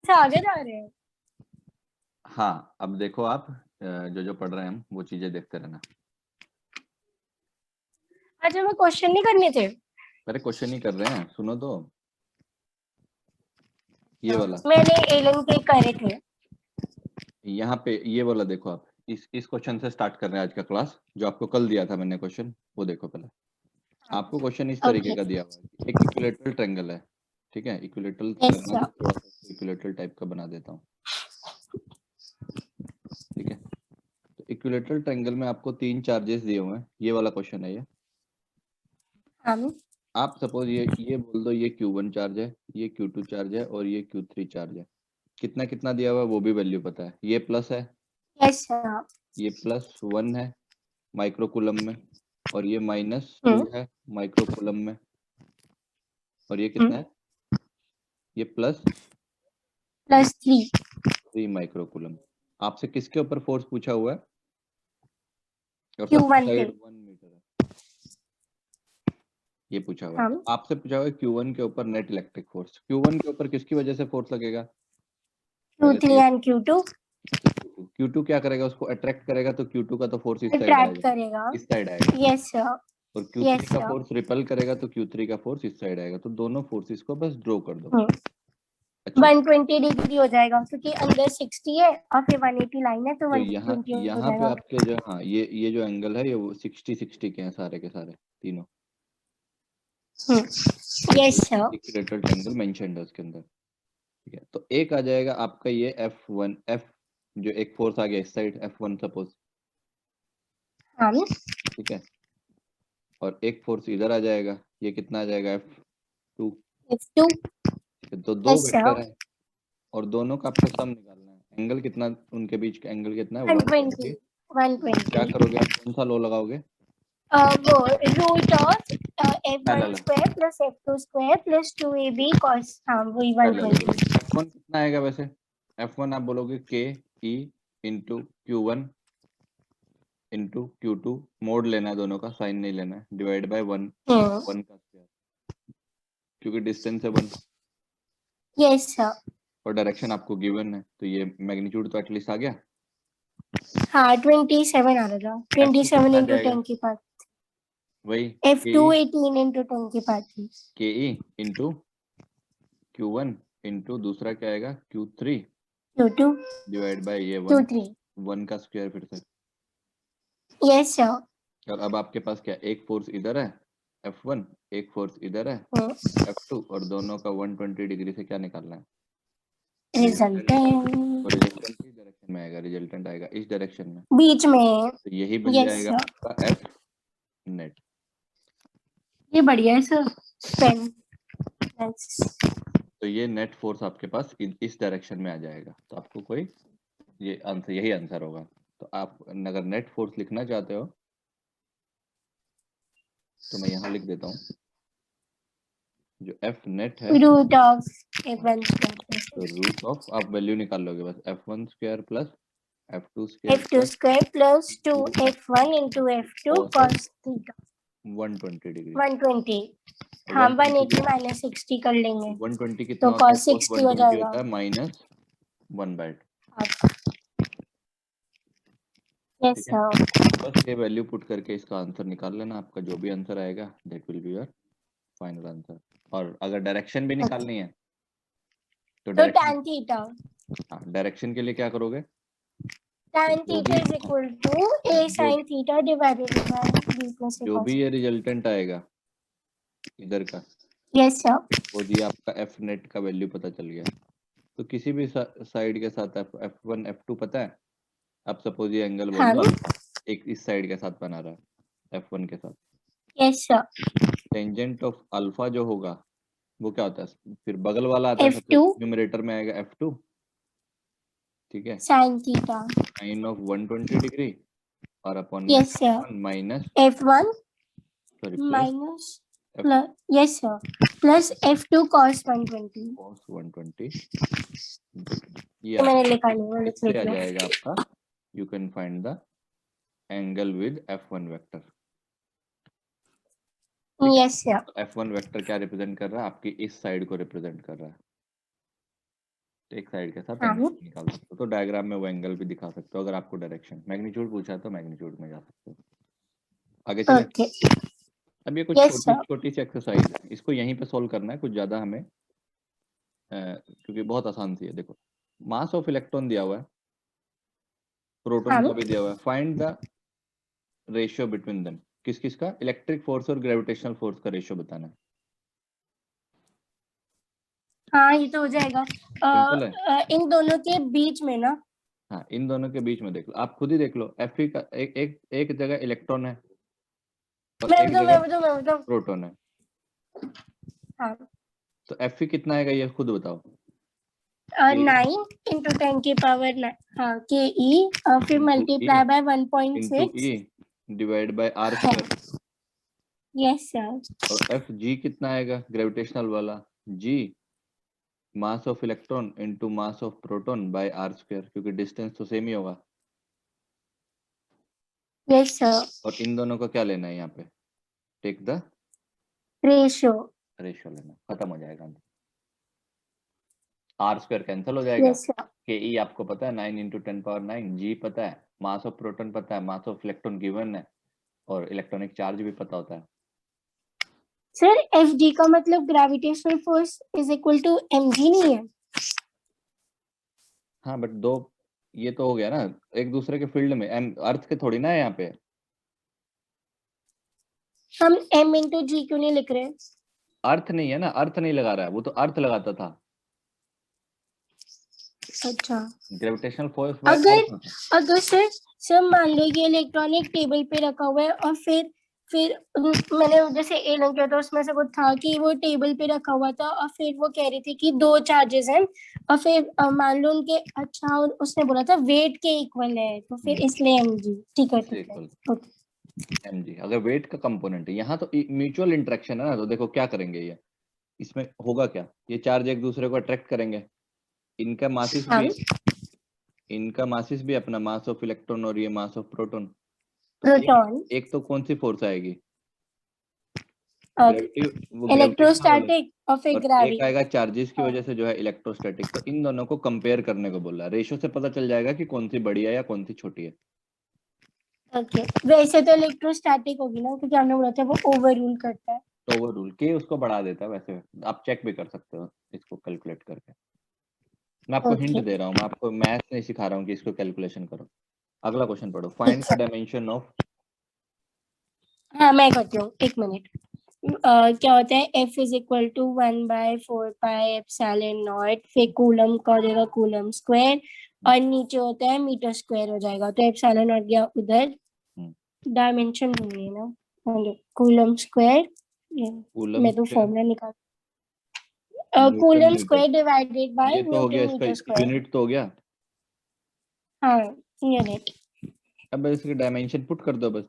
से आगे जा रहे हैं। हाँ, अब देखो आप जो जो पढ़ रहे हैं हम वो चीजें देखते रहना। अच्छा मैं क्वेश्चन नहीं करने थे। अरे क्वेश्चन ही कर रहे हैं, सुनो तो। ये वाला मैंने एलन के करे थे। यहाँ पे ये वाला देखो आप, इस क्वेश्चन से स्टार्ट कर रहे हैं आज का क्लास। जो आपको कल दिया था मैंने क्वेश्चन, वो देखो पहले। आपको क्वेश्चन इस तरीके ओके। का दिया हुआ है, एक इक्विलेटरल ट्रायंगल है, ठीक है। इक्विलेटरल यस करना सर। तो थोड़ा सा इक्विलेटरल टाइप का बना देता हूँ, ठीक है। तो इक्विलेटरल ट्रायंगल में आपको 3 चार्जेस दिए हुए हैं, ये वाला क्वेश्चन है ये। हम आप सपोज ये बोल दो, ये Q1 चार्ज है, ये Q2 चार्ज है और ये Q3 चार्ज है। कितना कितना दिया हुआ है वो भी वैल्यू पता है। ये प्लस है, यस सर। ये +1 है माइक्रोकूलम में, और ये -2 है माइक्रोकूलम में, और ये कितना है, ये +3। +3 माइक्रोकूलम। आपसे किसके ऊपर फोर्स पूछा हुआ है? और सबकी Q1 पे। साइड 1 मीटर है, ये पूछा हुआ है। हम तो आपसे पूछा हुआ है Q1 के ऊपर नेट इलेक्ट्रिक फोर्स। Q1 के ऊपर किसकी वजह से फोर्स लगेगा? पहले तो Q3 ये एंड Q2 Q2 क्या करेगा, उसको अट्रैक्ट करेगा, तो Q2 का तो फोर्स इस साइड अट्रैक्ट आएगा, करेगा। इस साइड आएगा। Yes sir. और Q3 यस का सर। फोर्स रिपेल करेगा, तो Q3 का फोर्स इस साइड आएगा। तो दोनों फोर्सेस को बस ड्रॉ कर दो। अच्छा, 120 डिग्री हो जाएगा क्योंकि अंदर 60 है और फिर 180 लाइन है तो तो 120 हो यहाँ पे जाएगा। आपके जो, हाँ, ये जो एंगल है, ये 60 के हैं सारे के सारे तीनों। Yes sir. Equilateral triangle mentioned है उसके अंदर, ठीक है। तो एक आ जाएगा आपका ये F1, F जो एक फोर्स आ गया इस साइड F1 सपोज, हम ठीक है। और एक फोर्स इधर आ जाएगा, ये कितना आ जाएगा F2, F2। ठीक है। तो दो यस सर। वेक्टर है और दोनों का आपको सम निकालना है। एंगल कितना, उनके बीच का एंगल कितना है? 120। 120। क्या 120। करोगे आप, कौन सा लॉ लगाओगे? वो root of F1 parallel, square plus F2 square plus 2AB cos, हाँ वही पैरेलल। 120। F1 कितना आएगा वैसे? F1 आप बोलोगे K E into Q1 into Q2, mode लेना है दोनों का, साइन नहीं लेना है, डिवाइड बाय 1, 1 का स्क्वायर, क्योंकि डिस्टेंस है 1 यस सर। और डायरेक्शन आपको गिवन है, तो ये मैग्नीट्यूड तो एटलीस्ट आ गया। हाँ 27 आ रहा था। F2 27 कितना आ इंटू जाएगा? 10 की पावर। वही F2 18 इंटू 10 की power. KE into Q1 into दूसरा क्या आएगा Q3 Q2 डिवाइड बाय ये 1, Q3। 1 का स्क्वायर फिर से। Yes sir. और अब आपके पास क्या, एक फोर्स इधर है F1, एक फोर्स इधर है F2, और दोनों का 120 डिग्री से क्या निकालना है? रिजल्टेंट और रिजल्टेंट किस डायरेक्शन में आएगा? रिजल्टेंट आएगा इस डायरेक्शन में, बीच में। तो यही बन यस जाएगा सर। आपका F नेट। ये बढ़िया है सर। पेन। तो ये नेट फोर्स आपके पास इस डायरेक्शन में आ जाएगा। तो आपको कोई, ये आंसर, यही आंसर होगा। तो आप अगर नेट फोर्स लिखना चाहते हो तो मैं यहाँ लिख देता हूँ, जो F नेट है, रूट ऑफ F1 स्क्वायर तो रूट ऑफ, आप वैल्यू निकाल लोगे बस, F1 square plus F2 square F2 plus square plus 2 F1 into F2 cos theta 120 degree. 120। तो हाँ 120 180 माइनस 60 कर लेंगे 120 कितना तो होता है? cos cos 60 हो 120 जाएगा। होता है -1/2, यस ठीक है। सर। बस ये वैल्यू पुट करके इसका आंसर निकाल लेना। आपका जो भी आंसर आएगा that will be your final answer. और अगर डायरेक्शन भी निकालनी है तो तो डायरेक्शन, tan थीटा, हाँ, डायरेक्शन के लिए क्या करोगे? tan जो थीटा भी इज इक्वल टू a जो sin theta divided by b plus a जो भी cos। ये रिजल्टेंट आएगा इधर का, यस सर। वो जी आपका F नेट का वैल्यू पता चल गया। तो किसी भी साइड के साथ F1 F2 पता है। आप सपोज ये एंगल बोल हाँ। दो, एक इस साइड के साथ बना रहा है F1 के साथ, yes sir. Tangent of alpha जो होगा वो क्या होता है? फिर बगल वाला आता है, सबसे F2 न्यूमरेटर में आएगा F2, ठीक है, sin theta. Sine of 120 degree, और अपॉन में yes sir. F1 minus, F1 sorry, plus minus F plus, yes sir, plus F2 cos 120। cos 120 degree. ये ये मैंने आपका, लिखा नहीं, वो इससे लिख आ लो। जाएगा आपका, you can find the angle with F1 vector, ठीक है। Yes sir. तो F1 वेक्टर क्या रिप्रेजेंट कर रहा है? आपकी इस साइड को रिप्रेजेंट कर रहा है, तो एक साइड के साथ हाँ। एंगल निकाल सकते हो, तो डायग्राम में वो एंगल भी दिखा सकते हो। अगर आपको डायरेक्शन मैग्नीट्यूड पूछा है तो मैग्नीट्यूड में जा सकते हो। आगे चले। ओके। अब ये कुछ यस छोटी सर। छोटी सी एक्सरसाइज है, इसको यहीं पे सॉल्व करना है, कुछ ज्यादा हमें क्योंकि बहुत आसान सी है। देखो, मास ऑफ इलेक्ट्रॉन दिया हुआ है, प्रोटॉन हाँ का भी दिया हुआ है, find the ratio between them. किस किस का? इलेक्ट्रिक फोर्स और ग्रेविटेशनल फोर्स का रेशियो बताना है। हाँ, ये तो हो जाएगा। सिंपल है। इन दोनों के बीच में ना। हाँ, इन दोनों के बीच में देख लो, आप खुद ही देख लो। एफ का एक जगह इलेक्ट्रॉन है और एक जगह मैं बताऊँ। प्रोटॉन है, हाँ, तो एफ कितना आएगा ये खुद बताओ। 9 into 10 की पावर 9, हाँ, के ई, फिर into multiply by into 1.6। Divide by R हाँ, स्क्वायर। Yes sir. और एफ जी कितना आएगा ग्रेविटेशनल वाला? G mass of electron into mass of proton by R square, क्योंकि डिस्टेंस तो सेम ही होगा। Yes sir. और इन दोनों को क्या लेना है यहाँ पे? Take the ratio. रेशियो लेना, खत्म हो जाएगा। आर स्क्वायर कैंसिल हो जाएगा। Yes sir. के ई आपको पता है 9 इंटू 10⁻⁹, जी पता है, मास ऑफ प्रोटॉन पता है, मास ऑफ इलेक्ट्रॉन गिवन है, और इलेक्ट्रॉनिक चार्ज भी पता होता है। सर, एफ जी का मतलब gravitational force is equal to M G नहीं है? हाँ बट दो, ये तो हो गया ना एक दूसरे के फील्ड में, एम अर्थ के थोड़ी ना है यहाँ पे। हम एम इंटू जी क्यों नहीं लिख रहे? अर्थ नहीं है ना, अर्थ नहीं लगा रहा है, वो तो अर्थ लगाता था। अच्छा। ग्रेविटेशनल फोर्स बाय अगर अर्थ होता है। अगर सर मान लो ये इलेक्ट्रॉनिक टेबल पे रखा हुआ है और फिर मैंने जैसे ए लर्न किया था, उसमें से कुछ था कि वो टेबल पे रखा हुआ था और फिर वो कह रही थी कि दो चार्जेस हैं और फिर मान लो उनके, अच्छा, उसने बोला था वेट के इक्वल है, तो फिर इसलिए एम जी। ठीक है, ठीक है। Equal okay. M G. अगर वेट का कंपोनेंट है, यहाँ तो म्यूचुअल इंटरेक्शन है ना, तो देखो क्या करेंगे ये, इसमें होगा क्या, ये चार्ज एक दूसरे को अट्रैक्ट करेंगे, इनका मासिस हाँ, भी, इनका मासिस भी अपना मास ऑफ इलेक्ट्रॉन और ये मास ऑफ प्रोटॉन, तो प्रोटॉन, एक तो कौन सी फोर्स आएगी? ग्रेविटी, वो ग्रेविटेशनल वाले, इलेक्ट्रोस्टैटिक और फिर और एक ग्रेविटी। आएगा चार्जेस की वजह से जो है इलेक्ट्रोस्टैटिक। तो इन दोनों को कंपेयर करने को बोला है, रेशियो से पता चल जाएगा कि कौन सी बड़ी है या कौन सी छोटी है। ओके, वैसे तो इलेक्ट्रोस्टैटिक होगी ना, क्योंकि हमने बोला था वो ओवर रूल करता है। तो वो रूल के उसको बढ़ा देता है, वैसे आप चेक भी कर सकते हो इसको कैलकुलेट करके। मैं आपको हिंट ओके। दे रहा हूँ, मैं आपको मैथ्स नहीं सिखा रहा हूँ कि इसको कैलकुलेशन करो। अगला क्वेश्चन पढ़ो, फाइंड द डायमेंशन ऑफ। हाँ, मैं करती हूँ, एक मिनट। क्या होता है, F इज इक्वल टू 1/4πε0, फिर कूलम का हो जाएगा कूलम स्क्वायर, और नीचे होता है मीटर स्क्वायर हो जाएगा, तो ε0 गया उधर। डायमेंशन ढूंढनी है ना, कूलम स्क्वायर। कूलम मैं तो स्क्वायर, फॉर्मूला निकाल, newton coulomb metre, square divided by ये तो हो गया, न्यूटन इसका मीटर स्क्वायर। यूनिट तो हो गया। हाँ, यूनिट। अब बस इसकी डायमेंशन पुट कर दो बस।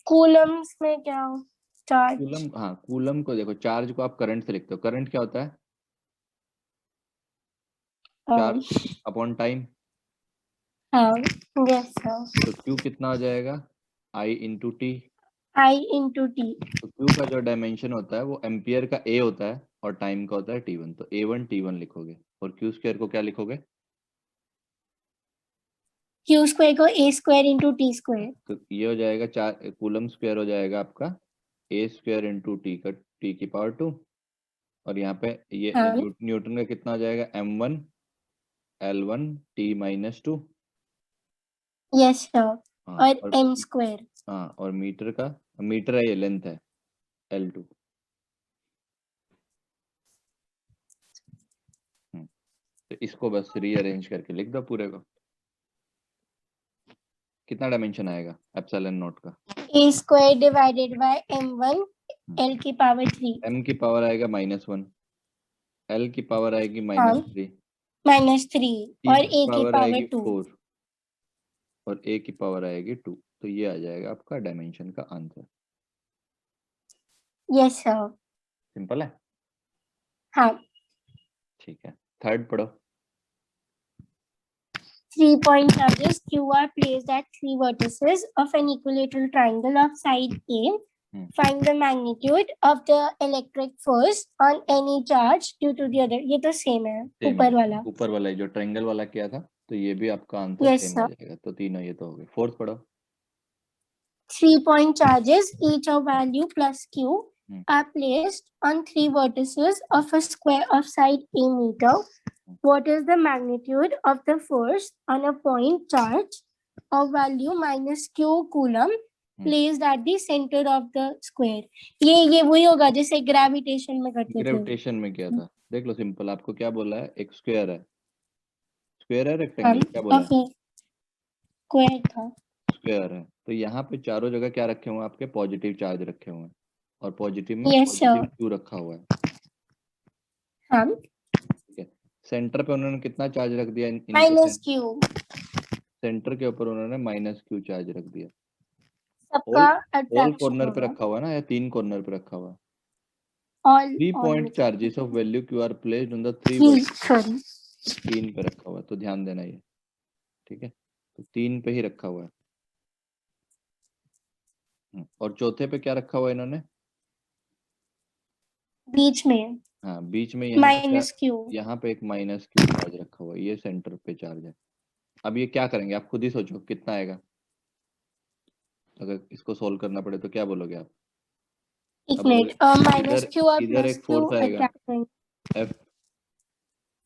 कूलम्स में क्या, चार्ज। कूलम, हाँ कूलम को देखो, चार्ज को आप करंट से लिखते हो, करंट क्या होता है? Charge upon time. हाँ, यस सर। तो Q कितना हो जाएगा? I into T. I into T. तो Q का जो डायमेंशन होता है वो एम्पियर का A होता है और टाइम का होता है T1, तो A1 T1 लिखोगे, और Q स्क्वायर को क्या लिखोगे? क्यू स्क्वायर को ए स्क्वायर इंटू टी स्क्वायर। तो ये हो जाएगा, चार कूलम स्क्वायर हो जाएगा आपका A स्क्वायर इंटू टी का टी की पावर 2, और यहाँ पे ये हाँ, न्यूटन का कितना हो जाएगा? M1 L1 T-2। Yes sir. हाँ और एम स्क्वायर। हाँ, और मीटर का, मीटर है ये, लेंथ है L2। तो इसको बस रीअरेंज करके लिख दो पूरे को। कितना डायमेंशन आएगा एप्सिलॉन नॉट का? A square divided by m1 l की पावर 3। m की पावर आएगा -1, l की पावर आएगी हाँ, -3, -3, t और की ए की पावर पावर आएगी 2। 4, और a की पावर आएगी 2। तो ये आ जाएगा आपका डायमेंशन का आंसर। Yes sir. सिंपल है। हाँ। ठीक है, थर्ड पढ़ो। 3-point charges Q are placed at 3 vertices of an equilateral triangle of side A Find the magnitude of the electric force on any charge due to the other. ये तो same है, ऊपर वाला. ऊपर वाला जो ट्रायंगल वाला किया था, तो ये भी आपका आंसर Yes, सेम sir. आ जाएगा. तो तीनों ये तो हो गए. फोर्थ पढ़ो. 3-point charges, each of value plus q, are placed on 3 vertices of a square of side a meter. What is the magnitude of the force on a point charge of value minus q coulomb placed at the center of the square? ये वही होगा जैसे gravitation में करते थे. Gravitation में किया था. देख लो सिंपल. आपको क्या बोला है? एक स्क्वायर है. स्क्वायर है रेक्टेंगल? क्या बोला है? स्क्वायर था. स्क्वायर है. तो यहाँ पे चारों जगह क्या रखे हुए हैं? आपके पॉजिटिव चार्ज रखे हुए हैं. और पॉजिटिव में Yes, पॉजिटिव sir. क्यू रखा हुआ है. हाँ. ठीक है. सेंटर पे उन्होंने कितना चार्ज रख दिया? Minus Q. सेंटर के ऊपर उन्होंने माइनस क्यू चार्ज रख दिया. सबका ऑल कॉर्नर पे रखा हुआ है ना, या 3 कॉर्नर पे रखा हुआ है? All 3 point charges of value Q R placed on the 3 3 पे रखा हुआ है. तो ध्यान देना ये. ठीक है. तो 3 पे ही रखा हुआ है. और चौथे पे क्या रखा हुआ है इन्होंने? बीच में. हाँ, बीच में माइनस क्यू. यहाँ पे एक माइनस क्यू चार्ज रखा हुआ है. ये सेंटर पे चार्ज है. अब ये क्या करेंगे? आप खुद ही सोचो कितना आएगा. अगर इसको सोल्व करना पड़े तो क्या बोलोगे आप? एक मिनट. माइनस क्यू और इधर प्लस एक क्यू फोर्स आएगा अट्रैक्ट. एफ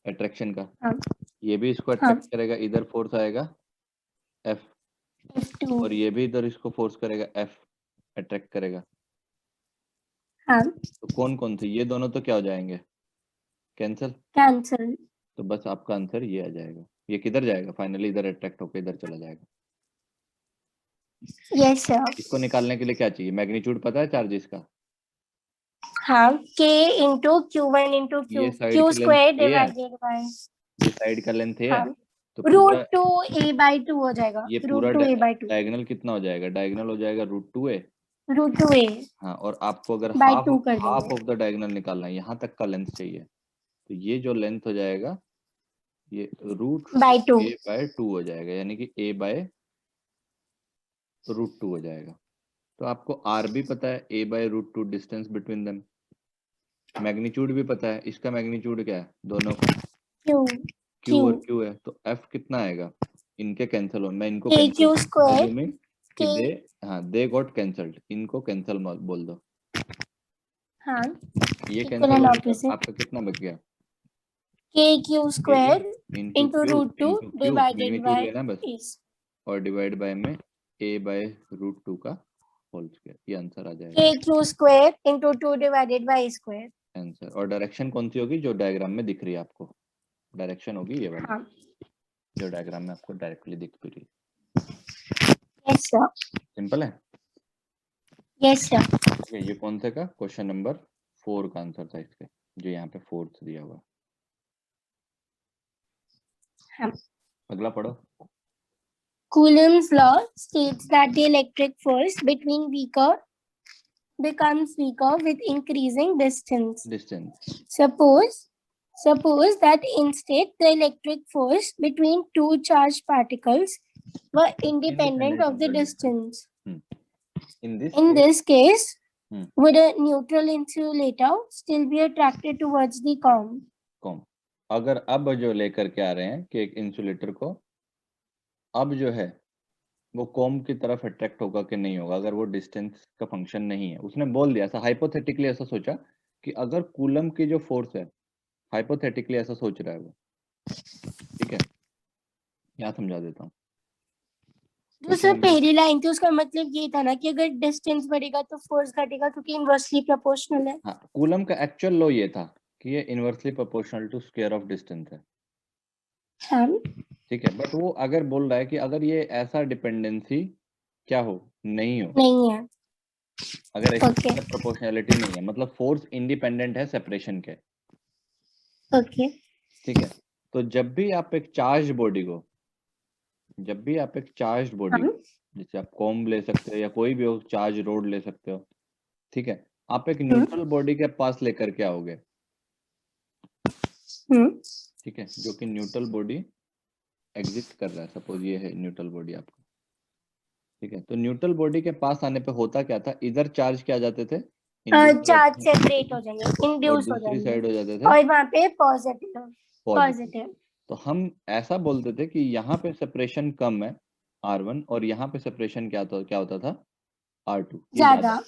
अट्रैक्शन का. हाँ. ये भी इसको अट्रैक्ट करेगा. इधर फोर्स आएगा एफ. F2. और ये भी इधर इसको फोर्स करेगा एफ. अट्रैक्ट करेगा. हाँ. तो कौन कौन थे? ये दोनों तो क्या हो जाएंगे? कैंसिल. तो बस आपका आंसर ये आ जाएगा. ये किधर जाएगा? फाइनली इधर अट्रैक्ट होकर इधर चला जाएगा. Yes sir. इसको निकालने के लिए क्या चाहिए? मैग्नीट्यूड पता है चार्जेस का? हाँ. k into q1 into ये q साइड q की square लेंथ ये है. divided by. ये साइड का लेंथ है. हाँ. तो रूट 2 a by 2 हो जाएगा. ये पूरा डायगोनल कितना हो जाएगा? डायगोनल हो जाएगा √2a. Root 2a. हाँ. और आपको अगर by हाफ 2 कर हाफ देंगे. ऑफ द डायगोनल निकालना है, यहाँ तक का लेंथ चाहिए. तो ये जो लेंथ हो जाएगा ये √2a by 2 हो जाएगा. यानी कि a by √2 हो जाएगा. तो आपको r भी पता है, a by √2 distance between them. Magnitude भी पता है. इसका मैग्नीट्यूड क्या है? दोनों का q और q है. तो f कितना आएगा? इनके कैंसिल हो. मैं इनको दे गॉट कैंसल्ड. इनको कैंसिल बोल दो. हाँ. ये कैंसिल हो गया. आपका कितना बच गया? k square into √2 divided by लेना बस. और डिवाइड बाय में a by √2 का होल स्क्वायर. ये आंसर आ जाएगा. k square into 2 divided by a square. Answer. और डायरेक्शन कौन सी होगी? जो डायग्राम में दिख रही है आपको. डायरेक्शन होगी ये वाली. हाँ. जो डायग्राम में आपको डायरेक्टली दिख भी रही है. Yes sir. सिंपल है. Yes sir. ओके. ये कौन से का? क्वेश्चन नंबर 4 का आंसर था इसके, जो यहाँ पे 4th दिया हुआ. हाँ. अगला पढ़ो. Coulomb's law states that the electric force between becomes weaker with increasing distance. Suppose that instead the electric force between two charged particles were independent of the distance. In this case, would a neutral insulator still be attracted towards the comb? अगर अब जो लेकर के आ रहे हैं कि एक insulator को अब जो है वो कॉम की तरफ अट्रैक्ट होगा कि नहीं होगा, अगर वो डिस्टेंस का फंक्शन नहीं है. उसने बोल दिया ऐसा, हाइपोथेटिकली ऐसा सोचा कि अगर कूलम की जो फोर्स है, हाइपोथेटिकली ऐसा सोच रहा है वो. ठीक है. यहाँ समझा देता हूँ. जो सर पहली लाइन थी उसका मतलब ये था ना कि अगर डिस्टेंस बढ़ेगा तो फोर्स घटेगा क्योंकि इनवर्सली प्रोपोर्शनल है. हाँ. कूलम का एक्चुअल लॉ ये था कि ये inversely proportional to square of distance है. हाँ. ठीक है. बट वो अगर बोल रहा है कि अगर ये ऐसा डिपेंडेंसी क्या हो, नहीं है. अगर ऐसी प्रोपोर्शनैलिटी नहीं है, मतलब फोर्स इंडिपेंडेंट है सेपरेशन के. ओके. ठीक है. तो जब भी आप एक चार्ज बॉडी को जैसे आप कॉम्ब ले सकते हो या कोई भी हो चार्ज रोड ले सकते हो. ठीक है. आप एक न्यूट्रल बॉडी के पास लेकर के आओगे. ठीक है. जो कि न्यूट्रल बॉडी एग्जिस्ट कर रहा है. सपोज ये है न्यूट्रल बॉडी आपका. ठीक है, तो न्यूट्रल बॉडी के पास आने पे होता क्या था, इधर चार्ज क्या जाते थे, चार्ज सेपरेट हो जाएंगे, और इंड्यूस हो दूसरी जाएंगे साइड हो जाते थे और वहां पे पॉजिटिव पॉजिटिव। पॉजिटिव तो हम ऐसा बोलते थे कि यहाँ पे सेपरेशन कम है R1 और यहाँ पे सेपरेशन क्या होता था R2, ये ज्यादा। ज्यादा।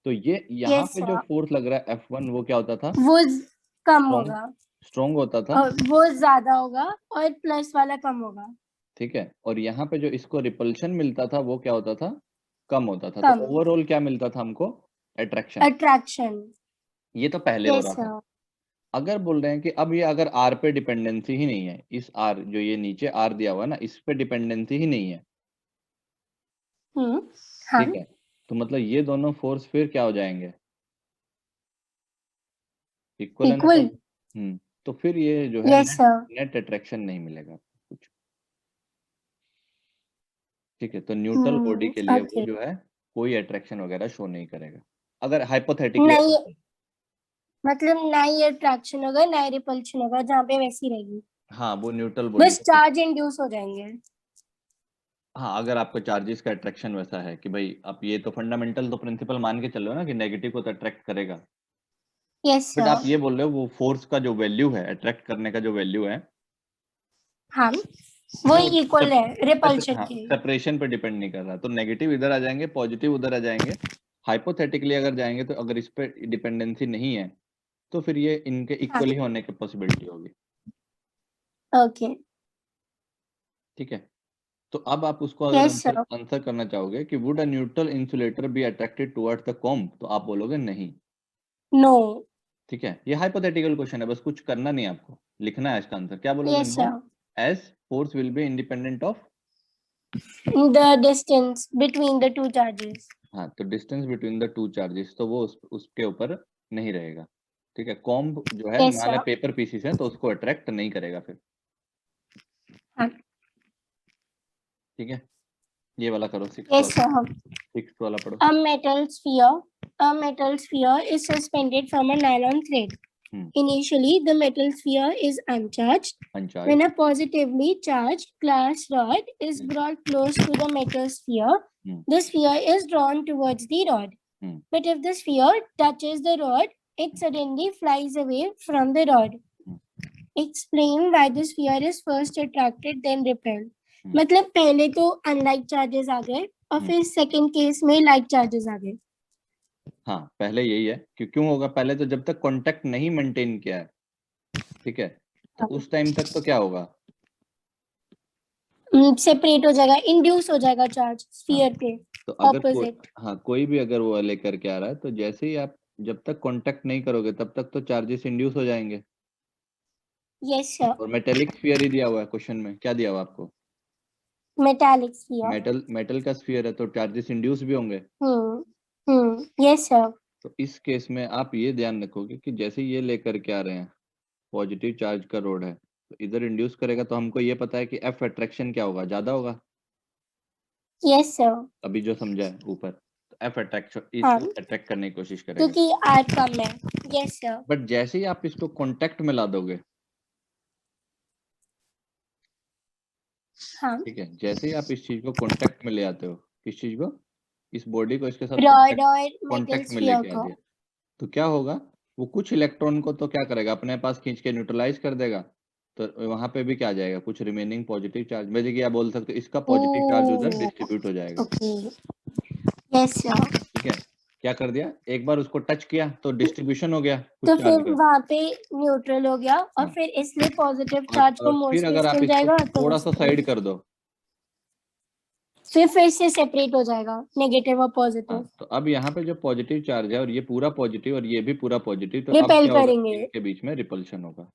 तो ये यहाँ यस पे जो फोर्स लग रहा है F1 वो क्या होता था, वो कम स्ट्रॉन्ग होगा स्ट्रॉन्ग होता था। और वो ज्यादा होगा और प्लस वाला कम होगा। ठीक है, और यहाँ पे जो इसको रिपल्शन मिलता था वो क्या होता था, कम होता था। तो कम। ओवरऑल क्या मिलता था हमको, अट्रैक्शन। अट्रैक्शन। ये तो पहले हो यस रहा था। सर। अगर बोल रहे हैं कि अब ये अगर आर पे डिपेंडेंसी ही नहीं है, इस आर जो ये नीचे आर दिया हुआ है ना, इस पे डिपेंडेंसी ही नहीं है, हाँ। ठीक है, तो मतलब ये दोनों फोर्स फिर क्या हो जाएंगे, इक्वल है ना इक्वल। सब। तो फिर ये जो है yes net sir. Net attraction नहीं मिलेगा कुछ। ठीक है, तो न्यूट्रल बॉडी के लिए वो ओके। जो है कोई अट्रैक्शन वगैरह शो नहीं करेगा, अगर हाइपोथेटिकली नहीं, मतलब ना ही अट्रैक्शन होगा ना ही रिपल्शन होगा, जहाँ पे वैसी रहेगी, हाँ वो न्यूट्रल बॉडी बस का। चार्ज इंड्यूस हो जाएंगे। हाँ, अगर आपका चार्जेस का अट्रैक्शन वैसा है कि भाई आप ये तो फंडामेंटल तो प्रिंसिपल मान के चल रहे हो ना कि नेगेटिव को तो अट्रैक्ट करेगा, यस बट आप सर। ये बोल रहे हो वो फोर्स का जो वैल्यू है, अट्रैक्ट करने का जो वैल्यू है, हाँ, वो वो इक्वल है रिपल्शन हाँ के। सेपरेशन पे डिपेंड नहीं कर रहा, तो नेगेटिव इधर आ जाएंगे, पॉजिटिव उधर आ जाएंगे। हाइपोथेटिकली अगर जाएंगे तो अगर इस पे डिपेंडेंसी नहीं है तो फिर ये इनके हाँ। इक्वल ही होने की पॉसिबिलिटी होगी। ओके। ठीक है, तो अब आप उसको अगर यस आंसर सर। आंसर करना चाहोगे कि would a neutral insulator be attracted towards the comb, तो आप बोलोगे नहीं। नो। ठीक है, ये हाइपोथेटिकल क्वेश्चन है, बस कुछ करना नहीं है आपको, लिखना है इसका आंसर, क्या बोलोगे, yes no sir. As force will be independent of. The distance between the two charges. हाँ, तो distance between the two charges तो वो उसके ऊपर नहीं रहेगा। ठीक है, कॉम्ब जो है Yes, Himalaya sir. Paper pieces है तो उसको अट्रैक्ट नहीं करेगा फिर। हाँ. ठीक है, ये वाला करो, Yes, sir. सिक्स वाला पढ़ो। A metal sphere. A metal sphere is suspended from a nylon thread. Initially, the metal sphere is uncharged. When a positively charged glass rod is brought close to the metal sphere, the sphere is drawn towards the rod. But if the sphere touches the rod, it suddenly flies away from the rod. Explain why the sphere is first attracted then repelled. मतलब पहले तो unlike charges आ गए और फिर second case में like charges आ गए। हाँ, पहले यही है कि क्यों होगा, पहले तो जब तक कांटेक्ट नहीं मेंटेन किया है, ठीक है, तो उस टाइम तक तो क्या होगा, सेपरेट हो जाएगा, इंड्यूस हो जाएगा चार्ज स्फीयर पे तो अगर ऑपोजिट। हाँ कोई भी अगर वो लेकर के आ रहा है तो जैसे ही आप जब तक कांटेक्ट नहीं करोगे तब तक तो चार्जेस इंड्यूस हो जाएंगे। Yes sir. और मेटेलिक स्फीयर ही दिया हुआ है क्वेश्चन में, क्या दिया हुआ आपको, मेटालिक स्फीयर। मेटल का स्फीयर है तो चार्जेस इंड्यूस भी होंगे। Yes sir. तो इस केस में आप ये ध्यान रखोगे कि जैसे ये लेकर के आ रहे हैं, पॉजिटिव चार्ज का रोड है तो इधर इंड्यूस करेगा, तो हमको ये पता है कि एफ अट्रैक्शन क्या होगा, ज्यादा होगा। Yes sir. अभी जो समझा है ऊपर, तो एफ अट्रैक्शन हाँ, इसको अट्रैक्ट करने की कोशिश करेगा। क्योंकि आर कम है। Yes sir. बट जैसे ही आप इसको कांटेक्ट में ला दोगे, हाँ। ठीक है, जैसे ही आप इस चीज को कांटेक्ट में ले आते हो, किस चीज को, इस बॉडी को इसके साथ रॉड और मेटल कांटेक्ट में स्फीयर लेके आ को। दिया, तो क्या होगा, वो कुछ इलेक्ट्रॉन को तो क्या करेगा, अपने पास खींच के न्यूट्रलाइज कर देगा, तो वहां पे भी क्या आ जाएगा, कुछ रिमेनिंग पॉजिटिव चार्ज, मैं क्या बोल सकते हो, इसका पॉजिटिव चार्ज उधर डिस्ट्रीब्यूट हो जाएगा। ओके। Yes sir. ठीक है, क्या कर दिया, एक बार उसको टच किया तो डिस्ट्रीब्यूशन हो गया तो कुछ चार्ज फिर का। वहां पे न्यूट्रल हो गया और हाँ, फिर इसलिए पॉजिटिव चार्ज को और मोर फिर अगर स्पेस आप मिल इसको जाएगा तो थोड़ा सा साइड कर दो, फिर से सेपरेट हो जाएगा नेगेटिव और हाँ, पॉजिटिव। तो अब यहाँ पे जो पॉजिटिव चार्ज है और ये पूरा पॉजिटिव और ये भी पूरा पॉजिटिव, तो अब रिपेल क्या होगा, करेंगे। इनके बीच में रिपल्शन होगा,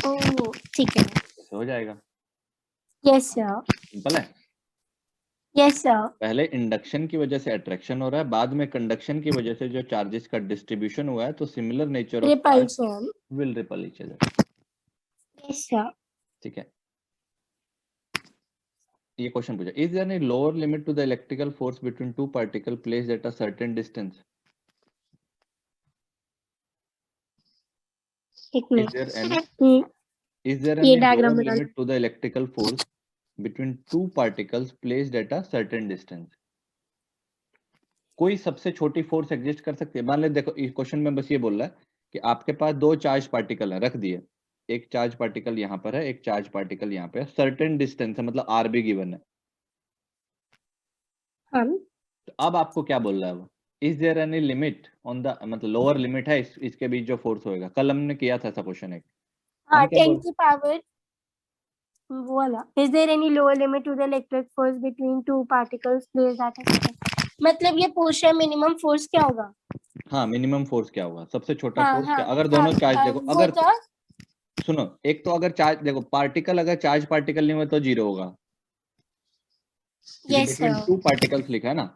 ओह ठीक है। ऐसे हो जाएगा। Yes sir. सिंपल है, यस सर। पहले इंडक्शन की वजह से अट्रैक्शन हो रहा है, बाद में कंडक्शन की वजह से जो चार्जेस का डिस्ट्रीब्यूशन हुआ है, तो similar nature of charge repulsion. Will repel each other. Yes sir. ठीक है, ये क्वेश्चन पूछा, is there any lower limit to the electrical force between two particle placed at a certain distance, एक is there any minute. Is there ये any diagram lower बना लो। Limit to the electrical force between two particles placed at a certain distance. कोई सबसे छोटी force exist कर सकती है? मान ले, देखो इस क्वेश्चन में बस ये बोल रहा है कि आपके पास दो चार्ज पार्टिकल है, रख दिए, एक चार्ज पार्टिकल यहाँ पर है, एक चार्ज पार्टिकल यहाँ पे है, सर्टेन डिस्टेंस है, मतलब आर भी गिवन है। हाँ तो अब आपको क्या बोल रहा है वो, is there any limit on the, मतलब लोअर लिमिट है इसके बीच जो फोर्स होएगा? कल हमने किया था ऐसा क्वेश्चन एक, हाँ, हम क्या 10 बोल, की पावर वो वाला, is there any lower limit to the electric force between two particles placed at a, मतलब ये पूछ रहा है मिनिमम फोर्स क्या होगा। हाँ मिनिमम फोर्स क्या होगा, सबसे छोटा हाँ फोर्स हाँ क्या, अगर हाँ, दोनों चार्ज, देखो वो अगर था। सुनो, एक तो अगर चार्ज, देखो पार्टिकल अगर चार्ज पार्टिकल नहीं हुआ तो जीरो होगा, क्योंकि yes between sir. Two particles लिखा है ना।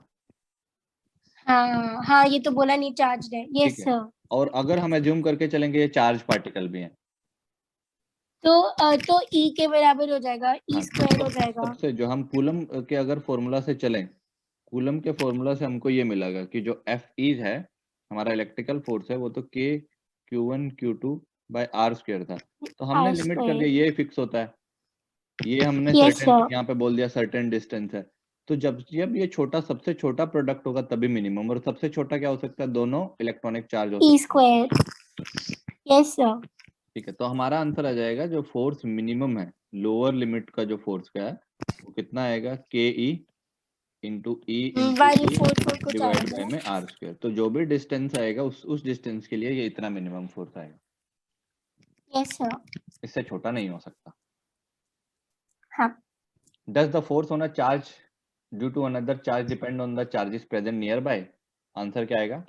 हाँ हाँ, ये तो बोला नहीं चार्ज है। ठीक यस है, सर। और अगर हम एज्यूम करके चलेंगे ये चार्ज पार्टिकल भी है, तो ई के बराबर हो जाएगा, ई हाँ, तो स्क्वायर हो जाएगा। सबसे जो हम कूलम के अगर फॉर्मूला से चलें, कूलम के फॉर्मूला से हमको ये मिलेगा कि जो एफ ई है, हमारा इलेक्ट्रिकल फोर्स है, वो तो के Q1 Q2 bye R square था, तो हमने आर लिमिट कर स्क्वायर। दिया ये फिक्स होता है, ये हमने यस सर्टेन सर। यहाँ पे बोल दिया सर्टेन डिस्टेंस है। तो जब जब ये छोटा, सबसे छोटा प्रोडक्ट होगा तभी मिनिमम, और सबसे छोटा क्या हो सकता है, दोनों इलेक्ट्रॉनिक चार्ज हो ई सकते हैं। स्क्वायर। Yes sir. ठीक है, तो हमारा आंसर आ जाएगा जो फोर्स मिनिमम है, लोअर लिमिट का जो फोर्स का है, वो कितना आएगा, K E into E into वाली ई 4 कुछ डिवाइड आएगा बाय ना। में आर स्क्वायर। तो जो भी डिस्टेंस आएगा उस डिस्टेंस के लिए ये इतना मिनिमम फोर्स आएगा, यस सर। इससे छोटा नहीं हो सकता। हाँ। Does the force on a charge due to another charge depend on the charges present nearby? Answer क्या आएगा?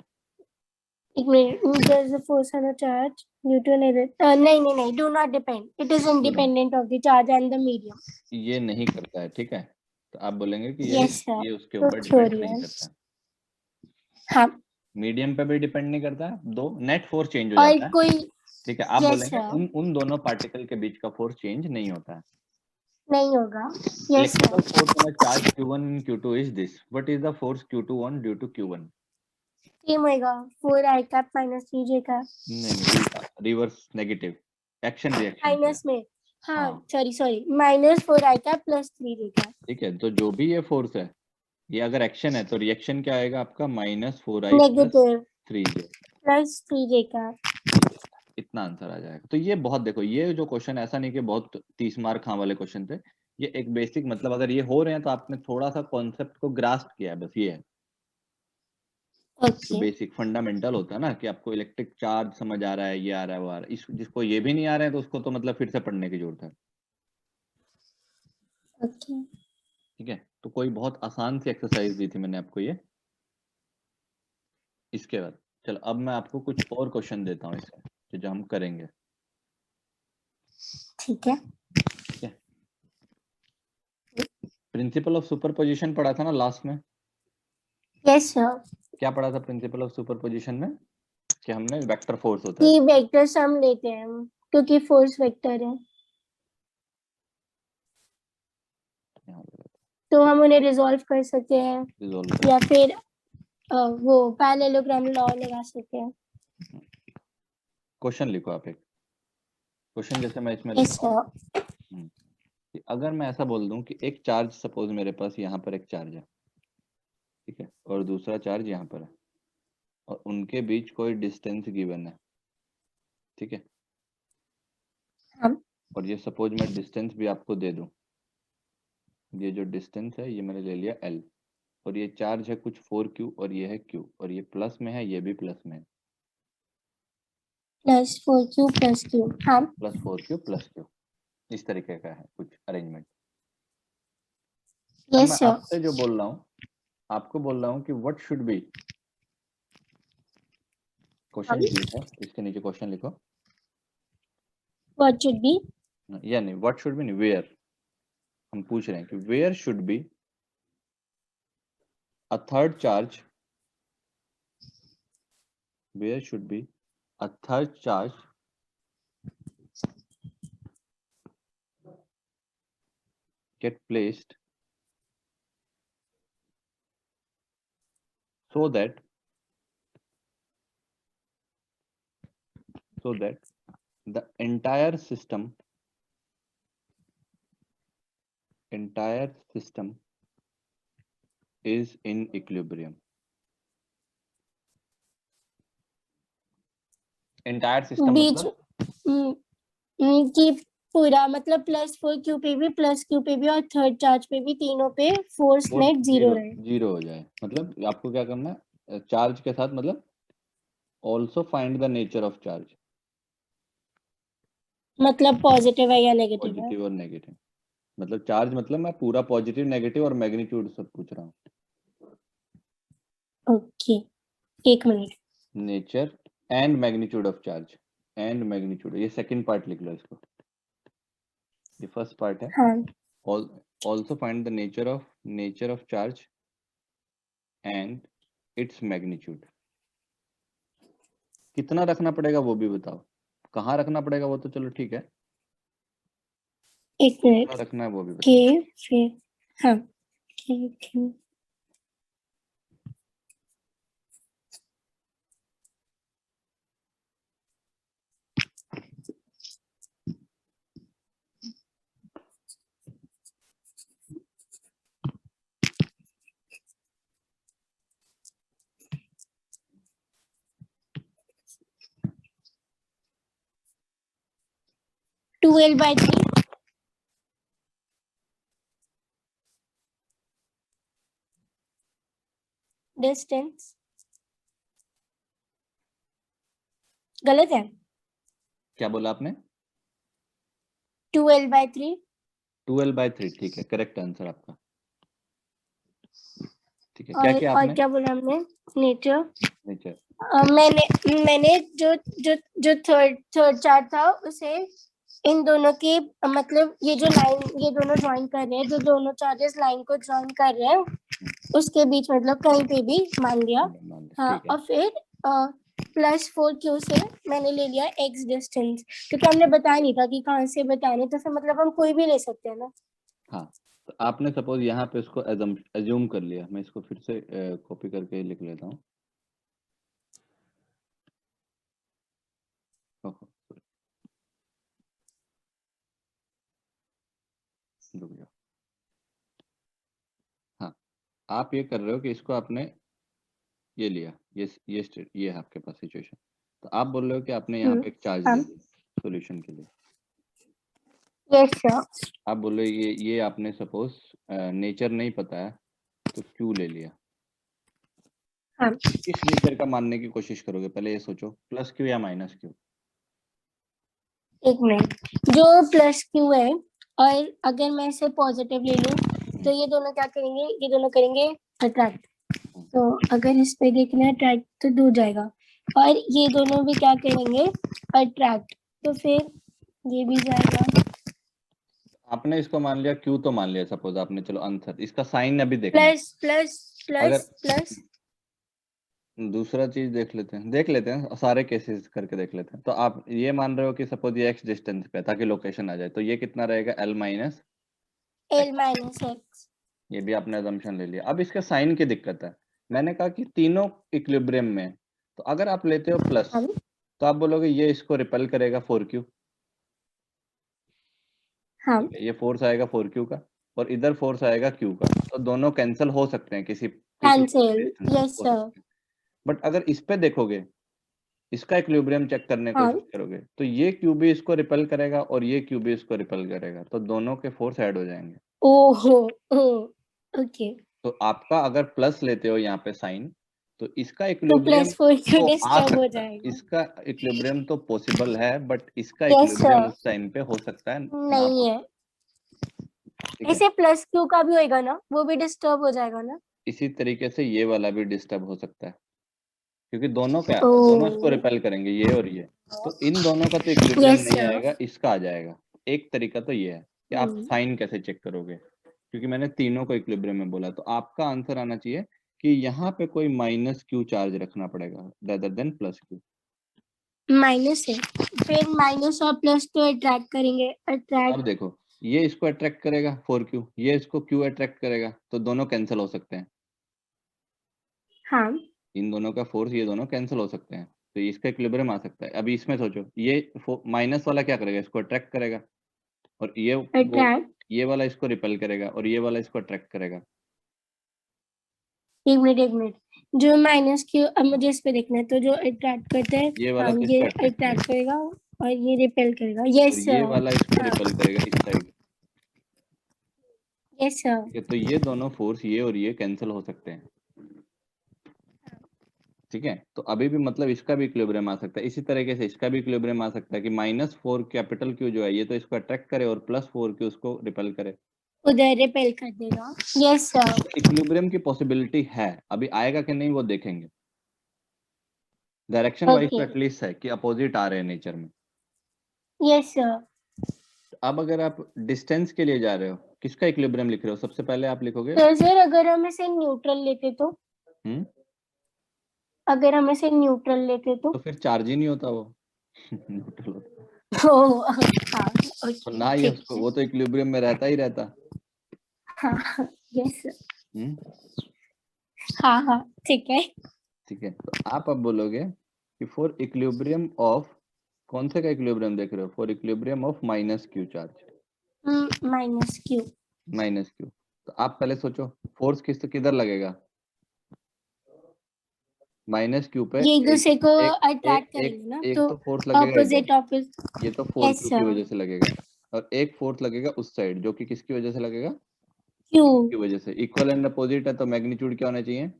एक minute, there is a force on a charge due to नहीं नहीं नहीं, do not depend, it is सुनो, independent of the charge and the medium. ये नहीं करता है, ठीक है, तो आप बोलेंगे कि यस सर, ये उसके तो ऊपर डिपेंड थ्योरी नहीं है। करता है। हाँ। मीडियम पे भी डिपेंड नहीं करता है, दो नेट फोर्स चेंज हो और जाता है। कोई। ठीक है, आप यस बोलेंगे सर। उन उन दोनों पार्टिकल के बीच का फोर्स चेंज नहीं होता है। नहीं होगा। Yes electrical sir. Force on a charge Q1 and Q2 is this. What is the force Q2 on due to Q1? Same होएगा, 4 आई कैप माइनस 3 जे कैप। नहीं, उल्टा, रिवर्स, नेगेटिव, एक्शन रिएक्शन पे है। माइनस में। हाँ हाँ, सॉरी सॉरी, माइनस 4 आई cap plus 3 जे cap. ठीक है, तो जो भी ये फोर्स है, ये अगर एक्शन है तो रिएक्शन क्या आएगा आपका, -4i plus negative 3j plus 3 जे कैप। 3j, इतना आंसर आ जाएगा। तो ये बहुत, देखो ये जो क्वेश्चन ऐसा नहीं कि बहुत 30 मार्क हाँ वाले क्वेश्चन थे, ये एक बेसिक, मतलब अगर ये हो रहे हैं तो आपने थोड़ा सा कॉन्सेप्ट को ग्रास्प किया है, बस ये है। जो ओके। बेसिक फंडामेंटल होता है ना, कि आपको इलेक्ट्रिक चार्ज समझ आ रहा है, ये आ रहा है, वो आ रहा है, इस जिसको ये भी नहीं आ रहा है तो उसको तो मतलब फिर से पढ़ने की जरूरत है। ओके। ठीक है, तो कोई बहुत आसान सी एक्सरसाइज दी थी मैंने आपको ये। इसके बाद चलो, अब मैं आपको कुछ और क्वेश्चन देता हूँ इससे, जो हम करेंगे। ठीक है। ठीक है, प्रिंसिपल ऑफ सुपरपोजिशन पढ़ा था ना लास्ट में? Yes sir. क्या पढ़ा था प्रिंसिपल ऑफ सुपरपोजिशन में? कि हमने वेक्टर फोर्स होता है, कि वेक्टर सम लेते हैं हम, क्योंकि फोर्स वेक्टर है यहाँ पे तो हम उन्हें रिजॉल्व कर सकते हैं, रिजॉल्व कर, या फिर वो पैरेललोग्राम लॉ लगा सकते हैं। क्वेश्चन लिखो आप एक क्वेश्चन, जैसे मैं इसमें यस लिखता हूँ। सर। कि अगर मैं ऐसा बोल दूं कि एक चार्ज, सपोज मेरे पास यहाँ पर एक चार्ज है, ठीक है, और दूसरा चार्ज यहाँ पर है, और उनके बीच कोई डिस्टेंस गिवन है, ठीक है, हाँ। और ये सपोज मैं डिस्टेंस भी आपको दे दूं, ये जो डिस्टेंस है ये मैंने ले लिया L, और ये चार्ज है कुछ 4Q, और ये है Q, और ये प्लस में है, ये भी प्लस में है, प्लस 4 क्यू प्लस क्यू। हाँ। +4Q+Q, इस तरीके का है कुछ अरेंजमेंट। अब मैं यस सर। आपसे जो बोल रहा हूँ, आपको बोल रहा हूँ कि व्हाट शुड बी, क्वेश्चन जो लिखा है इसके नीचे क्वेश्चन लिखो, व्हाट शुड बी। या नहीं, व्हाट शुड बी नहीं, वेयर, हम पूछ रहे हैं कि where should be a third charge, where should be a third charge get placed so that the entire system entire system is in equilibrium. Entire system बीच मतलब कि पूरा मतलब +4 Q पे भी +Q पे भी और थर्ड चार्ज पे भी तीनों पे फोर्स फोर्स नेट जीरो रहे। जीरो हो जाए, मतलब आपको क्या करना है, चार्ज के साथ मतलब also find the nature of charge, मतलब पॉजिटिव है या नेगेटिव है? पॉजिटिव और नेगेटिव। मतलब चार्ज मतलब मैं पूरा पॉजिटिव नेगेटिव और मैग्नीट्यूड सब पूछ रहा हूँ। ओके, एक minute. Nature and magnitude of charge, and magnitude, ये सेकंड पार्ट लिख लो इसको। ये फर्स्ट पार्ट है। हाँ, also find the nature of charge and its magnitude. कितना रखना पड़ेगा वो भी बताओ, कहाँ रखना पड़ेगा वो तो चलो ठीक है, एक मिनट। कितना रखना है वो भी के बताओ। फिर हाँ, के Q 2L/3 डिस्टेंस। गलत है? क्या बोला आपने? 2L/3 2L/3 ठीक है, करेक्ट आंसर आपका। ठीक है, क्या किया और आपने? क्या बोला हमने? नेचर। नेचर। मैंने जो जो जो थर्ड चार्ट था उसे इन दोनों के मतलब ये जो लाइन ये दोनों ज्वाइन कर रहे हैं, जो दोनों चार्जेस लाइन को ज्वाइन कर रहे हैं उसके बीच मतलब कहीं पे भी मान लिया। मान लिया, हाँ, ठीक है। और फिर +4Q से मैंने ले लिया x डिस्टेंस, क्योंकि हमने बताया नहीं था कि कहाँ से बताने, तो फिर मतलब हम कोई भी ले सकते हैं ना। हाँ, तो आपने सपोज यहाँ पे इसको एज्यूम कर लिया, मैं इसको फिर से कॉपी करके लिख लेता हूँ। ओहो, sorry, रुक जाओ। हाँ, आप ये कर रहे हो कि इसको आपने ये लिया, ये है आपके पास सिचुएशन, तो आप बोल रहे हो कि आपने यहाँ पे एक चार्ज ले लिया सॉल्यूशन के लिए। Yes sir. आप बोल रहे हो ये आपने सपोज नेचर नहीं पता है तो क्यू ले लिया। हाँ, किस नेचर का मानने की कोशिश करोगे, पहले ये सोचो, प्लस क्यू या माइनस क्यू? एक मिनट। जो +Q है और अगर मैं इसे पॉजिटिव ले लूं तो ये दोनों क्या करेंगे, ये दोनों करेंगे अट्रैक्ट। तो अगर इस पे देखना है अट्रैक्ट तो दूर जाएगा, और ये दोनों भी क्या करेंगे अट्रैक्ट, तो फिर ये भी जाएगा। आपने इसको मान लिया क्यू, तो मान लिया सपोज आपने, चलो आंसर इसका साइन अभी देखना है। प्लस प्लस अगर प्लस प्लस दूसरा चीज देख लेते हैं सारे केसेस करके देख लेते हैं। तो आप ये मान रहे हो कि सपोज ये एक्स डिस्टेंस पे है, ताकि लोकेशन आ जाए, तो ये कितना रहेगा, L माइनस L-X। ये भी आपने अजम्पशन ले लिया। अब इसका साइन की दिक्कत है, मैंने कहा कि तीनों इक्विलिब्रियम में, तो अगर आप लेते हो प्लस हम तो आप बोलोगे ये इसको रिपेल करेगा 4Q, हम ये फोर्स आएगा 4Q का, और इधर फोर्स आएगा Q का, तो दोनों कैंसिल हो सकते हैं किसी किसी कैंसिल। डिस्टेंस पे यस हो सर। सकते हैं। बट अगर इस पे देखोगे, इसका इक्विलिब्रियम चेक करने की कोशिश हम करोगे, तो ये क्यू भी इसको रिपेल करेगा और ये क्यू भी इसको रिपेल करेगा, तो दोनों के फोर्स ऐड हो जाएंगे। ओहो ओ ओके। तो आपका अगर प्लस लेते हो यहाँ पे साइन, तो इसका तो इक्विलिब्रियम +4Q तो आ डिस्टर्ब हो सकता है, जाएगा। इसका इक्विलिब्रियम तो पॉसिबल है, बट इसका यस इक्विलिब्रियम सर। उस टाइम पे हो सकता है ना नहीं है, ठीक है। ऐसे +Q का भी होएगा ना, वो भी डिस्टर्ब हो जाएगा ना। इसी तरीके से ये वाला भी डिस्टर्ब हो सकता है, क्योंकि ओ दोनों इसको रिपेल करेंगे, ये और ये, तो इन दोनों का तो इक्विलिब्रियम यस नहीं सर। आएगा, इसका आ जाएगा। एक तरीका तो ये है कि आप साइन कैसे चेक करोगे, क्योंकि मैंने तीनों को इक्विलिब्रियम में बोला, तो आपका आंसर आना चाहिए कि यहाँ पे कोई माइनस क्यू चार्ज रखना पड़ेगा rather than plus Q. Minus है, फिर माइनस और प्लस तो अट्रैक्ट करेंगे, अब अट्रैक्ट। देखो, ये इसको अट्रैक्ट करेगा 4Q, ये इसको Q अट्रैक्ट करेगा, तो दोनों कैंसिल हो सकते हैं। हाँ, इन दोनों का फोर्स, ये दोनों कैंसिल हो सकते हैं, तो इसका इक्विलिब्रियम आ सकता है। अभी इसमें सोचो, ये माइनस वाला क्या करेगा, इसको अट्रैक्ट करेगा, और ये वो अट्रैक्ट। ये वाला इसको रिपेल करेगा और ये वाला इसको अट्रैक्ट करेगा। एक मिनट, जो माइनस क्यू, अब मुझे इस पे देखना है, तो जो अट्रैक्ट करते हैं, ये वाला हाँ, ये किसको अट्रैक्ट अट्रैक्ट करेगा करेगा और ये रिपेल करेगा। और यस ये सर। वाला इसको हाँ, रिपेल करेगा इस साइड। Yes sir. ठीक है, तो ये दोनों फोर्स ये और ये कैंसिल हो सकते हैं। ठीक है, तो अभी भी मतलब इसका भी इक्विलिब्रियम आ सकता है, इसी तरीके से इसका भी इक्विलिब्रियम आ सकता है कि -4 कैपिटल क्यू जो है ये तो इसको अट्रैक्ट करे और +4 क्यू उसको रिपेल करे। उधर रिपेल कर देगा। Yes sir. इक्विलिब्रियम की पॉसिबिलिटी है, अभी आएगा कि नहीं वो देखेंगे। डायरेक्शन वाइज तो ओके। एटलीस्ट है कि अपोजिट आ रहे हैं नेचर में। Yes sir. अब अगर आप डिस्टेंस के लिए जा रहे हो, किसका इक्विलिब्रियम लिख रहे हो, सबसे पहले आप लिखोगे तो सर अगर हम इसे न्यूट्रल लेते तो, हम्म अगर हम इसे न्यूट्रल लेते तो फिर चार्ज ही नहीं होता वो न्यूट्रल होता। हाँ, तो ओके ना ये ठीक उसको, है। वो तो इक्विलिब्रियम में रहता ही रहता। हाँ, यस सर। हम्म हाँ हाँ ठीक है। ठीक है, तो आप अब बोलोगे कि फॉर इक्विलिब्रियम ऑफ, कौन से का इक्विलिब्रियम देख रहे हो, for equilibrium of minus Q charge, minus Q. Minus Q. तो आप पहले सोचो फोर्स किधर लगेगा, माइनस क्यू पे। ये एक एक दूसरे को एक एक अट्रैक्ट एक, करेंगे ना, एक तो तो फोर्स लगेगा इधर, ऑपोजिट ऑपोजिट। ये तो 4 यस क्यू की सर। वजह से लगेगा, और एक फोर्स लगेगा उस साइड जो कि किसकी वजह से लगेगा, क्यू क्यू की वजह से। इक्वल एंड अपोजिट है तो मैग्नीट्यूड क्या होना चाहिए,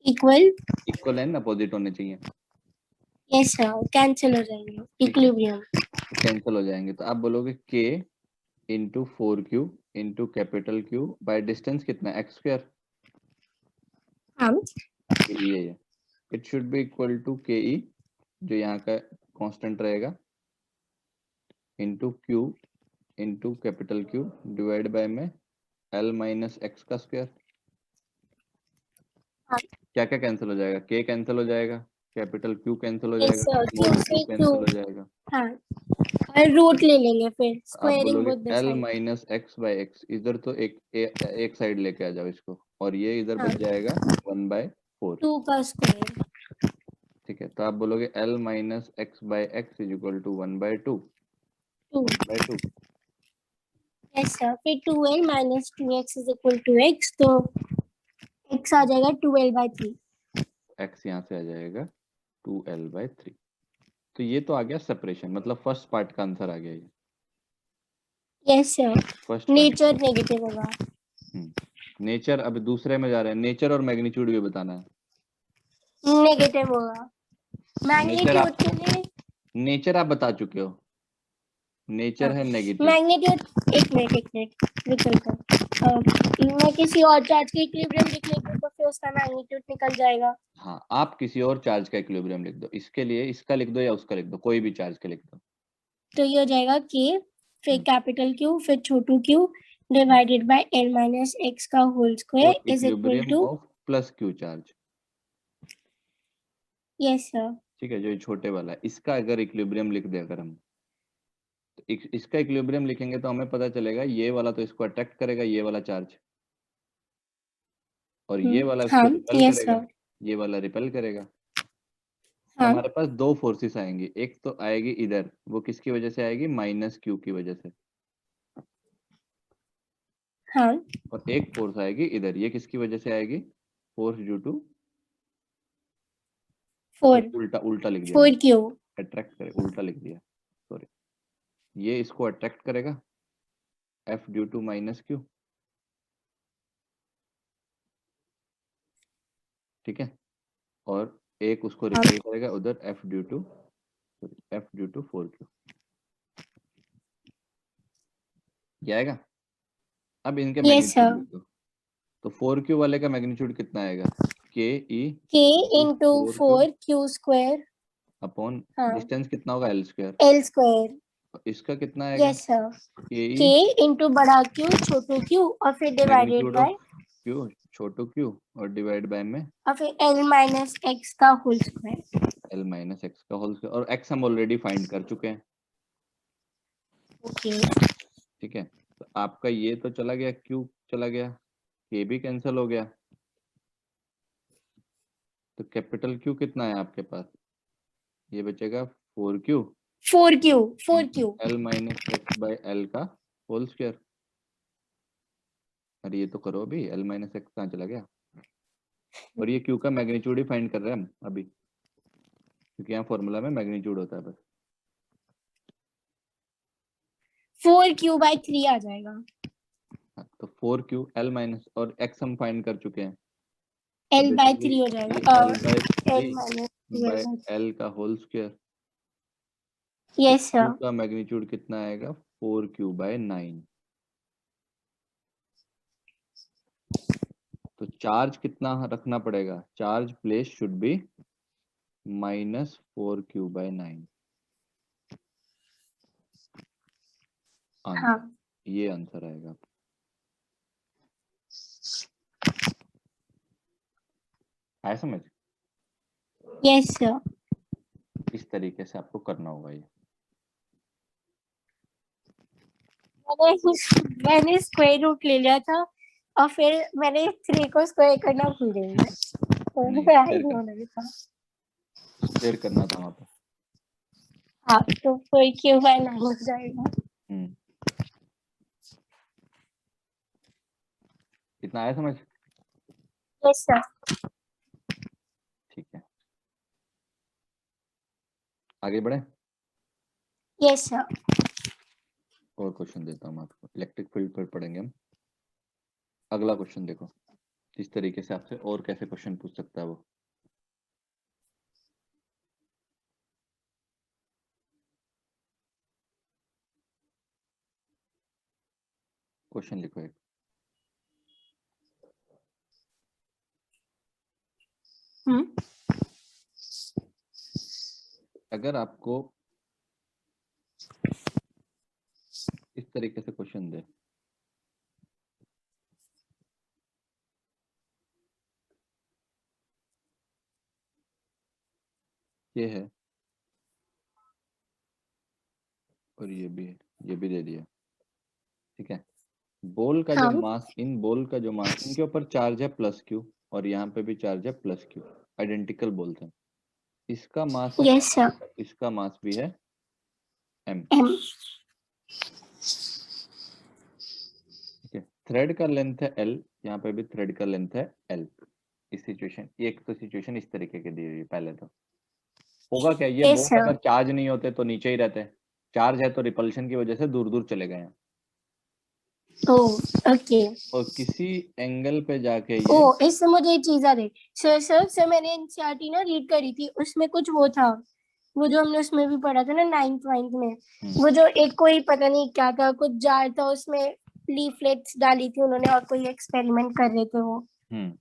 इक्वल। इक्वल एंड अपोजिट होने चाहिए। यस सर, कैंसिल हो जाएंगे ठीक है, इक्विलिब्रियम। कैंसिल हो जाएंगे, तो आप बोलोगे k into 4q into capital Q by distance कितना है, x²। हाँ। ये है, it should be equal to K E, जो यहाँ का कांस्टेंट रहेगा, into q into capital Q divide by में l माइनस एक्स का स्क्वायर। हाँ। क्या क्या कैंसिल हो जाएगा, k कैंसिल हो जाएगा, कैपिटल Q कैंसिल हो यस जाएगा, सर, क्यू स्मॉल q से क्यू। कैंसिल हो जाएगा। हाँ, और रूट ले लेंगे फिर, तो आप स्क्वायरिंग बोलोगे both the l side. Minus X by x, इधर तो एक साइड लेके आ जाओ इसको, और ये इधर हाँ, बच जाएगा 1/4। 2 का स्क्वायर। ठीक है, तो आप बोलोगे l minus X by X is equal to 1/2, 2। 1/2। Yes sir, फिर 2l minus 2x is equal to x, तो x आ जाएगा 2l/3। x यहाँ से आ जाएगा 2l/3। तो ये तो आ गया सेपरेशन, मतलब फर्स्ट पार्ट का आंसर आ गया ये, yes sir, first part. Nature negative होगा। नेचर, अब दूसरे में जा रहे हैं, नेचर और मैग्नीट्यूड भी बताना है। नेगेटिव होगा नेचर मैग्नीट्यूड आप के लिए। नेचर आप बता चुके हो, नेचर हाँ, है नेगेटिव। मैग्नीट्यूड, एक मिनट रुको रुको। मैं किसी और चार्ज के इक्विलिब्रियम लिख लेती हूँ तो फिर उसका मैग्नीट्यूड निकल जाएगा। हाँ, आप किसी और चार्ज का इक्विलिब्रियम लिख दो, इसके लिए इसका लिख दो या उसका लिख दो, कोई भी चार्ज का लिख दो। तो ये हो जाएगा k, फिर हम्म, कैपिटल Q, फिर छोटू q divided by l minus x का होल और square is equal equilibrium to. Of plus Q charge. Yes sir. ठीक है, जो ये छोटे वाला है इसका अगर इक्विलिब्रियम लिख दे अगर हम, तो इसका इक्विलिब्रियम लिखेंगे तो हमें पता चलेगा ये वाला तो इसको अट्रैक्ट करेगा ये वाला चार्ज, और ये वाला इसको हाँ। रिपेल यस करेगा, सर। ये वाला रिपेल करेगा। तो हाँ। हमारे पास दो फोर्सेस आएंगी, एक तो आएगी इधर, वो किसकी वजह से आएगी, माइनस क्यू की वजह से, हाँ। और एक फोर्स आएगी इधर, ये किसकी वजह से आएगी, फोर्स ड्यू टू, 4। उल्टा उल्टा लिख दिया मैंने, 4q। अट्रैक्ट करे, उल्टा लिख दिया, सॉरी। ये इसको अट्रैक्ट करेगा, F due to minus Q. ठीक है, और एक उसको हाँ। रिपेल करेगा उधर, F due to, sorry F due to 4q। ये आएगा। अब इनके यस मैग्नीट्यूड सर। लिख दो, तो 4q वाले का मैग्नीट्यूड कितना आएगा, K E k into into 4q 4q square. Upon हाँ, डिस्टेंस कितना होगा एल स्क्वायर, l स्क्वायर। इसका कितना आएगा, yes sir, K k E into बड़ा q छोटू q और फिर divided magnitude by, of Q छोटू क्यू और डिवाइड बाय में और फिर l माइनस x का whole square. L minus X का होल स्क्वायर, और एक्स हम ऑलरेडी फाइंड कर चुके हैं। ओके। ठीक है, तो आपका ये तो चला गया, क्यू चला गया, के भी कैंसिल हो गया, तो कैपिटल क्यू कितना है आपके पास, ये बचेगा 4q 4q into 4q। L minus X by L का होल स्क्वायर। अरे ये तो करो अभी, L माइनस एक्स कहाँ चला गया। और ये Q का मैग्नीट्यूड ही फाइंड कर रहे हैं हम अभी, क्योंकि यहाँ फॉर्मूला में मैग्नीट्यूड होता है बस। 4Q/3 आ जाएगा। हाँ, तो 4Q L माइनस और X हम फाइंड कर चुके हैं, L/3 हो जाएगा। L by L 3 by L का whole square. Yes Q sir. का मैग्नीट्यूड कितना आएगा, 4Q/9। तो चार्ज कितना रखना पड़ेगा, charge place should be -4Q/9। हाँ ये आंसर आएगा। आया समझ। Yes sir. इस तरीके से आपको करना होगा ये। मैंने स्क्वायर रूट ले लिया था और फिर मैंने 3 को स्क्वायर करना भूल गई मैं, तो नहीं, मुझे आई नहीं होने था। शेयर करना था वहां पर। हाँ, तो 4Q/9 हो जाएगा। इतना आया समझ। Yes sir. ठीक है, आगे बढ़े। Yes sir. और क्वेश्चन देता हूँ आपको, इलेक्ट्रिक फील्ड पर पढ़ेंगे हम। अगला क्वेश्चन देखो, किस तरीके से आपसे और कैसे क्वेश्चन पूछ सकता है वो। क्वेश्चन लिखो एक। अगर आपको इस तरीके से क्वेश्चन दे, ये है और ये भी है, ये भी दे दिया, ठीक है। बॉल का जो हाँ मास, इन बॉल का जो मास, इनके ऊपर चार्ज है +Q और यहाँ पे भी चार्ज है +Q, आइडेंटिकल बोलते हैं। इसका मास है, यस सर। इसका मास भी है m, M। ठीक है। थ्रेड का लेंथ है L, यहाँ पे भी थ्रेड का लेंथ है L। इस सिचुएशन, एक तो सिचुएशन इस तरीके की दी हुई है। पहले तो होगा क्या, ये यस बॉल सर। अगर चार्ज नहीं होते तो नीचे ही रहते, चार्ज है तो रिपल्शन की वजह से दूर दूर चले गए हैं, ओके। और किसी एंगल पे जाके ओ, ये इससे मुझे एक चीज आ रही। सर मैंने एनसीईआरटी ना रीड करी थी, उसमें कुछ वो था, वो जो हमने उसमें भी पढ़ा था ना 9th 9th में, वो जो एक कोई पता नहीं क्या था, कुछ जार था, उसमें लीफलेट्स डाली थी उन्होंने और कोई एक्सपेरिमेंट कर रहे थे हम्म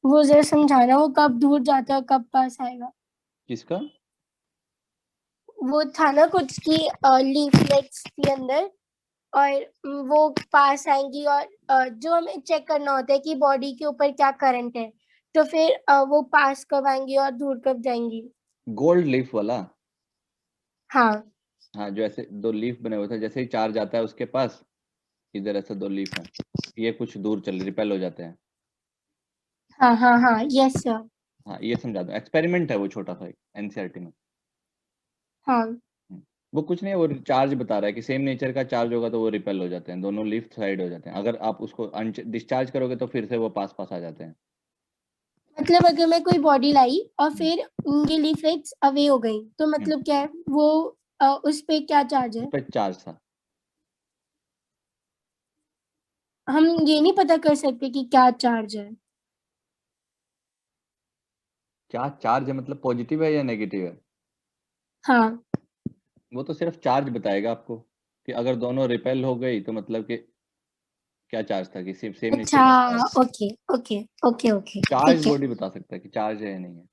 वो जरा समझाना, वो कब दूर जाता है कब पास आएगा। किसका, वो था ना कुछ की लीफलेट्स थी अंदर, और वो पास आएंगी, और जो हमें चेक करना होता है कि बॉडी के ऊपर क्या करंट है, तो फिर वो पास कब आएंगी और दूर कब जाएंगी। गोल्ड लीफ वाला। हाँ हाँ, जो ऐसे दो लीफ बने हुए थे, जैसे ही चार्ज आता है उसके पास, इधर ऐसे दो लीफ हैं, ये कुछ दूर चल रिपेल हो जाते हैं। हाँ हाँ हाँ। Yes sir. हाँ, ये समझा दो, एक्सपेरिमेंट है वो छोटा सा एनसीईआरटी में। हाँ वो कुछ नहीं है, वो चार्ज बता रहा है कि सेम नेचर का चार्ज होगा तो वो रिपेल हो जाते हैं, दोनों लीफ साइड हो जाते हैं। अगर आप उसको डिस्चार्ज करोगे तो फिर से वो पास पास आ जाते हैं। मतलब अगर मैं कोई बॉडी लाई और फिर ये लीफलेट्स अवे हो गई, तो हम्म, मतलब क्या है वो, उस पे क्या चार्ज उस है। पर चार्ज था। हम ये नहीं पता कर सकते कि क्या चार्ज है। क्या चार्ज है मतलब पॉजिटिव है या नेगेटिव है, हाँ। वो तो सिर्फ चार्ज बताएगा आपको, कि अगर दोनों रिपेल हो गई तो मतलब कि क्या चार्ज था, कि सिर्फ सेम नेचर अच्छा। का charge. Okay okay okay okay charge ठीक है। बॉडी बता सकता है कि चार्ज है या नहीं है।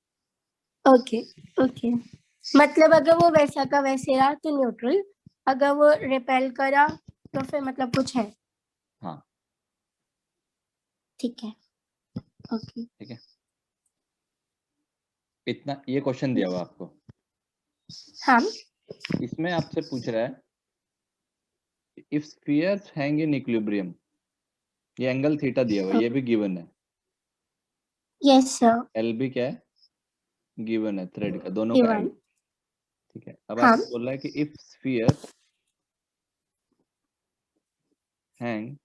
Okay okay. मतलब अगर वो वैसा का वैसे रहा तो न्यूट्रल, अगर वो रिपेल करा तो फिर मतलब कुछ है। हाँ ठीक है। ओके। ठीक है, इतना ये क्वेश्चन दिया हुआ आपको। हाँ इसमें आपसे पूछ रहा है, if spheres hang in equilibrium, ये एंगल थीटा दिया हुआ है, ये भी गिवन है। Yes sir. एल भी क्या है, गिवन है, थ्रेड का दोनों का एल। गिवन। ठीक है, अब हाँ आपको बोल रहा है कि if sphere hang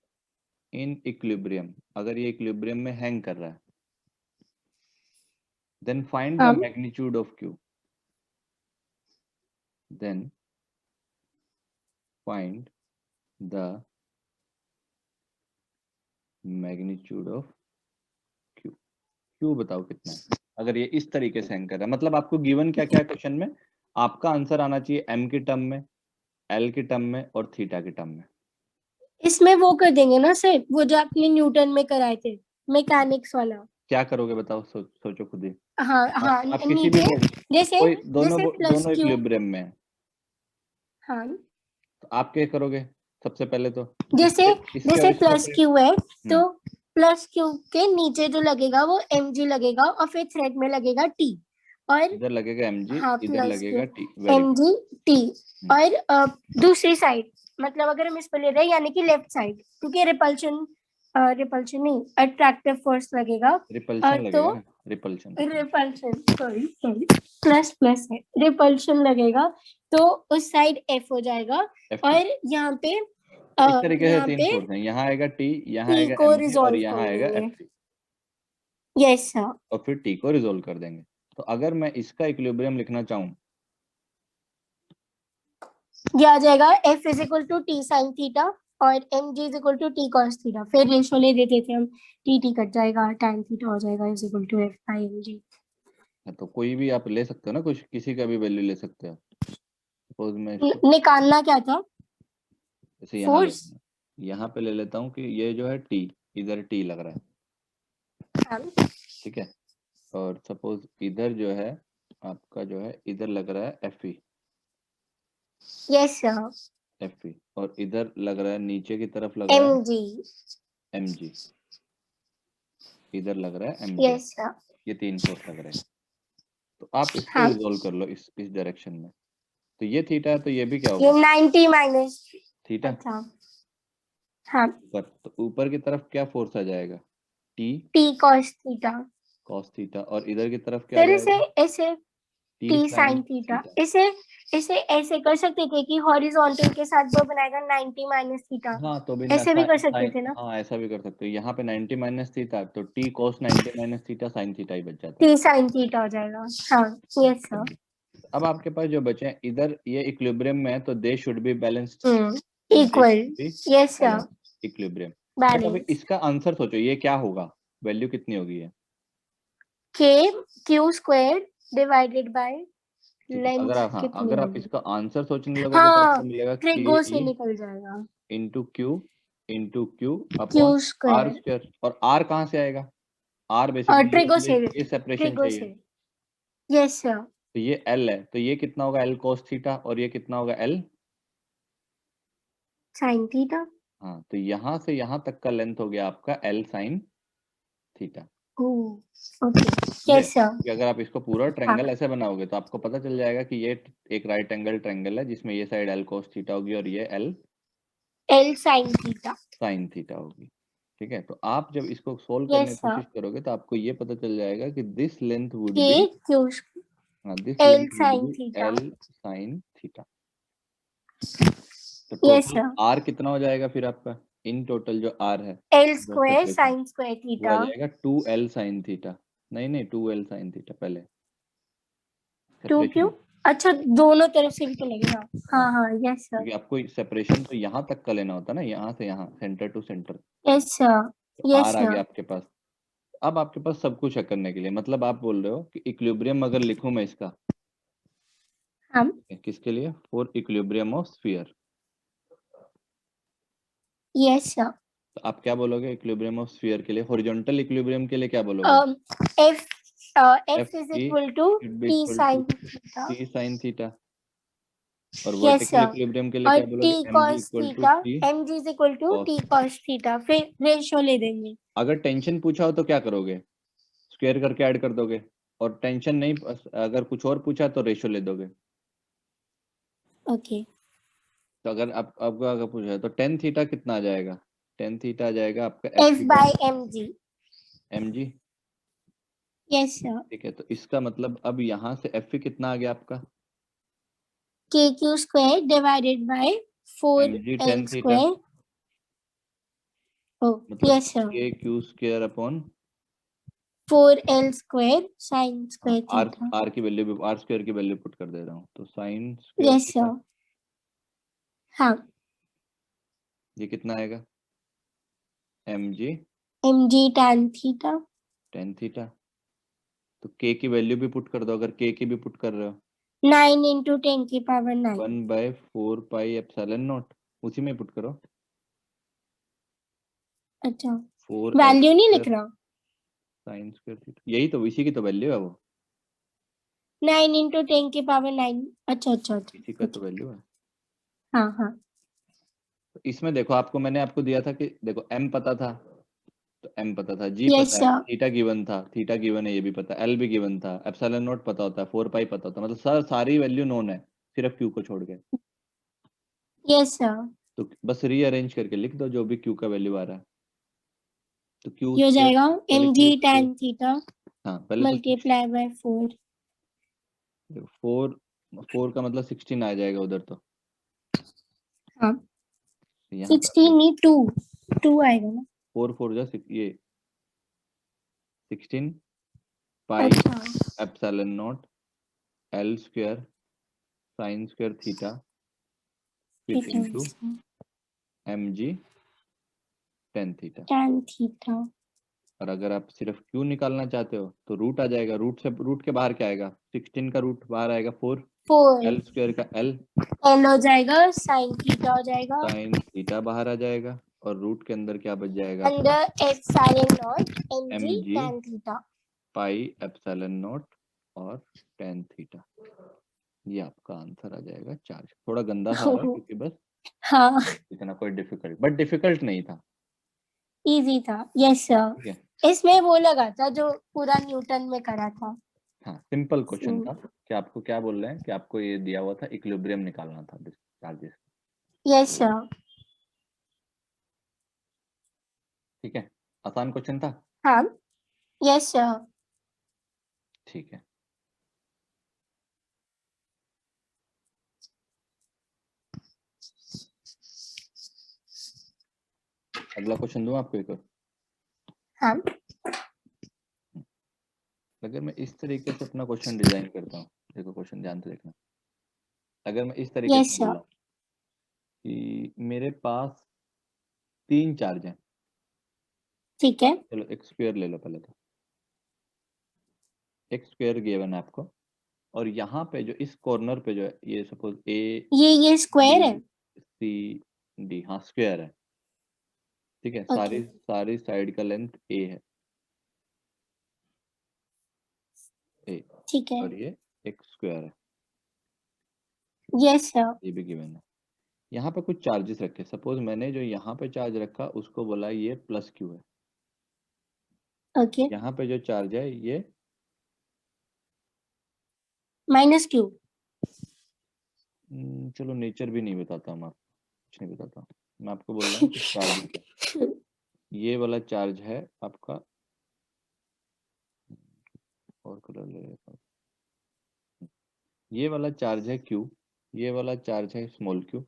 in equilibrium, अगर ये इक्विलिब्रियम में हैंग कर रहा है, देन फाइंड द हाँ magnitude of Q, then find the magnitude of Q, Q बताओ कितना है अगर ये इस तरीके से हैंग कर रहा है। मतलब आपको गिवन क्या क्या है क्वेश्चन में, आपका आंसर आना चाहिए एम की टर्म में, एल की टर्म में और थीटा की टर्म में। इसमें वो कर देंगे ना सर, वो जो आपने न्यूटन में कराए थे, मैकेनिक्स वाला। क्या करोगे बताओ, सोचो खुद ही। हाँ हाँ, आप किसी भी नीचे जैसे कोई दोनों जैसे प्लस दोनों क्यू। इक्विलिब्रियम में है, हाँ, तो आप क्या करोगे सबसे पहले तो जैसे इसके और जैसे इसका प्लस क्यू है तो हम्म, प्लस क्यू के नीचे जो लगेगा वो एम जी लगेगा और फिर थ्रेड में लगेगा टी। और इधर लगेगा एम जी, हाँ, इधर प्लस क्यू लगेगा T, very am good. G T. और दूसरी साइड, मतलब अगर हम इस पर ले रहे हैं यानी कि लेफ्ट साइड, क्योंकि रिपल्शन रिपल्शन नहीं, अट्रैक्टिव फोर्स लगेगा। रिपल्शन तो लगेगा ना, repulsion. Repulsion, sorry sorry, plus plus है, रिपल्शन लगेगा तो उस साइड एफ हो जाएगा। एफ, और यहाँ पे तो इस तरीके से यहाँ तीन पे फोर्स हैं, यहाँ आएगा टी, यहाँ टी आएगा को एम जी और रिजॉल्व यहाँ कर आएगा देंगे। F, yes sir. और फिर टी को रिजोल्व कर देंगे। तो अगर मैं इसका इक्विलिब्रियम लिखना चाहूँ, ये आ जाएगा F is equal to T sine theta और M G is equal to T cos theta. फिर रेशो ले देते थे हम, टी टी कट जाएगा, tan थीटा हो जाएगा is equal to F by M G. तो कोई भी आप ले सकते हो ना, कुछ किसी का भी वैल्यू ले सकते हो। सपोज मैं इसको निकालना क्या था? जैसे यहाँ ले, फोर्स। यहाँ पे ले लेता हूँ कि ये जो है टी, इधर टी लग रहा है, ठीक है। और सपोज इधर जो है आपका जो है इधर लग रहा है F E, yes sir. F E, और इधर लग रहा है नीचे की तरफ लग रहा है एम जी। एम जी, इधर लग रहा है एम जे, यस सर। ये तीन फोर्स लग रहे हैं। तो आप इसको हाँ, रिजोल्व कर लो इस डायरेक्शन में। तो ये थीटा है, तो ये भी क्या ये होगा 90 माइनस। थीटा। अच्छा। हाँ, ऊपर तो ऊपर की तरफ क्या फोर्स आ जाएगा, T T cos theta. Cos theta, और इधर की तरफ क्या आ फिर इसे जाएगा ऐसे T T sine sine theta, theta. इसे इसे ऐसे कर सकते थे कि हॉरिजॉन्टल के साथ वो बनाएगा 90 माइनस थीटा। हाँ तो भी ऐसे भी कर सकते थे ना, हाँ ऐसा भी कर सकते हो, यहाँ पे 90 माइनस थीटा, तो T cos 90 minus theta sine theta ही बच जाता टी साइन थीटा हो जाएगा। हाँ, यस है। सर। अब आपके पास जो बचे हैं इधर ये इक्विलिब्रियम में है, तो they should be balanced, they equal. Should be yes sir. Balanced equilibrium. But अभी बैलेंस। इसका आंसर सोचो, ये क्या होगा, वैल्यू कितनी होगी ये, के क्यू स्क्वायर डिवाइडेड बाय ठीक है। लेंथ हाँ कितनी अगर आप होगी? इसका आंसर सोचने लगोगे तो आपको हाँ, मिलेगा के ट्रिगो से ई निकल जाएगा। Into Q Q upon R square square. और आर कहाँ से आएगा, आर और बेसिकली ट्रिगो से, ये सेपरेशन ट्रिगो चाहिए। से। Yes sir. तो ये एल है, तो ये कितना होगा एल कोस थीटा, और ये कितना होगा एल, साइन थीटा। हाँ तो यहाँ से यहाँ तक का लेंथ हो गया आपका एल साइन थीटा। ओके। ठीक है, यस सर। कि अगर आप इसको पूरा हाँ, ट्रायंगल ऐसे बनाओगे तो आपको पता चल जाएगा कि ये एक राइट एंगल ट्रायंगल है जिसमें ये साइड एल कोस थीटा होगी और ये L L sine theta. Sine theta होगी। ठीक है, तो आप जब इसको सोल्व करने यस की सर। कोशिश करोगे तो आपको ये पता चल जाएगा कि दिस लेंथ वुड के बी, क्यू हाँ this L length would sine be theta. L sine theta. तो यस टोटल सर। आर कितना हो जाएगा फिर आपका, इन टोटल जो आर है एल वो स्क्वायर सेपरेशन, साइन स्क्वायर वो आ थीटा। जाएगा 2l साइन थीटा। नहीं नहीं 2l साइन थीटा पहले टू क्यू। सेपरेशन। अच्छा, दोनों तरफ से भी तो लगेगा। हाँ हाँ हाँ, यस सर। क्योंकि आपको सेपरेशन तो यहाँ तक का लेना होता है ना, यहाँ से यहाँ centre to centre. Yes sir. तो यस आर आ सर। गया आपके पास। अब आपके पास सब कुछ है करने के लिए, मतलब आप बोल रहे हो कि इक्विलिब्रियम अगर लिखूं मैं इसका, हम। किसके लिए, for equilibrium of sphere, yes sir. तो आप क्या बोलोगे इक्विलिब्रियम ऑफ स्फीयर के लिए, हॉरिजॉन्टल इक्विलिब्रियम के लिए क्या बोलोगे, F F F is E equal to should be T equal to sine theta. T sine theta. और यस वर्टिकल सर। इक्विलिब्रियम के लिए और क्या बोलोगे, T M G cos equal to theta, T M G is equal to cos. T cos theta. फिर ratio ले देंगे। अगर टेंशन पूछा हो तो क्या करोगे, स्क्वायर करके ऐड कर दोगे, और टेंशन नहीं, अगर कुछ और पूछा तो रेशो ले दोगे। ओके। तो अगर आप आपको अगर पूछा है तो टेन थीटा कितना आ जाएगा, टेन थीटा आ जाएगा आपका F F by M G. M G. Yes sir. ठीक है, तो इसका मतलब अब यहाँ से एफ कितना आ गया आपका, K Q square divided by four M G L tan theta. Square Oh, yes sir. k q square अपॉन 4l square sin square R theta. R की वैल्यू भी आर स्क्वायर की वैल्यू पुट कर दे रहा हूँ, तो साइन स्क्वायर Yes sir. हाँ, ये कितना आएगा mg mg tan theta. tan theta. तो k की वैल्यू भी पुट कर दो, अगर k की भी पुट कर रहे हो 9 into 10 की पावर 9. 1/4 पाई एप्सिलॉन नॉट, उसी में पुट करो। अच्छा, 4 वैल्यू नहीं लिख रहा. साइन स्क्वायर थीटा, यही तो इसी की तो वैल्यू है, वो 9 into 10 की पावर 9. अच्छा अच्छा अच्छा. इसी का तो वैल्यू है। हाँ हाँ. तो इसमें देखो आपको मैंने आपको दिया था कि देखो m पता था, तो m पता था, g Yes पता है, sir. थीटा गिवन था, थीटा गिवन है ये भी पता है, l भी गिवन था, एप्सिलॉन नॉट पता होता है, 4 पाई पता होता है, मतलब सर सारी वैल्यू नोन है सिर्फ q को छोड़ के। Yes sir. तो बस रीअरेंज करके लिख दो जो भी q का वैल्यू आ रहा है। तो q ये हो स्क्वायर जाएगा पहले mg q square, tan theta हाँ पहले तो multiply by 4. 4 4 का मतलब 16 आ जाएगा उधर, तो हाँ, यहाँ पे 16 नहीं 2 आएगा ना. 4 4 जा ये 16 पाई अच्छा. Epsilon naught l square sine square theta फिर into mg tan theta. tan theta. और अगर आप सिर्फ q निकालना चाहते हो तो रूट आ जाएगा, रूट के बाहर क्या आएगा, 16 का रूट बाहर आएगा 4, 4 l स्क्वायर का l l हो जाएगा, sin theta हो जाएगा, साइन थीटा बाहर आ जाएगा, और रूट के अंदर क्या बच जाएगा आपका, under epsilon naught mg mg tan theta. Pi epsilon not और tan थीटा। ये आपका आंसर आ जाएगा चार्ज। थोड़ा गंदा सा आ रहा है क्योंकि बस हाँ, इतना कोई डिफिकल्ट, बट डिफिकल्ट नहीं था। इजी था. Yes sir. ठीक है, इसमें वो लगा था जो पूरा न्यूटन में करा था. हाँ सिंपल क्वेश्चन था कि आपको क्या बोल रहे हैं कि आपको ये दिया हुआ था इक्विलिब्रियम निकालना था चार्जेस। Yes sir. ठीक है, आसान क्वेश्चन था। हाँ. Yes sir. ठीक है, अगला क्वेश्चन दूं आपको एक और। हाँ. अगर मैं इस तरीके से अपना क्वेश्चन डिजाइन करता हूँ, देखो क्वेश्चन ध्यान से देखना, अगर मैं इस तरीके यस से बोल सर. रहा हूँ कि मेरे पास 3 चार्ज हैं, ठीक है. चलो एक स्क्वायर ले लो पहले, तो एक स्क्वायर गिवन है आपको, और यहाँ पे जो इस कॉर्नर पे जो है ये सपोज ए ये स्क्वायर है. बी सी डी, हाँ स्क्वायर है। ठीक है, ओके. सारी सारी साइड का लेंथ ए है, ए, ठीक है. और ये एक स्क्वायर है, यस सर. ये भी गिवन है। यहाँ पे कुछ चार्जेस रखे, सपोज मैंने जो यहाँ पे चार्ज रखा उसको बोला ये प्लस क्यू है, ओके. यहाँ पे जो चार्ज है ये माइनस क्यू. चलो नेचर भी नहीं बताता मैं आपको, कुछ नहीं बताता हूँ। मैं आपको बोल रहा हूँ कि चार्ज है, ये वाला चार्ज है आपका, और कलर ले लेता हूँ, ये वाला चार्ज है क्यू, ये वाला चार्ज है स्मॉल क्यू,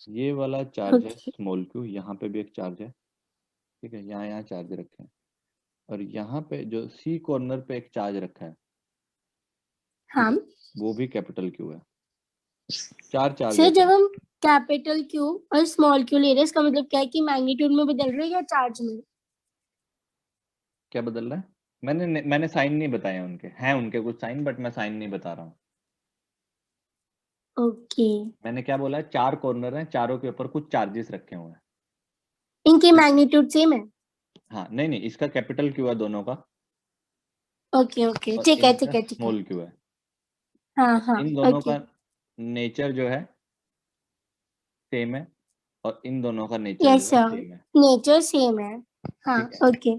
ये वाला चार्ज है ओके. स्मॉल क्यू, यहाँ पे भी एक चार्ज है। ठीक है, यहाँ यहाँ चार्ज रखे हैं, और यहाँ पे जो सी कॉर्नर पे एक चार्ज रखा है, ठीक हाँ. है, वो भी कैपिटल क्यू है। 4 चार्ज सर है जब total। हम कैपिटल क्यू और स्मॉल क्यू ले रहे हैं इसका मतलब क्या है कि मैग्नीट्यूड में बदल रहे हैं या चार्ज में. क्या बदल रहा है, मैंने साइन नहीं बताए उनके, हैं उनके कुछ साइन, बट मैं साइन नहीं बता रहा हूँ। ओके. मैंने क्या बोला है, 4 कॉर्नर हैं, चारों के ऊपर कुछ चार्जेस रखे हुए हैं। इनकी मैग्नीट्यूड सेम है. हाँ नहीं नहीं, इसका कैपिटल क्यू है दोनों का, ओके ओके. और ठीक है इनका ठीक है ठीक है. स्मॉल क्यू है। हाँ हाँ. इन दोनों ओके. का नेचर जो है सेम है, और इन दोनों का नेचर यस जो है सर. सेम है। नेचर सेम है. हाँ. ठीक है, ओके.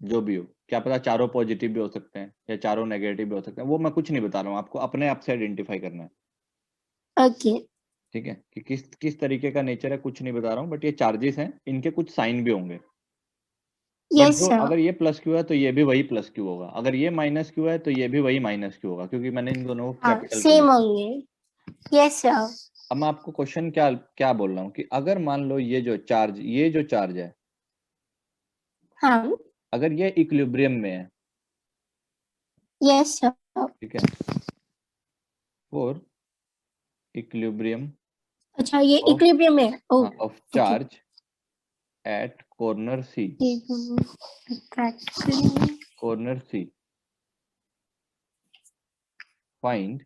जो भी हो, क्या पता चारों पॉजिटिव भी हो सकते हैं या चारों नेगेटिव भी हो सकते हैं, वो मैं कुछ नहीं बता रहा हूँ, आपको अपने आप से आइडेंटिफाई करना है। ओके. ठीक है, कि किस किस तरीके का नेचर है कुछ नहीं बता रहा हूँ, बट ये चार्जेस हैं, इनके कुछ साइन भी होंगे, बट यस जो सर. अगर ये प्लस क्यू है तो ये भी वही प्लस क्यू होगा, अगर ये माइनस क्यू है तो ये भी वही माइनस क्यू होगा, क्योंकि मैंने इन दोनों को हाँ कैपिटल क्यू सेम लिखा। होंगे. Yes sir. अब मैं आपको क्वेश्चन क्या क्या बोल रहा हूँ कि अगर मान लो ये जो चार्ज है हाँ अगर ये इक्विलिब्रियम में है, यस सर, ठीक है, फॉर इक्विलिब्रियम अच्छा ये ऑफ इक्विलिब्रियम में है, O of okay, charge at corner C, corner C, find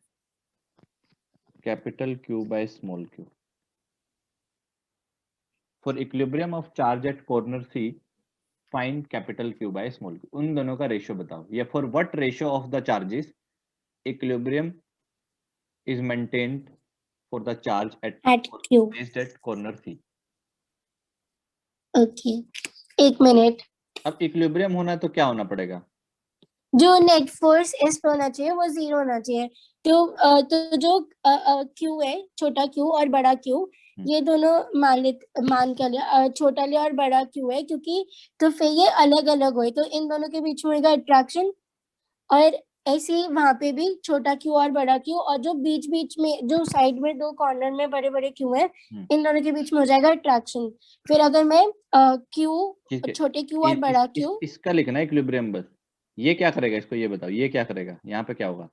capital Q by small q. For equilibrium of charge at corner C, find capital Q by small q. उन दोनों का ratio बताओ, या for what ratio of the charges equilibrium is maintained for the charge at Q, placed at corner C. Okay, एक minute, अब equilibrium होना है तो क्या होना पड़ेगा? जो नेट फोर्स इस पे होना चाहिए वो 0 होना चाहिए। तो जो क्यू है, छोटा क्यू और बड़ा क्यू, ये दोनों मान के लिया, छोटा लिया और बड़ा क्यू है, क्योंकि तो फिर ये अलग अलग हुए तो इन दोनों के बीच में होगा अट्रैक्शन, और ऐसे ही वहां पे भी छोटा क्यू और बड़ा क्यू, और जो बीच बीच में जो साइड में दो कॉर्नर में बड़े बड़े क्यू है, इन दोनों के बीच में हो जाएगा अट्रैक्शन। फिर अगर मैं क्यू, छोटे क्यू और बड़ा क्यू, इसका लिखना है इक्विलिब्रियम बस। ये क्या करेगा, इसको ये बताओ, ये क्या करेगा, यहाँ पे क्या होगा?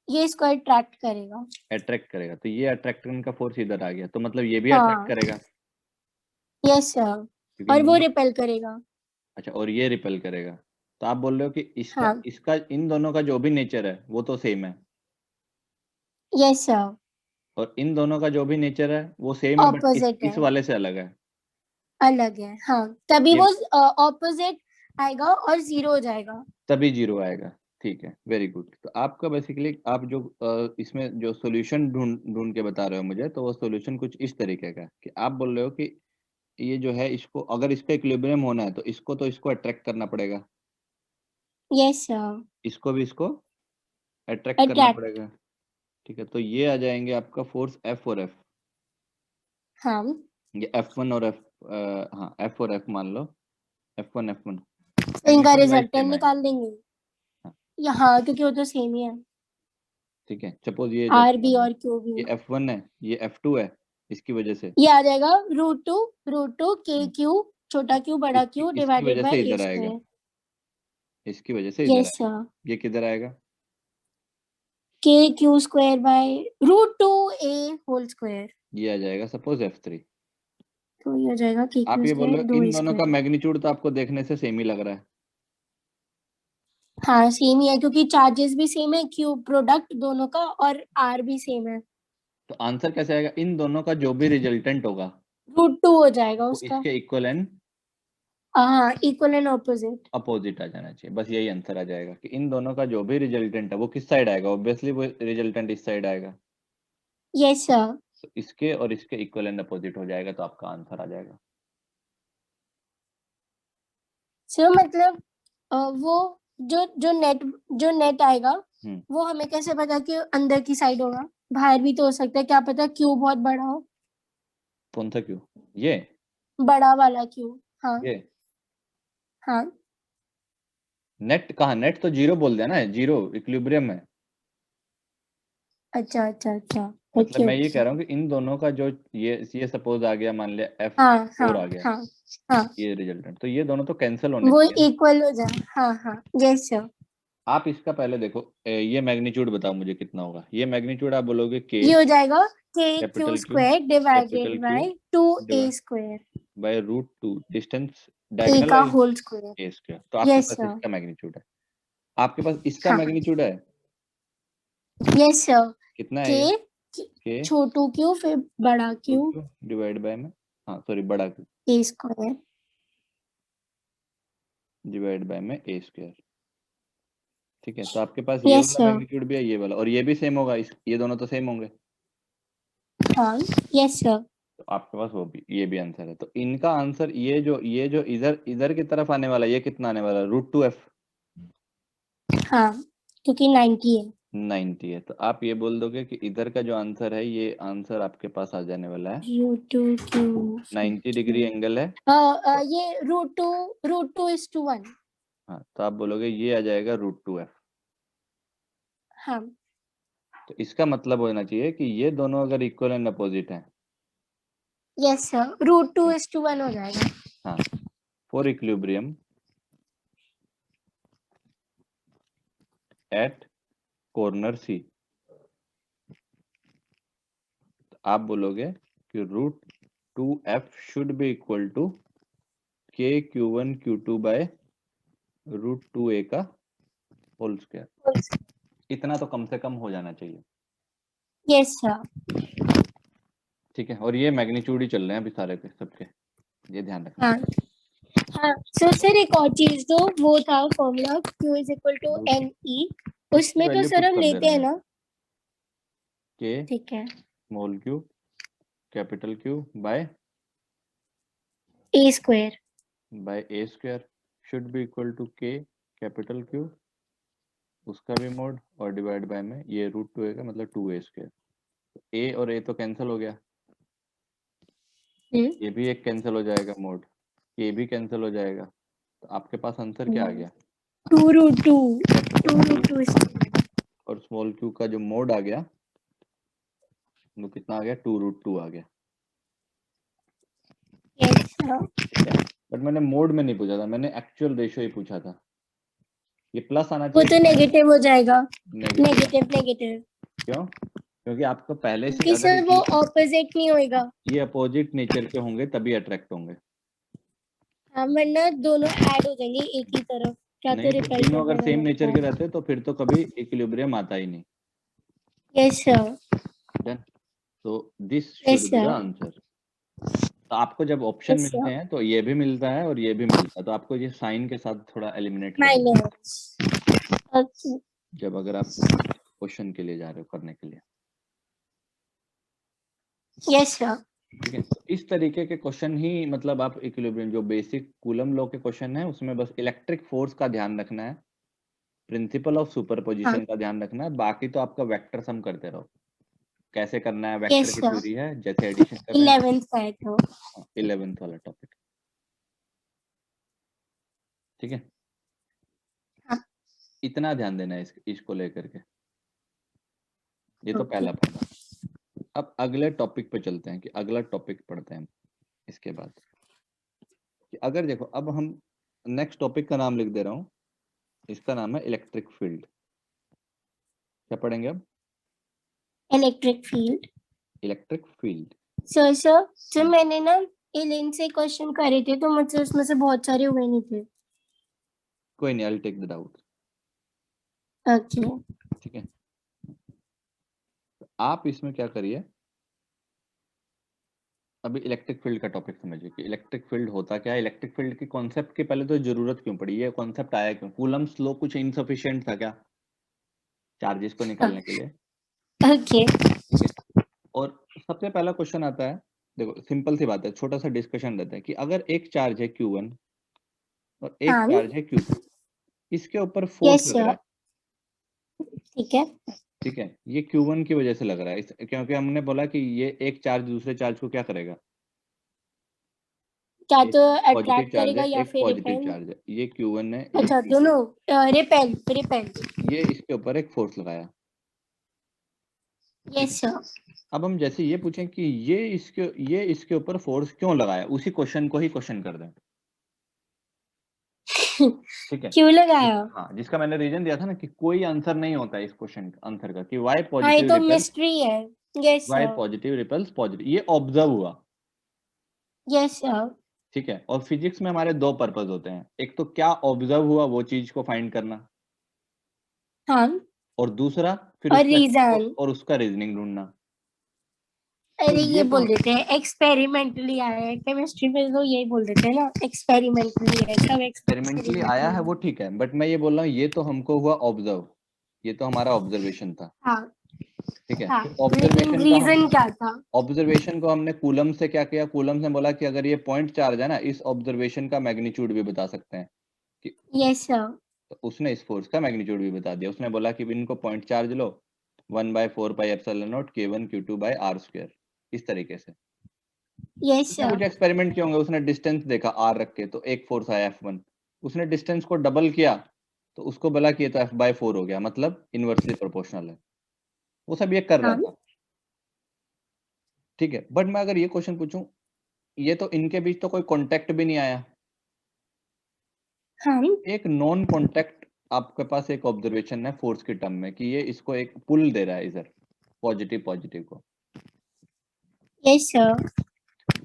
ये इसको अट्रैक्ट करेगा, अट्रैक्ट करेगा, तो ये अट्रैक्शन का फोर्स इधर आ गया, तो मतलब ये भी हाँ अट्रैक्ट करेगा, यस सर, क्योंकि और इन वो दोनों, रिपेल करेगा। अच्छा, और ये रिपेल करेगा। तो आप बोल रहे हो कि इसका हाँ इसका इन दोनों का जो भी नेचर है वो तो सेम है, यस सर, और इन दोनों का जो भी नेचर है वो सेम है, बट ऑपोजिट इस है, वाले से अलग है। अलग है, हाँ तभी ये वो ऑपोजिट आएगा और 0 हो जाएगा। तभी जीरो आएगा, ठीक है, वेरी गुड। तो आपका बेसिकली आप जो इसमें जो सॉल्यूशन ढूंढ ढूंढ के बता रहे हो मुझे, तो वो सॉल्यूशन कुछ इस तरीके का है कि आप बोल रहे हो कि ये जो है, इसको अगर इसका इक्विलिब्रियम होना है तो इसको अट्रैक्ट करना पड़ेगा, यस सर, इसको अट्रैक्ट करना अट्रैक्ट, पड़ेगा, ठीक है। तो ये आ जाएंगे आपका फोर्स F और F, हाँ ये F1 और F, हाँ F और F मान लो, F1 F1 तो इनका मैग्नीट्यूड वाइज रिजल्टेंट सेम आएगा, निकाल देंगे, हाँ, यहाँ क्योंकि वो तो सेम ही है, ठीक है। सपोज ये आर जैसे बी मान लो और क्यू भी, ये F1 है, ये F2 है, इसकी वजह से ये आ जाएगा रूट टू के हम्म, क्यू, छोटा क्यू बड़ा क्यू इसकी डिवाइडेड वजह से बाय ए इधर आएगा, स्क्वायर, इसकी वजह से इधर यस आएगा, सर, ये किधर आएगा? K Q square by root 2 A whole square, ये आ जाएगा सपोज F3। तो ये हो जाएगा के आप क्यू ये बोल स्क्वायर रहे हो दो इन ए दोनों का स्क्वायर, मैग्नीट्यूड तो आपको देखने से सेम ही लग रहा है, हाँ सेम ही है क्योंकि चार्जेस भी सेम है, क्यू प्रोडक्ट दोनों का, और आर भी सेम है, तो आंसर कैसे आएगा? इन दोनों का जो भी रिजल्टेंट होगा रूट 2 हो जाएगा वो उसका, इसके इक्वल एंड हाँ इक्वल एंड ऑपोजिट, अपोजिट आ जाना चाहिए, बस यही आंसर आ जाएगा कि इन दोनों का जो भी रिजल्टेंट है वो किस साइड आएगा, ऑब्वियसली वो रिजल्टेंट इस साइड आएगा, यस सर, तो इसके और इसके इक्वल एंड अपोजिट हो जाएगा, तो आपका आंसर आ जाएगा। सर मतलब वो जो नेट आएगा, हम्म, वो हमें कैसे पता कि अंदर की साइड होगा, बाहर भी तो हो सकता है, क्या पता क्यू बहुत बड़ा हो, कौन सा क्यों? ये बड़ा वाला क्यू, हाँ ये हाँ, नेट कहाँ, नेट तो जीरो बोल दिया ना, जीरो इक्विलिब्रियम है। अच्छा अच्छा अच्छा, मतलब ओके मैं ये कह ओके, रहा हूँ कि इन दोनों का जो ये सपोज आ गया, मान लिया हाँ हाँ F4 आ गया, हाँ हाँ, ये रिजल्टेंट, तो ये दोनों तो कैंसिल होने वो चाहिए ना। इक्वल हो जाए, हाँ हाँ यस सर, आप इसका पहले देखो, ये मैग्नीट्यूड बताओ मुझे कितना होगा, ये मैग्नीट्यूड आप बोलोगे K ये हो जाएगा K Q capital Q square capital divided Q by 2 A square, by √2, distance A diagonal का है होल स्क्वायर, ए स्क्वायर, तो आपके यस पास सर, इसका मैग्नीट्यूड है, आपके पास इसका हाँ मैग्नीट्यूड है, यस सर, कितना है के ये? K छोटू क्यू फिर बड़ा क्यू √2 डिवाइड बाय में, हाँ सॉरी, बड़ा Q A square, divide by में ए स्क्वायर, ठीक है। तो आपके पास ये यस वाला सर, मैग्नीट्यूड भी है, ये वाला, और ये भी सेम होगा, ये दोनों तो सेम होंगे, हाँ यस सर, तो आपके पास वो भी, ये भी आंसर है। तो इनका आंसर ये जो इधर इधर की तरफ आने वाला, ये कितना आने वाला? √2F हाँ क्योंकि 90 है, 90 है, तो आप ये बोल दोगे कि इधर का जो आंसर है, ये आंसर आपके पास आ जाने वाला है रूट 2 क्यू, 90 डिग्री एंगल है, ये रूट टू इज टू 1, हाँ, तो आप बोलोगे ये आ जाएगा √2F। हाँ तो इसका मतलब होना चाहिए कि ये दोनों अगर इक्वल एंड अपोजिट हैं, yes sir, root 2 is to 1 हो जाएगा, हाँ, for equilibrium at corner C, आप बोलोगे कि √2f should be equal to k q1 q2 by √2a का होल स्क्वायर। इतना तो कम से कम हो जाना चाहिए। Yes sir. ठीक है, और ये मैग्नीट्यूड ही चल रहे हैं अभी सारे के सबके, ये ध्यान रखना। हाँ हाँ सर एक और चीज तो वो था formula Q is equal to NE, उसमें तो वैल्यू सर पुट हम कर दे लेते रहा हैं हूँ ना। k ठीक है, small q capital Q by A square. a square should be equal to k capital Q, उसका भी मोड, और डिवाइड बाय में ये √2a का मतलब 2a स्क्वायर। a और a तो कैंसिल हो गया, ये भी एक कैंसिल हो जाएगा मोड, ये भी कैंसिल हो जाएगा, तो आपके पास आंसर क्या आ गया? 2√2 और स्मॉल q का जो मोड आ गया वो कितना आ गया? 2√2 आ गया। Yes sir. बट मैंने मोड में नहीं पूछा था, मैंने एक्चुअल रेशियो ही पूछा था। ये प्लस आना वो चाहिए तो नेगेटिव हो जाएगा। नेगेटिव। नेगेटिव क्यों? क्योंकि आपको पहले से क्योंकि अगर सर वो ऑपोजिट नहीं होएगा। ये अपोजिट नेचर के होंगे तभी अट्रैक्ट होंगे। हाँ वरना दोनों ऐड हो जाएंगे एक ही तरफ, क्या तो नहीं, तो रिपेल तीनों कर अगर देगा सेम या नेचर के तो। रहते तो फिर तो कभी इक्विलिब्रियम आता ही नहीं। Yes sir. डन। तो this yes should be the sir. Answer. तो आपको जब ऑप्शन यस मिलते सर। हैं तो ये भी मिलता है और ये भी मिलता है, तो आपको ये साइन के साथ थोड़ा एलिमिनेट करना है माइनस। अच्छा। जब अगर आप क्वेश्चन के लिए जा रहे हो करने के लिए। Yes sir. ठीक है, तो इस तरीके के क्वेश्चन ही मतलब आप इक्विलिब्रियम जो बेसिक कूलम लॉ के क्वेश्चन है उसमें बस इलेक्ट्रिक फोर्स का ध्यान रखना है, प्रिंसिपल ऑफ हाँ। सुपरपोजिशन का ध्यान रखना है, बाकी तो आपका वेक्टर सम करते रहो। कैसे करना है, वेक्टर यस की सर। थ्योरी है, जैसे एडिशन कर रहे हैं। 11th का है तो। 11th वाला टॉपिक। ठीक है, हाँ। इतना ध्यान देना है इसको लेकर के। ये तो ओके। पहला पॉइंट। अब अगले टॉपिक पे चलते हैं कि अगला टॉपिक पढ़ते हैं इसके बाद। कि अगर देखो, अब हम नेक्स्ट टॉपिक का नाम लिख दे रहा हूँ, इसका नाम है इलेक्ट्रिक फील्ड। क्या पढ़ेंगे अब? Electric field. Electric field. Sir जो मैंने ना एलिन से क्वेश्चन करे थे तो मुझसे उसमें से बहुत सारे हुए नहीं थे। कोई नहीं, I take the doubt. Okay. ठीक है, तो आप इसमें क्या करिए, अभी इलेक्ट्रिक फील्ड का टॉपिक समझिए कि इलेक्ट्रिक फील्ड होता क्या है। इलेक्ट्रिक फील्ड की कॉन्सेप्ट की पहले तो जरूरत क्यों पड़ी, ये कॉन्सेप्ट आया क्यों? कूलम्स लॉ कुछ इनसफिशिएंट था क्या चार्जेस को निकालने के लिए? ओके। ठीक है, और सबसे पहला क्वेश्चन आता है, देखो सिंपल सी बात है, छोटा सा डिस्कशन रहता है कि अगर एक चार्ज है Q1 और एक हाँ। चार्ज है Q2, इसके ऊपर फोर्स यस लग रहा सर। है। ठीक है। ठीक है, ये Q1 की वजह से लग रहा है क्योंकि हमने बोला कि ये एक चार्ज दूसरे चार्ज को क्या करेगा, क्या एक तो पॉजिटिव अट्रैक्ट चार्ज करेगा है या एक फिर पॉजिटिव रिपेल। चार्ज है, ये Q1 है, अच्छा दोनों रिपेल रिपेल। ये इसके ऊपर एक फोर्स लगाया। ठीक है, यस सर। अब हम जैसे ये पूछें कि ये इसके ऊपर फोर्स क्यों लगाया, उसी क्वेश्चन को ही क्वेश्चन कर दें। ठीक है, क्यों लगाया? हाँ, जिसका मैंने रीजन दिया था ना कि कोई आंसर नहीं होता है इस क्वेश्चन आंसर का, कि वाई हाँ ये पॉजिटिव तो रिपेल्स, मिस्ट्री है। Yes why sir. Positive repels positive, ये ऑब्जर्व हुआ। Yes sir. ठीक है, और फिजिक्स में हमारे दो पर्पस होते हैं, एक तो क्या ऑब्जर्व हुआ वो चीज को फाइंड करना, हाँ। और दूसरा फिर और उसका रीजन। और उसका रीजनिंग ढूंढना। तो अरे ये ये तो बोल देते हैं एक्सपेरिमेंटली आया है, केमिस्ट्री में तो यही बोल देते हैं ना, एक्सपेरिमेंटली है सब एक्सपेरिमेंटली आया एक्सपेरिमेंटली है है। वो ठीक है, बट मैं ये बोल रहा हूँ ये तो हमको हुआ ऑब्जर्व, ये तो हमारा ऑब्जर्वेशन था। हाँ। ठीक है, हाँ तो लेकिन ऑब्जर्वेशन का हम रीजन क्या था? ऑब्जर्वेशन को हमने कूलम से क्या किया, कूलम ने बोला कि अगर ये पॉइंट चार्ज है ना, इस ऑब्जर्वेशन का मैग्नीट्यूड भी बता सकते हैं कि, यस सर। तो उसने इस फोर्स का मैग्नीट्यूड भी बता दिया। उसने बोला कि इनको पॉइंट चार्ज लो, 1/4πε0 K1 Q2/r², इस तरीके से। यस उसने सर। कुछ एक्सपेरिमेंट किए होंगे, उसने डिस्टेंस देखा R रख के, तो एक फोर्स आया F1, उसने डिस्टेंस को डबल किया तो उसको बोला कि ये तो F/4 हो गया, मतलब इनवर्सली प्रोपोर्शनल है। वो सब ये कर रहा हाँ। था। ठीक है, बट मैं अगर ये क्वेश्चन पूछूं, ये तो इनके बीच तो कोई कांटेक्ट भी नहीं आया, हाँ। एक नॉन कांटेक्ट आपके पास एक ऑब्जर्वेशन है फोर्स के टर्म में कि ये इसको एक पुल दे रहा है इधर, पॉजिटिव पॉजिटिव को। Yes sir.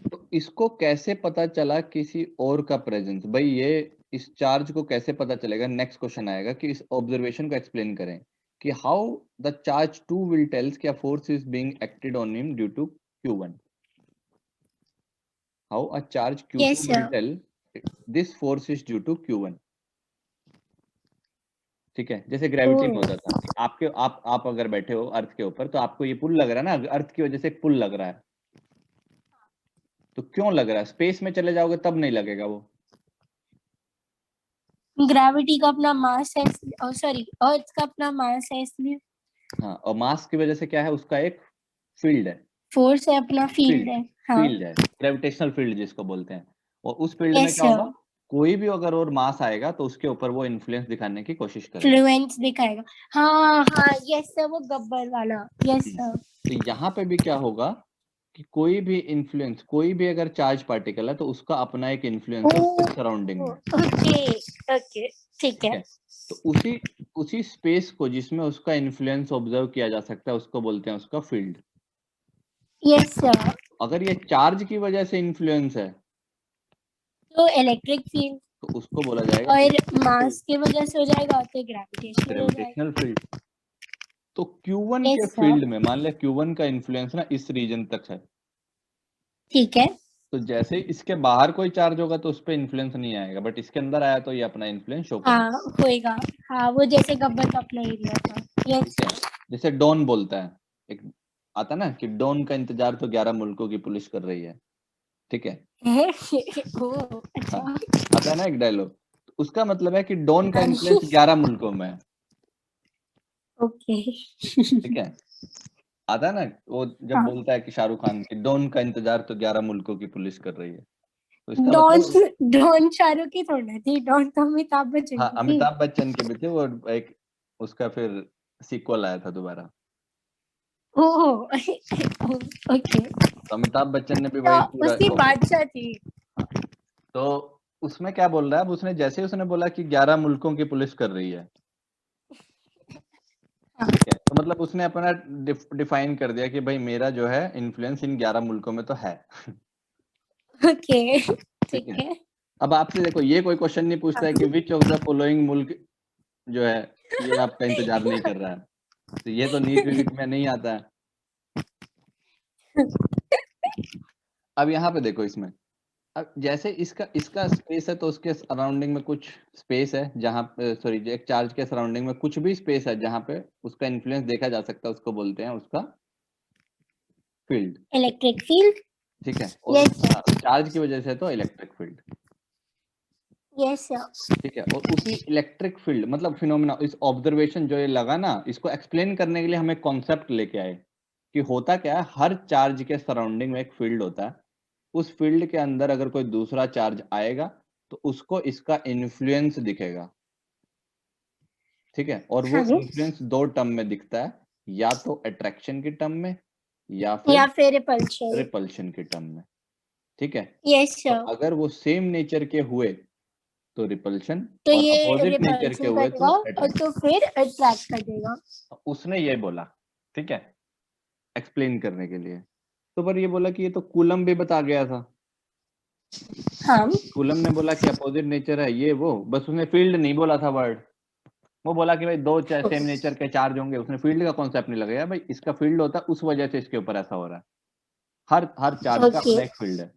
तो इसको कैसे पता चला किसी और का प्रेजेंस? भाई ये इस चार्ज को कैसे पता चलेगा? नेक्स्ट क्वेश्चन आएगा कि इस ऑब्जर्वेशन को एक्सप्लेन करें कि how the charge 2 will tells कि force is being acted on him due to Q1. How a charge Q2 yes will sir. tell this force is due to Q1. ठीक है, जैसे ग्रेविटी में होता था कि आपके आप अगर बैठे हो अर्थ के ऊपर तो आपको ये पुल लग रहा है ना, अर्थ की वजह से एक पुल लग रहा है। तो क्यों लग रहा है? स्पेस में चले जाओगे तब नहीं लगेगा वो। ग्रेविटी का अपना मास है, सॉरी अर्थ का अपना मास है इसलिए। हाँ, और मास की वजह से क्या है, उसका एक फील्ड है, फोर्स है अपना, फील्ड है। हाँ फील्ड है, ग्रेविटेशनल फील्ड जिसको बोलते हैं। और उस फील्ड में यस क्या होगा, सर। कोई भी अगर और मास आएगा तो उसके ऊपर वो इन्फ्लुएंस दिखाने की कोशिश करेगा। फ्लुएंस दिखाएगा। हाँ हाँ यस सर, वो गब्बर वाला। Yes sir. तो यहाँ पे भी क्या होगा कि कोई भी इन्फ्लुएंस, कोई भी अगर चार्ज पार्टिकल है तो उसका अपना एक इन्फ्लुएंस है उसके सराउंडिंग में। ओके ओके ठीक ठीक है। है, तो उसी उसी स्पेस को जिसमें उसका इन्फ्लुएंस ऑब्जर्व किया जा सकता है उसको बोलते हैं उसका फील्ड। Yes sir. अगर ये चार्ज की वजह से इन्फ्लुएंस है तो इलेक्ट्रिक फील्ड, तो उसको बोला जाएगा और मास की वजह से हो जाएगा तो ग्रेविटेशनल हो जाएगा। Gravitational field. तो Q1 के यस सर। फील्ड में मान लिया Q1 का इन्फ्लुएंस ना इस रीजन तक है, ठीक है। तो जैसे ही इसके बाहर कोई चार्ज होगा तो उस पर इन्फ्लुएंस नहीं आएगा, बट इसके अंदर आया तो ये अपना इन्फ्लुएंस शो करेगा। हाँ होएगा। हाँ वो जैसे गब्बर का अपना एरिया था। यस ठीक है, सर। जैसे डॉन बोलता है, एक आता ना कि डॉन का इंतजार तो 11 मुल्कों की पुलिस कर रही है। ठीक है, ओ हाँ, अच्छा। आता है ना एक डायलॉग, उसका मतलब है कि डॉन का हाँ इन्फ्लुएंस 11 मुल्कों में है। ओके। ठीक है, आता है ना वो जब हाँ बोलता है कि शाहरुख खान की डॉन का इंतजार तो 11 मुल्कों की पुलिस कर रही है, तो इसका डॉन, मतलब डॉन शाहरुख की थोड़ी थी, डॉन तो अमिताभ बच्चन हाँ, की थी। अमिताभ बच्चन के भी थे वो, एक उसका फिर सीक्वल आया था दोबारा, ओह ओके। तो अमिताभ बच्चन ने भी तो वही पूरा उसकी वो किया। बादशाह थी। हाँ, तो उसमें क्या बोल रहा है, अब उसने जैसे ही उसने बोला कि 11 मुल्कों की पुलिस कर रही है, हाँ ठीक है, तो मतलब उसने अपना डिफाइन कर दिया कि भाई मेरा जो है इन्फ्लुएंस इन 11 मुल्कों में तो है। ओके ठीक ठीक है, है। अब आपसे देखो ये कोई क्वेश्चन नहीं पूछता हाँ। है कि विच ऑफ द फॉलोइंग मुल्क जो है ये आपका इंतजार नहीं कर रहा है, तो ये तो नीट वीट में नहीं आता है। अब यहाँ पे देखो इसमें, अब जैसे इसका इसका स्पेस है तो उसके सराउंडिंग में कुछ स्पेस है जहाँ पे, सॉरी, एक चार्ज के सराउंडिंग में कुछ भी स्पेस है जहाँ पे उसका इन्फ्लुएंस देखा जा सकता है, उसको बोलते हैं उसका फील्ड। Electric field. ठीक है, और यस सर। चार्ज की वजह से तो इलेक्ट्रिक फील्ड। Yes sir. ठीक है, और उसी इलेक्ट्रिक फील्ड मतलब फिनोमेना, इस ऑब्जर्वेशन जो ये लगा ना, इसको एक्सप्लेन करने के लिए हम एक कॉन्सेप्ट लेके आए कि होता क्या है, हर चार्ज के सराउंडिंग में एक फील्ड होता है, उस फील्ड के अंदर अगर कोई दूसरा चार्ज आएगा तो उसको इसका इन्फ्लुएंस दिखेगा। ठीक है, और वो हाँ इन्फ्लुएंस दो टर्म में दिखता है, या तो अट्रैक्शन की टर्म में या फिर या फिर रिपल्शन। रिपल्शन की टर्म में। ठीक है, यस तो सर। अगर वो सेम नेचर के हुए तो रिपल्शन, तो और ये अपोजिट नेचर के रिपल्शन हुए करेगा तो और अट्रैक्शन। तो फिर अट्रैक्ट कर देगा। उसने ये बोला, ठीक है, एक्सप्लेन करने के लिए, तो पर ये बोला कि ये तो कूलम भी बता गया था। हाँ कूलम ने बोला कि अपोजिट नेचर है ये वो, बस उसने फील्ड नहीं बोला था वर्ड। वो बोला कि भाई दो सेम नेचर के चार्ज होंगे, उसने फील्ड का कॉन्सेप्ट नहीं लगाया, भाई इसका फील्ड होता है उस वजह से इसके ऊपर ऐसा हो रहा है। हर हर चार्ज का ओके। अपना एक फील्ड है।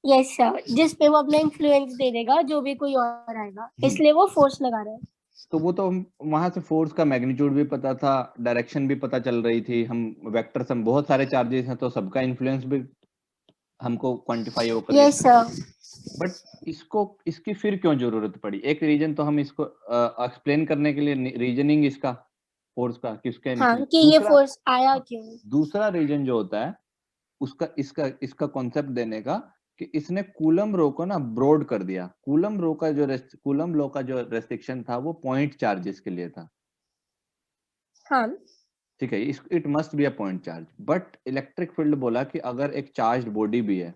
यस सर, जिस पे वो अपना इन्फ्लुएंस दे देगा जो भी कोई और आएगा, हम्म, इसलिए वो फोर्स लगा रहे हैं। तो वो तो वहां से फोर्स का मैग्नीट्यूड भी पता था, डायरेक्शन भी पता चल रही थी, हम वेक्टर्स, हम बहुत सारे चार्जेस हैं तो सबका इन्फ्लुएंस भी हमको क्वांटिफाई वो करके यस पता सर। चल। बट इसको इसकी फिर क्यों जरूरत पड़ी? एक रीजन तो हम इसको एक्सप्लेन करने के लिए, रीजनिंग इसका फोर्स का कि उसका हाँ इन्फ्लुएंस, कि ये दूसरा, फोर्स आया हाँ, क्यों। दूसरा रीजन जो होता है उसका इसका इसका कॉन्सेप्ट देने का कि इसने कूलम रो को ना ब्रॉड कर दिया। कूलम लो का जो रेस्ट्रिक्शन था वो पॉइंट चार्जेस के लिए था। हाँ ठीक है, it must be a point charge, but electric field बोला कि अगर एक चार्ज बॉडी भी है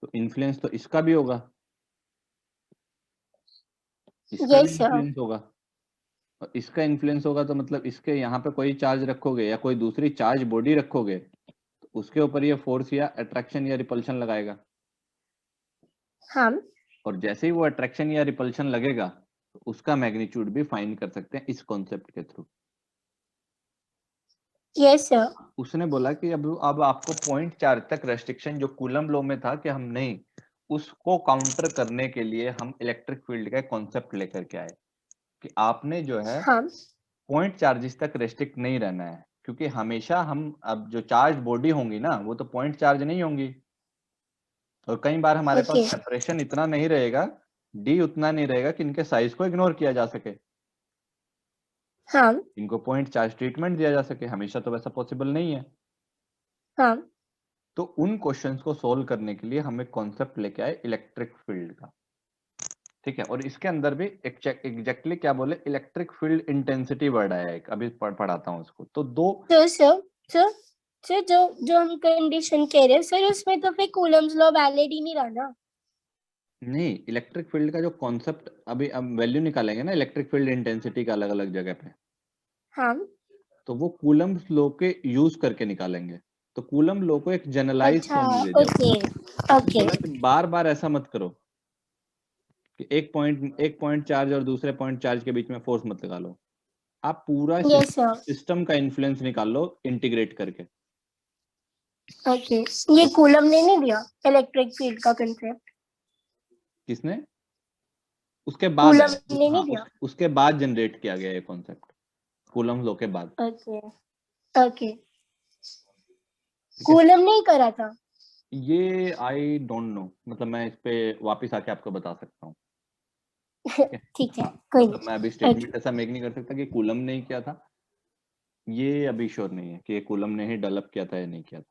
तो इन्फ्लुएंस तो इसका भी होगा। इसका भी Yes, sir. इन्फ्लुएंस होगा, और इसका इन्फ्लुएंस होगा तो मतलब इसके यहाँ पे कोई चार्ज रखोगे या कोई दूसरी चार्ज बॉडी रखोगे तो उसके ऊपर ये फोर्स या अट्रैक्शन या रिपल्शन लगाएगा, हाँ. और जैसे ही वो अट्रैक्शन या रिपल्शन लगेगा तो उसका मैग्नीट्यूड भी फाइंड कर सकते हैं इस कॉन्सेप्ट के थ्रू। Yes, sir. उसने बोला कि अब आपको पॉइंट चार्ज तक रेस्ट्रिक्शन जो कूलम लॉ में था कि हम नहीं, उसको काउंटर करने के लिए हम इलेक्ट्रिक फील्ड का कॉन्सेप्ट लेकर के आए कि आपने जो है हाँ. पॉइंट चार्जेस तक रेस्ट्रिक्ट नहीं रहना है, क्योंकि हमेशा हम अब जो चार्ज बॉडी होंगी ना वो तो पॉइंट चार्ज नहीं होंगी, और कई बार हमारे पास Okay. सेपरेशन इतना नहीं रहेगा, डी उतना नहीं रहेगा कि इनके साइज को इग्नोर किया जा सके, हाँ. इनको पॉइंट चार्ज ट्रीटमेंट दिया जा सके, हमेशा तो वैसा पॉसिबल नहीं है। हाँ. तो उन क्वेश्चंस को सोल्व करने के लिए हम एक कॉन्सेप्ट लेके आए इलेक्ट्रिक फील्ड का, ठीक है, और इसके अंदर भी एग्जैक्टली क्या बोले, इलेक्ट्रिक फील्ड इंटेंसिटी वर्ड आया एक, अभी पढ़ाता हूँ उसको। तो दो तो सर जो जो हम कंडीशन कह रहे हैं सर उसमें तो फिर कूलम्स लॉ वैलिड ही नहीं रहा ना। नहीं, इलेक्ट्रिक फील्ड का जो कॉन्सेप्ट अभी हम वैल्यू निकालेंगे ना इलेक्ट्रिक फील्ड इंटेंसिटी का अलग अलग जगह पे, हाँ. तो वो कूलम्स लॉ के यूज करके निकालेंगे। तो कूलम लॉ को एक जनरलाइज अच्छा. फॉर्म दे दिया ओके. उसने, ओके. बोला कि बार बार ऐसा मत करो कि एक पॉइंट चार्ज और दूसरे पॉइंट चार्ज के बीच में फोर्स मत लगा लो, आप पूरा यस सर. सिस्टम का इन्फ्लुएंस निकाल लो इंटीग्रेट करके। ओके. ये कूलम ने नहीं दिया इलेक्ट्रिक फील्ड का कंसेप्ट? किसने? उसके बाद कूलम है, ने हाँ नहीं दिया? उसके बाद जनरेट किया गया ये कॉन्सेप्ट, कूलम लॉ के बाद। ओके. ओके. ठीक है, कूलम नहीं करा था? ये आई डोंट नो, मतलब मैं इस पे वापस आके आपको बता सकता हूँ, ठीक है, ठीक है, कोई मतलब मैं अभी नहीं. ओके. स्टेटमेंट ऐसा मेक नहीं कर सकता कि कूलम ने ही किया था, ये अभी श्योर नहीं है कि कूलम ने ही डेवलप किया था या नहीं किया था।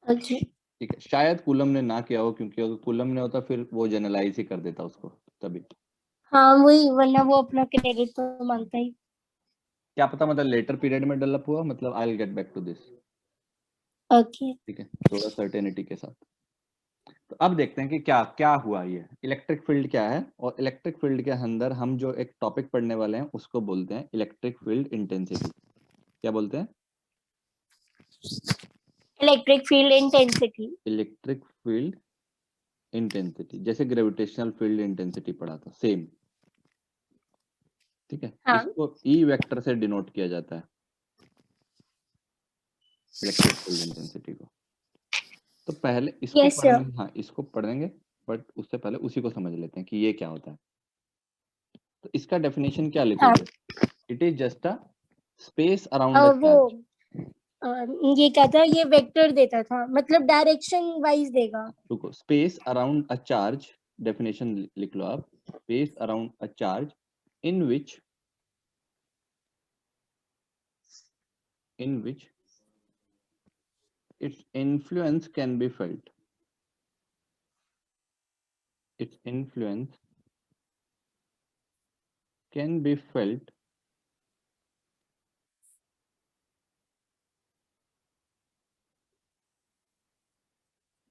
ओके. ठीक है, शायद कूलम ने ना किया हो, क्योंकि अगर कूलम ने होता फिर वो जनरलाइज ही कर देता उसको तभी। हाँ वही, वरना वो अपना क्रेडिट तो मांगता ही. क्या पता, मतलब लेटर पीरियड में डेवलप हुआ, मतलब I will get back to this. Okay. ठीक है, थोड़ा सर्टेनिटी के साथ। तो अब देखते हैं कि क्या क्या हुआ, ये इलेक्ट्रिक फील्ड क्या है, और इलेक्ट्रिक फील्ड के अंदर हम जो एक टॉपिक पढ़ने वाले हैं उसको बोलते हैं इलेक्ट्रिक फील्ड इंटेंसिटी। क्या बोलते हैं? Electric field intensity. Electric field intensity, जैसे ग्रेविटेशनल फील्ड इंटेंसिटी पढ़ा था सेम, ठीक है, हाँ. इसको ई वेक्टर से डिनोट किया जाता है इलेक्ट्रिक फील्ड इंटेंसिटी को। तो पहले इसको यस सर. पढ़ेंगे, हाँ इसको पढ़ेंगे, बट उससे पहले उसी को समझ लेते हैं कि ये क्या होता है। तो इसका डेफिनेशन क्या हाँ. लिखोगे? It is just a space around a वो चार्ज। ये क्या था, ये वेक्टर देता था, मतलब डायरेक्शन वाइज देगा. रुको, space around a charge, definition लिख लो आप, space around a charge in which its influence can be felt, its influence can be felt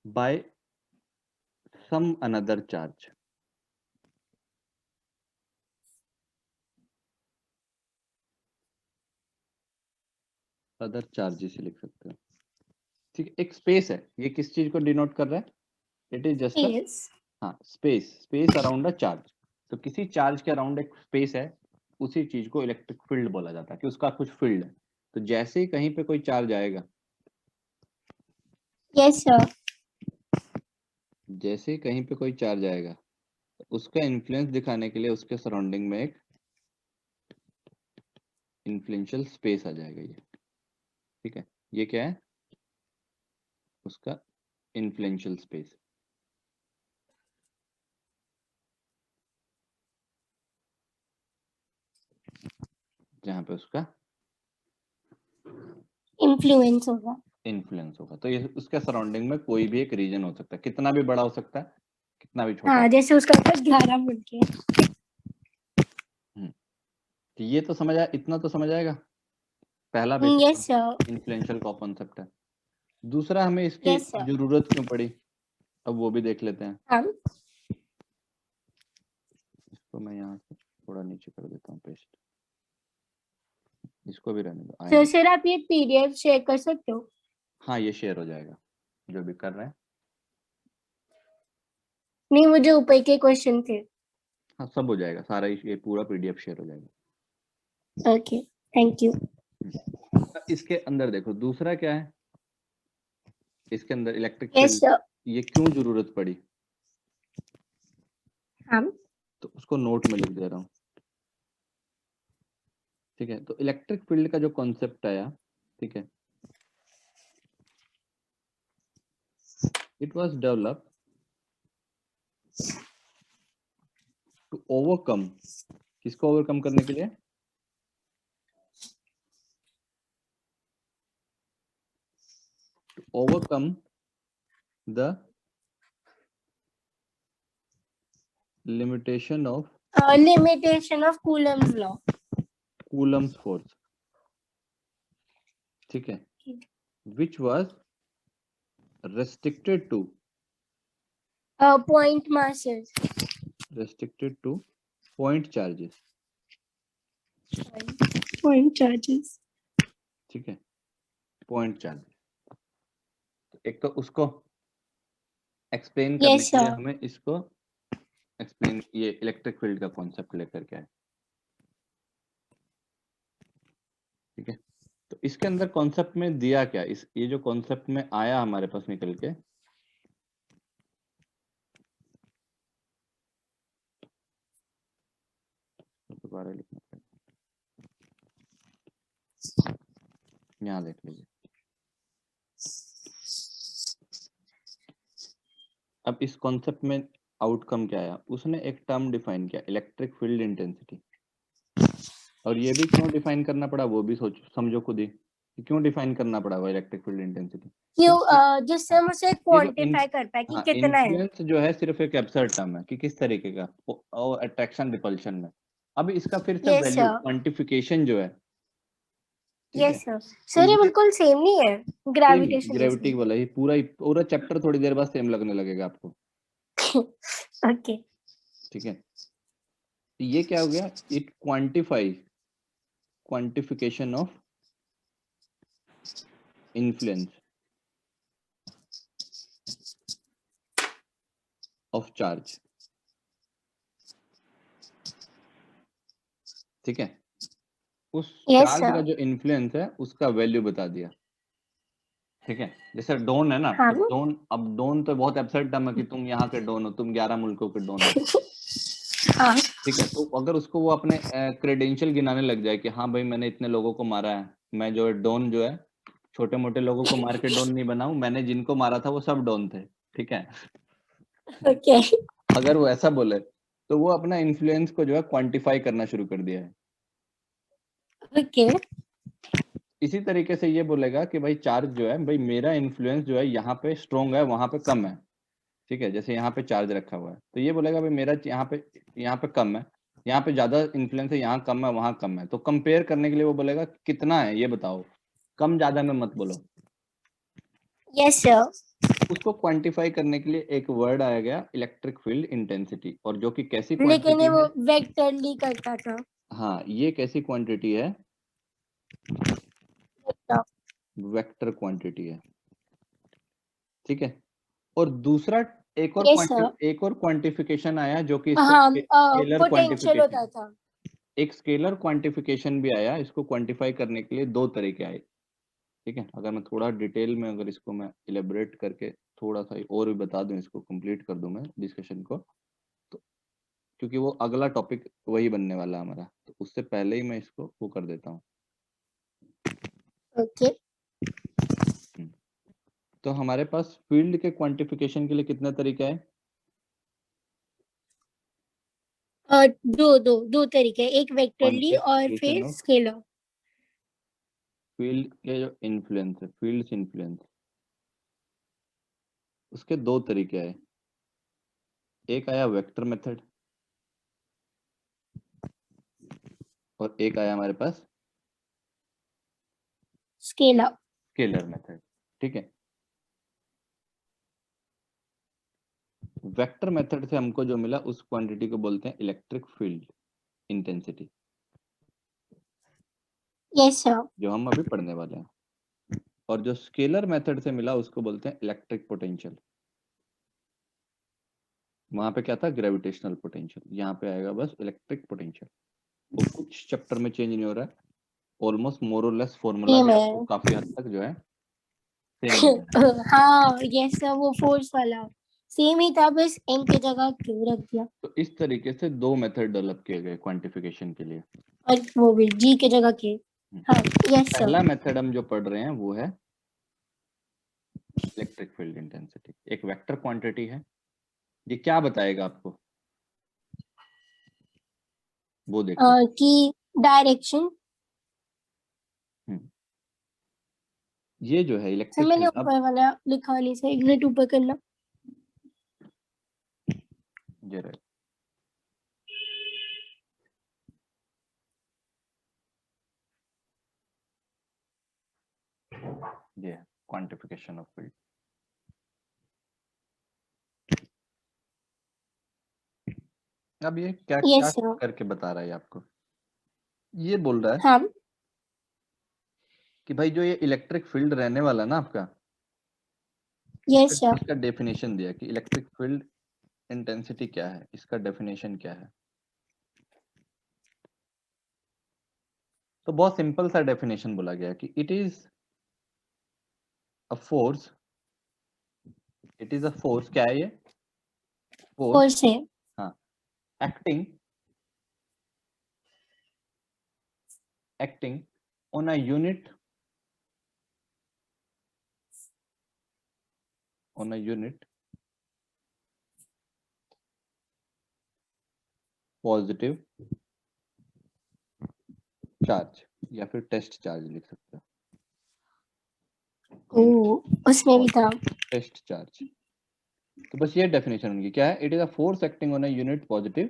by some another charge। Other charges लिख सकते हो, ठीक है। एक स्पेस है, ये किस चीज को डिनोट कर रहा है? It is just a, yes. हाँ स्पेस अराउंड अ चार्ज। तो किसी चार्ज के अराउंड एक स्पेस है, उसी चीज को इलेक्ट्रिक फील्ड बोला जाता है कि उसका कुछ फील्ड है। तो जैसे ही कहीं पे कोई चार्ज आएगा, यस सर. जैसे ही कहीं पे कोई चार्ज आएगा तो उसका इन्फ्लुएंस दिखाने के लिए उसके सराउंडिंग में एक इन्फ्लुएंशियल स्पेस आ जाएगा ये, ठीक है। ये क्या है? उसका इन्फ्लुएंशियल स्पेस, जहां पे उसका इन्फ्लुएंस होगा. इन्फ्लुएंस होगा। तो ये उसके सराउंडिंग में कोई भी एक रीजन हो सकता है, कितना भी बड़ा हो सकता है, कितना भी छोटा। हाँ, जैसे उसका था 11 मुल्क है. तो ये तो समझ आया, इतना तो समझ आएगा, पहला बेसिक यस सर. इन्फ्लुएंशियल का कॉन्सेप्ट है। दूसरा, हमें इसकी यस सर. जरूरत क्यों पड़ी, अब वो भी देख लेते हैं। हाँ. इसको मैं यहाँ से थोड़ा नीचे कर देता हूँ पेस्ट, इसको भी रहने दो। तो सर आप ये पीडीएफ शेयर कर सकते हो? हाँ ये शेयर हो जाएगा, जो भी कर रहे हैं। नहीं, मुझे ऊपर के क्वेश्चन थे। हाँ सब हो जाएगा, सारा ये पूरा पीडीएफ शेयर हो जाएगा। Okay, thank you. इसके अंदर देखो दूसरा क्या है, इसके अंदर इलेक्ट्रिक यस फील्ड, सर। ये क्यों जरूरत पड़ी, हाँ। तो उसको नोट में लिख दे रहा हूँ। ठीक है, तो इलेक्ट्रिक फील्ड का जो कॉन्सेप्ट आया, ठीक है, it was developed to overcome, किसको ओवरकम करने के लिए, to overcome the limitation of limitation of Coulomb's law. Coulomb's force, ठीक है, which was restricted to point masses। point charges, point charges. ठीक है, point charges। तो एक तो उसको एक्सप्लेन करने यस के लिए सर। हमें इसको एक्सप्लेन, ये इलेक्ट्रिक फील्ड का कॉन्सेप्ट लेकर के आए, ठीक है। तो इसके अंदर कॉन्सेप्ट में दिया क्या, इस ये जो कॉन्सेप्ट में आया हमारे पास निकल के, दोबारा लिखना पड़ेगा, यहाँ देख लीजिए। अब इस कॉन्सेप्ट में आउटकम क्या आया, उसने एक टर्म डिफाइन किया, इलेक्ट्रिक फील्ड इंटेंसिटी। और ये भी क्यों डिफाइन करना पड़ा वो भी सोचो, समझो खुद ही कि क्यों डिफाइन करना पड़ा वो इलेक्ट्रिक फील्ड इंटेंसिटी। क्यों? जिससे हम उसे ये जो क्वांटिफाई कर पाए कि कितना है। इन्फ्लुएंस जो है सिर्फ एक एब्सर्ड टर्म है कि किस तरीके का, और अट्रैक्शन रिपल्शन में। अब इसका फिर से यस वैल्यू सर। क्वांटिफिकेशन जो है, ठीक है, यस सर। तो सर ये ये बिल्कुल सेम नहीं है सेम ही ग्रेविटेशन जैसे। ग्रेविटी वाला ही पूरा चैप्टर थोड़ी देर बाद सेम लगने लगेगा आपको, ओके। ठीक है। तो ये क्या हो गया, it quantification of influence of charge, ठीक है, उस यस चार्ज का सर। जो इन्फ्लुएंस है उसका वैल्यू बता दिया, ठीक है। जैसे डोन है ना, हाँ। तो डोन, अब डोन तो बहुत एब्सर्ड टर्म है कि तुम यहाँ के डोन हो, तुम 11 मुल्कों के डोन हो, हाँ। ठीक है। तो अगर उसको वो अपने क्रेडेंशियल गिनाने लग जाए कि हाँ भाई मैंने इतने लोगों को मारा है, मैं जो है डोन जो है छोटे मोटे लोगों को मार के डोन नहीं बनाऊं, मैंने जिनको मारा था वो सब डोन थे, ठीक है। ओके। अगर वो ऐसा बोले तो वो अपना इन्फ्लुएंस को जो है क्वांटिफाई करना शुरू कर दिया है। ओके। इसी तरीके से ये बोलेगा कि भाई चार्ज जो है, भाई मेरा इन्फ्लुएंस जो है यहाँ पे स्ट्रोंग है, वहां पे कम है, ठीक है। जैसे यहाँ पे चार्ज रखा हुआ है तो ये बोलेगा भाई मेरा यहाँ पे कम है, यहाँ पे ज्यादा इन्फ्लुएंस है, यहाँ कम है, वहां कम है। तो कंपेयर करने के लिए वो बोलेगा कितना है ये बताओ, कम ज्यादा में मत बोलो। Yes sir. उसको क्वांटिफाई करने के लिए एक वर्ड आया गया, इलेक्ट्रिक फील्ड इंटेंसिटी, और जो कि कैसी लेकिन क्वांटिटी ये वो है, वेक्टरली करता था। हाँ ये कैसी क्वांटिटी है, वेक्टर। वेक्टर क्वांटिटी है, ठीक है। और दूसरा यस सर। एक और क्वांटिफिकेशन आया जो कि इसको हाँ, स्केलर पोटेंशियल क्वांटिफिकेशन, होता था। एक स्केलर क्वांटिफिकेशन भी आया। इसको क्वांटिफाई करने के लिए दो तरीके आए, ठीक है। अगर मैं थोड़ा डिटेल में अगर इसको मैं इलेबोरेट करके थोड़ा सा और भी बता दूं, इसको कंप्लीट कर दूं मैं डिस्कशन को, तो क्योंकि वो अगला टॉपिक वही बनने वाला है हमारा, तो उससे पहले ही मैं इसको वो कर देता हूँ। ओके। तो हमारे पास फील्ड के क्वांटिफिकेशन के लिए कितने तरीके हैं, दो तरीके, एक वेक्टरली और क्वांटिफिकेशन फिर ऑफ स्केलर। फील्ड के जो इन्फ्लुएंस है, फील्ड इन्फ्लुएंस, उसके दो तरीके आए। एक आया वेक्टर मेथड और एक आया हमारे पास वेक्टर मेथड से हमको जो मिला उस क्वांटिटी को बोलते हैं electric field intensity, yes sir. जो हम अभी पढ़ने वाले हैं। और जो स्केलर मेथड से मिला उसको बोलते हैं इलेक्ट्रिक पोटेंशियल। वहां पे क्या था, ग्रेविटेशनल पोटेंशियल, यहाँ पे आएगा बस इलेक्ट्रिक पोटेंशियल। वो कुछ चैप्टर में चेंज नहीं हो रहा है, ऑलमोस्ट मोर और लेस फॉर्मूला सेम भी है। आपको काफी हद तक जो है सेम ही है। हाँ यस सर, वो फोर्स वाला सेम ही था, बस एन की जगह क्यू रख दिया। तो इस तरीके से दो मेथड डेवलप किए गए क्वांटिफिकेशन के लिए। और वो भी जी की जगह के। हाँ यस पहला सर। मेथड हम जो पढ़ रहे हैं वो है इलेक्ट्रिक फील्ड इंटेंसिटी, एक वेक्टर क्वांटिटी है। ये क्या बताएगा आपको, वो देखो। कि डायरेक्शन। ये जो है सर इलेक्ट्रिक मैंने फील्ड, अब ऊपर वाला लिखा नहीं सर, एक मिनट ऊपर करना। ये रहे, ये है क्वांटिफिकेशन ऑफ फील्ड। अब ये क्या क्या यस सर। करके बता रहा है आपको, ये बोल रहा है हाँ कि भाई जो ये इलेक्ट्रिक फील्ड रहने वाला ना आपका, यस सर। इसका डेफिनेशन दिया कि इलेक्ट्रिक फील्ड इंटेंसिटी क्या है, इसका डेफिनेशन क्या है। तो बहुत सिंपल सा डेफिनेशन बोला गया कि it is a force, it is a force, क्या है ये, फोर्स, फोर्स है। हाँ, acting acting on a unit, on a unit positive charge, या फिर टेस्ट चार्ज लिख सकते हो, ओ उसमें भी था। Test charge. तो बस ये डेफिनेशन उनकी क्या है, it is a force acting on a unit positive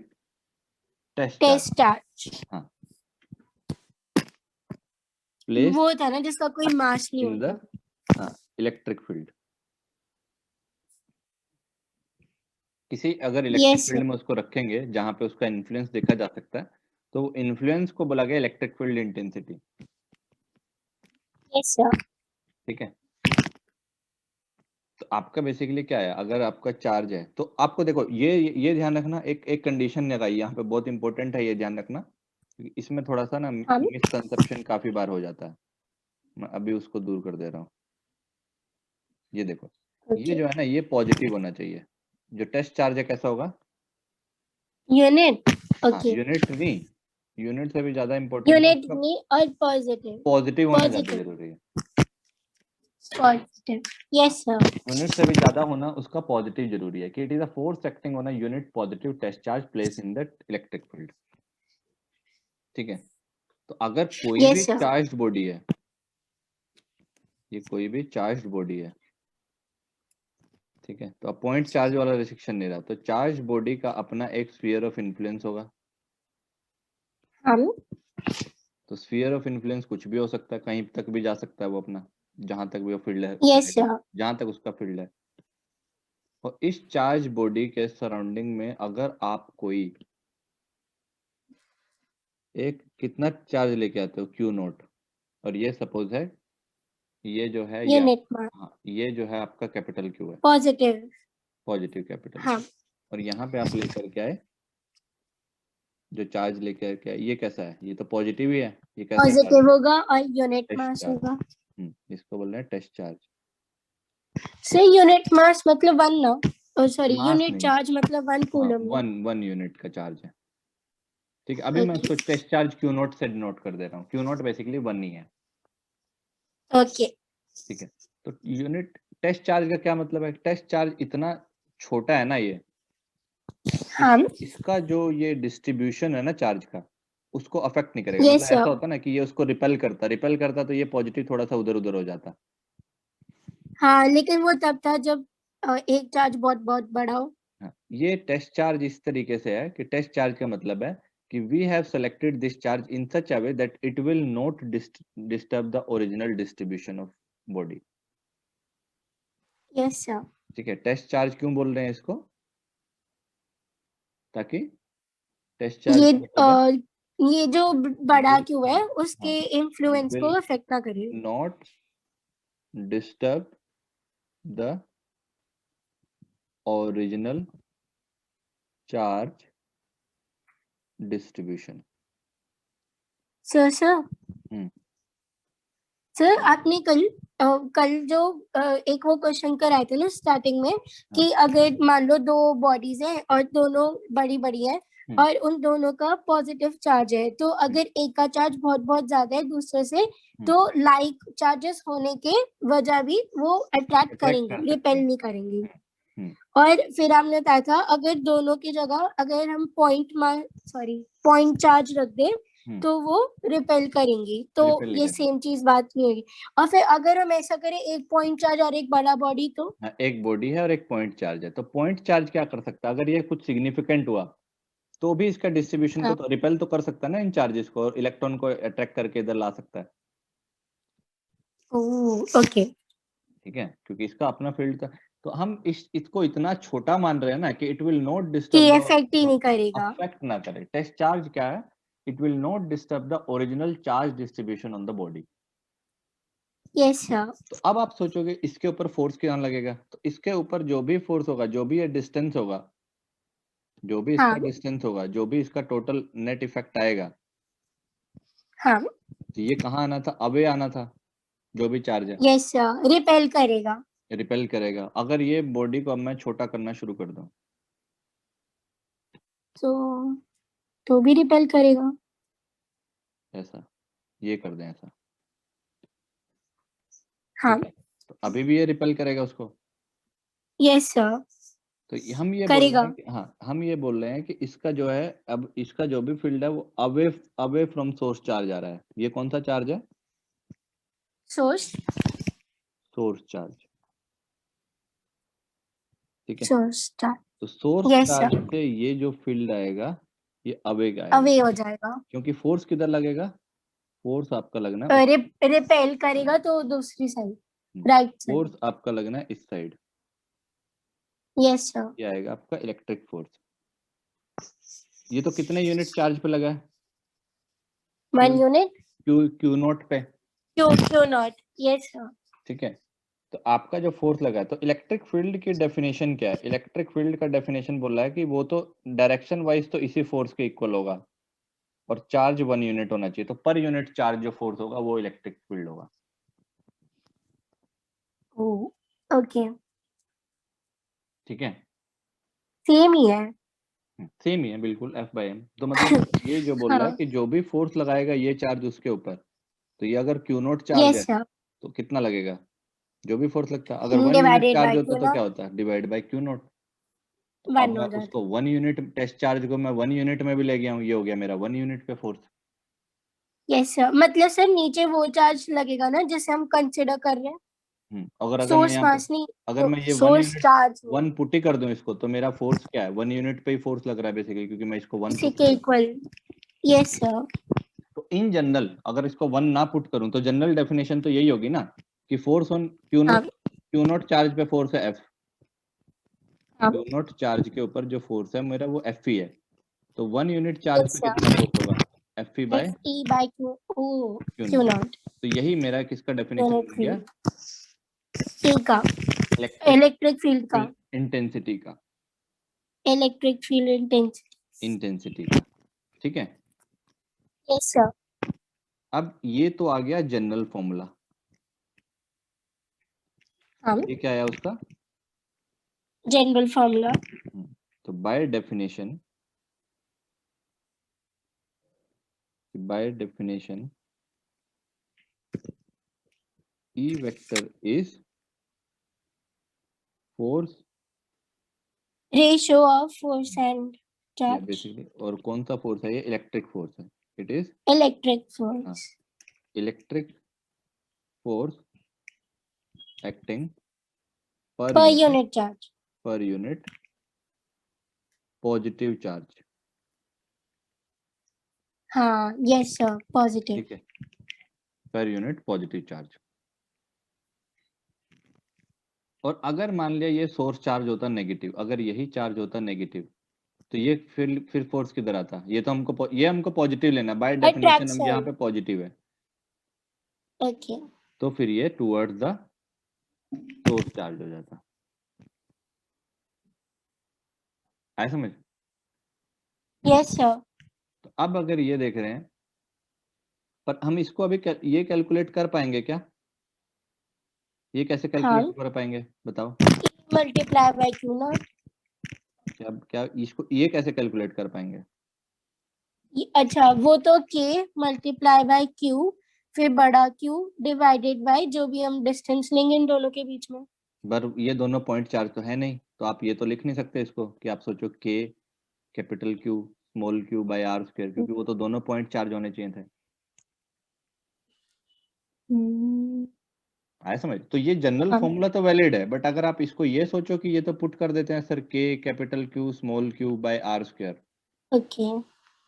test charge. Test charge. हाँ, प्लेस वो था ना जिसका कोई मास नहीं इन द, होता। हाँ, इलेक्ट्रिक फील्ड। किसी अगर इलेक्ट्रिक यस फील्ड में उसको रखेंगे जहां पे उसका इन्फ्लुएंस देखा जा सकता है, तो इन्फ्लुएंस को बोला गया electric field intensity. Yes sir. ठीक है, तो आपका बेसिकली क्या है, अगर आपका चार्ज है तो आपको देखो ये ध्यान रखना, एक एक कंडीशन लगाई यहाँ पे, बहुत इंपॉर्टेंट है ये ध्यान रखना, क्योंकि इसमें थोड़ा सा ना हम मिसकंसेप्शन काफी बार हो जाता है। मैं अभी उसको दूर कर दे रहा हूँ। ये देखो, ये ओके। जो है ना ये पॉजिटिव होना चाहिए। जो टेस्ट चार्ज है कैसा होगा, यूनिट। हाँ, ओके। यूनिट नहीं, यूनिट से भी ज्यादा इंपॉर्टेंट है यूनिट उसका नहीं और पॉजिटिव। पॉजिटिव होना ज्यादा पॉजिटिव। जरूरी है। पॉजिटिव। Yes sir. यूनिट से भी ज्यादा होना उसका पॉजिटिव जरूरी है, कि it is a force acting on a unit positive test charge place in the electric field. ठीक है, तो अगर कोई भी यस सर। चार्ज बॉडी है, ये कोई भी चार्ज बॉडी है, ठीक है, तो अब पॉइंट चार्ज वाला रिस्ट्रिक्शन नहीं रहा, तो चार्ज बॉडी का अपना एक स्फीयर ऑफ इन्फ्लुएंस होगा। हम तो स्फीयर ऑफ इन्फ्लुएंस कुछ भी हो सकता है, कहीं तक भी जा सकता है वो अपना, जहां तक भी वो फील्ड है यस रहेगा, सर। जहां तक उसका फील्ड है। और इस चार्ज बॉडी के सराउंडिंग में अगर आप कोई एक कितना चार्ज लेके आते हो, क्यू नोट, और ये सपोज है, ये जो है ये यूनिट मास। हाँ, ये जो है आपका कैपिटल क्यू है, पॉजिटिव। पॉजिटिव कैपिटल हाँ क्यू। और यहाँ पे आप लेकर के आए, जो चार्ज लेकर के आए, ये कैसा है, ये तो पॉजिटिव ही है, ये कैसा चार्ज पॉजिटिव है, होगा और यूनिट टेस्ट मास चार्ज। होगा। इसको बोल रहे हैं test charge. Sir unit mass मतलब वन ना, ओ सॉरी मास यूनिट नहीं, चार्ज मतलब वन हाँ, कूलम ना। वन वन यूनिट का चार्ज है। ठीक है, अभी मैं ओके। उसको टेस्ट चार्ज क्यू नोट से डिनोट कर दे रहा हूँ, क्यू नोट बेसिकली वन ही है। ओके। ठीक है, तो यूनिट टेस्ट चार्ज का क्या मतलब है, टेस्ट चार्ज इतना छोटा है ना ये, हम इसका जो ये डिस्ट्रीब्यूशन है ना चार्ज का, उसको अफेक्ट नहीं करेगा। मतलब यस ऐसा सर। होता ना कि ये उसको रिपेल करता तो ये पॉजिटिव थोड़ा सा उधर उधर हो जाता। हाँ लेकिन वो तब था जब एक चार्ज बहुत बहुत बड़ा हो। हाँ, ये टेस्ट चार्ज इस तरीके से है कि टेस्ट चार्ज का मतलब है कि we have selected this charge in such a way that it will not disturb the original distribution of body. Yes sir. ठीक है, टेस्ट चार्ज क्यों बोल रहे हैं इसको, ताकि टेस्ट ये चार्ज ये जो बड़ा will- क्यू है उसके हाँ, इन्फ्लुएंस को will अफेक्ट ना करे। not disturb the original charge distribution। Sir sir hmm sir आपने कल जो एक वो क्वेश्चन कराए थे ना स्टार्टिंग में कि अगर मान लो दो बॉडीज हैं और दोनों बड़ी बड़ी हैं और उन दोनों का पॉजिटिव चार्ज है, तो अगर एक का चार्ज बहुत बहुत ज्यादा है दूसरे से, तो लाइक चार्जेस होने के वजह भी वो अट्रैक्ट करेंगे, रिपेल नहीं करेंगे। और फिर हमने बताया था अगर दोनों की जगह अगर हम पॉइंट चार्ज रख दें तो वो रिपेल करेंगी, तो Repel नहीं ये करेंगे। सेम चीज बात नहीं होगी। और फिर अगर हम ऐसा करें एक पॉइंट चार्ज और एक बड़ा बॉडी, तो एक बॉडी है और एक पॉइंट चार्ज है, तो पॉइंट चार्ज क्या कर सकता है, अगर ये कुछ सिग्निफिकेंट हुआ तो भी इसका डिस्ट्रीब्यूशन को तो रिपेल तो कर सकता है ना इन चार्जेस को, और इलेक्ट्रॉन को अट्रैक्ट करके इधर ला सकता है। ओके, ठीक है, क्योंकि इसका अपना फील्ड का, तो हम इसको इतना छोटा मान रहे हैं ना कि इट विल नॉट कि डिस्टर्ब इफेक्ट ही नहीं करेगा। अफेक्ट ना करे। टेस्ट चार्ज क्या है, it will not disturb the original charge distribution on the body. Yes sir. तो अब आप सोचोगे इसके ऊपर फोर्स कितना लगेगा, तो इसके ऊपर जो भी फोर्स होगा, जो भी ये डिस्टेंस होगा, जो भी इसका हाँ डिस्टेंस होगा, जो भी इसका टोटल नेट इफेक्ट आएगा, हाँ तो ये कहाँ आना था, अवे आना था। जो भी चार्ज है यस सर, रिपेल करेगा। रिपेल करेगा। अगर ये बॉडी को अब मैं छोटा करना शुरू कर दूं, तो भी रिपेल करेगा। ऐसा, ये कर दें ऐसा, हाँ ठीक है, तो अभी भी ये रिपेल करेगा उसको। यस सर, तो हम ये बोल रहे करेगा। हैं कि हाँ, हम ये बोल रहे हैं कि इसका जो है, अब इसका जो भी फील्ड है वो away away from source charge आ रहा है। ये कौन सा चार्ज है, सोर्स सोर्स चार्ज। ठीक है, सोर्स तो सोर्स यस चार्ज सर, से ये जो फील्ड आएगा ये अवे का आएगा, अवे हो जाएगा। क्योंकि फोर्स किधर लगेगा, फोर्स आपका लगना है रिपेल करेगा तो दूसरी साइड, राइट साइड। फोर्स आपका लगना है इस साइड। Yes sir. ये आएगा आपका इलेक्ट्रिक फोर्स। ये तो कितने यूनिट चार्ज पे लगा है, 1 यूनिट। क्यू क्यू नॉट पे। क्यों नॉट, यस सर। ठीक है, तो आपका जो फोर्स लगा है, तो इलेक्ट्रिक फील्ड की डेफिनेशन क्या है, इलेक्ट्रिक फील्ड का डेफिनेशन बोल रहा है कि वो तो डायरेक्शन वाइज तो इसी फोर्स के इक्वल होगा, और चार्ज 1 यूनिट होना चाहिए, तो पर यूनिट चार्ज जो फोर्स होगा वो इलेक्ट्रिक फील्ड होगा। ओके, ठीक है, सेम ही है। सेम ही है बिल्कुल, F/m। तो मतलब ये जो बोल रहा है हाँ कि जो भी फोर्स लगाएगा ये चार्ज उसके ऊपर, तो ये अगर क्यू नॉट चार्ज है यस सर, तो कितना लगेगा, जो भी फोर्स लगता है, अगर 1 यूनिट डिवाइडेड चार्ज बाय होता क्यू तो क्या नॉट, होता है, डिवाइड बाय क्यू नॉट। तो अब 1 मैं हो जाता। उसको 1 यूनिट टेस्ट चार्ज को मैं 1 यूनिट में भी ले गया हूँ, ये हो गया मेरा 1 यूनिट पे फोर्स। यस सर, मतलब सर नीचे वो चार्ज लगेगा ना जैसे हम कंसिडर कर रहे हैं, अगर मैं सोर्स यहाँ पे, मास नहीं, अगर मैं ये 1 सोर्स यूनिट चार्ज 1 पुट ही कर दूं इसको, तो मेरा फोर्स क्या है, 1 यूनिट पे ही फोर्स लग रहा है बेसिकली, क्योंकि मैं इसको 1 इसी पुट के कर। इक्वल। Yes sir. तो इन जनरल अगर इसको 1 ना पुट करूं तो जनरल डेफिनेशन तो यही होगी ना, कि फोर्स ऑन हाँ क्यू नॉट चार्ज पे फोर्स है F, हाँ क्यू नॉट चार्ज के ऊपर जो फोर्स है मेरा वो F ही है, तो 1 यूनिट चार्ज यस पे सर, कितना फोर्स होगा, F ही by F E by Q, oh Q Q naught. Naught, तो यही मेरा किसका डेफिनेशन यूनिट बन गया, फील्ड ए का, इलेक्ट्रिक इलेक्ट्रिक फील्ड का, फील्ड इंटेंसिटी का, इलेक्ट्रिक फील्ड इंटेंसिटी। इंटेंसिटी का। ठीक है, यस सर। अब ये तो आ गया जनरल फॉर्मूला। हाँ, ये क्या है उसका, जनरल फॉर्मूला। तो by definition E vector is force, ratio of force and या चार्ज, बेसिकली, और कौन सा फोर्स है, ये इलेक्ट्रिक फोर्स है, it is electric force electric force acting per unit charge. Per unit positive charge. हाँ yes sir, positive. ठीक है, पर यूनिट पॉजिटिव चार्ज। और अगर मान लिया ये सोर्स चार्ज होता नेगेटिव, अगर यही चार्ज होता नेगेटिव, तो ये फिर फोर्स किधर आता? ये तो हमको पॉजिटिव लेना, बाय डेफिनेशन हम यहाँ पे पॉजिटिव है, ओके तो फिर ये टुवर्ड्स द सोर्स चार्ज हो जाता। आया समझ? Yes sir. तो अब अगर ये देख रहे हैं, पर हम इसको अभी ये कैलकुलेट कर पाएंगे क्या? ये कैसे हाँ कैलकुलेट कर पाएंगे बताओ? Multiply by Q not. क्या इसको ये कैसे कैलकुलेट कर पाएंगे? अच्छा वो तो k मल्टीप्लाई बाय q फिर बड़ा Q डिवाइडेड बाय जो भी हम डिस्टेंस लेंगे इन दोनों के बीच में। पर ये दोनों पॉइंट चार्ज तो है नहीं, तो आप ये तो लिख नहीं सकते इसको कि आप सोचो k capital Q small q by r square, क्योंकि वो तो दोनों पॉइंट चार्ज होने चाहिए थे। आया समझ? तो ये जनरल हाँ फॉर्मूला तो वैलिड है, बट अगर आप इसको ये सोचो कि ये तो पुट कर देते हैं sir k capital Q small q by r square, okay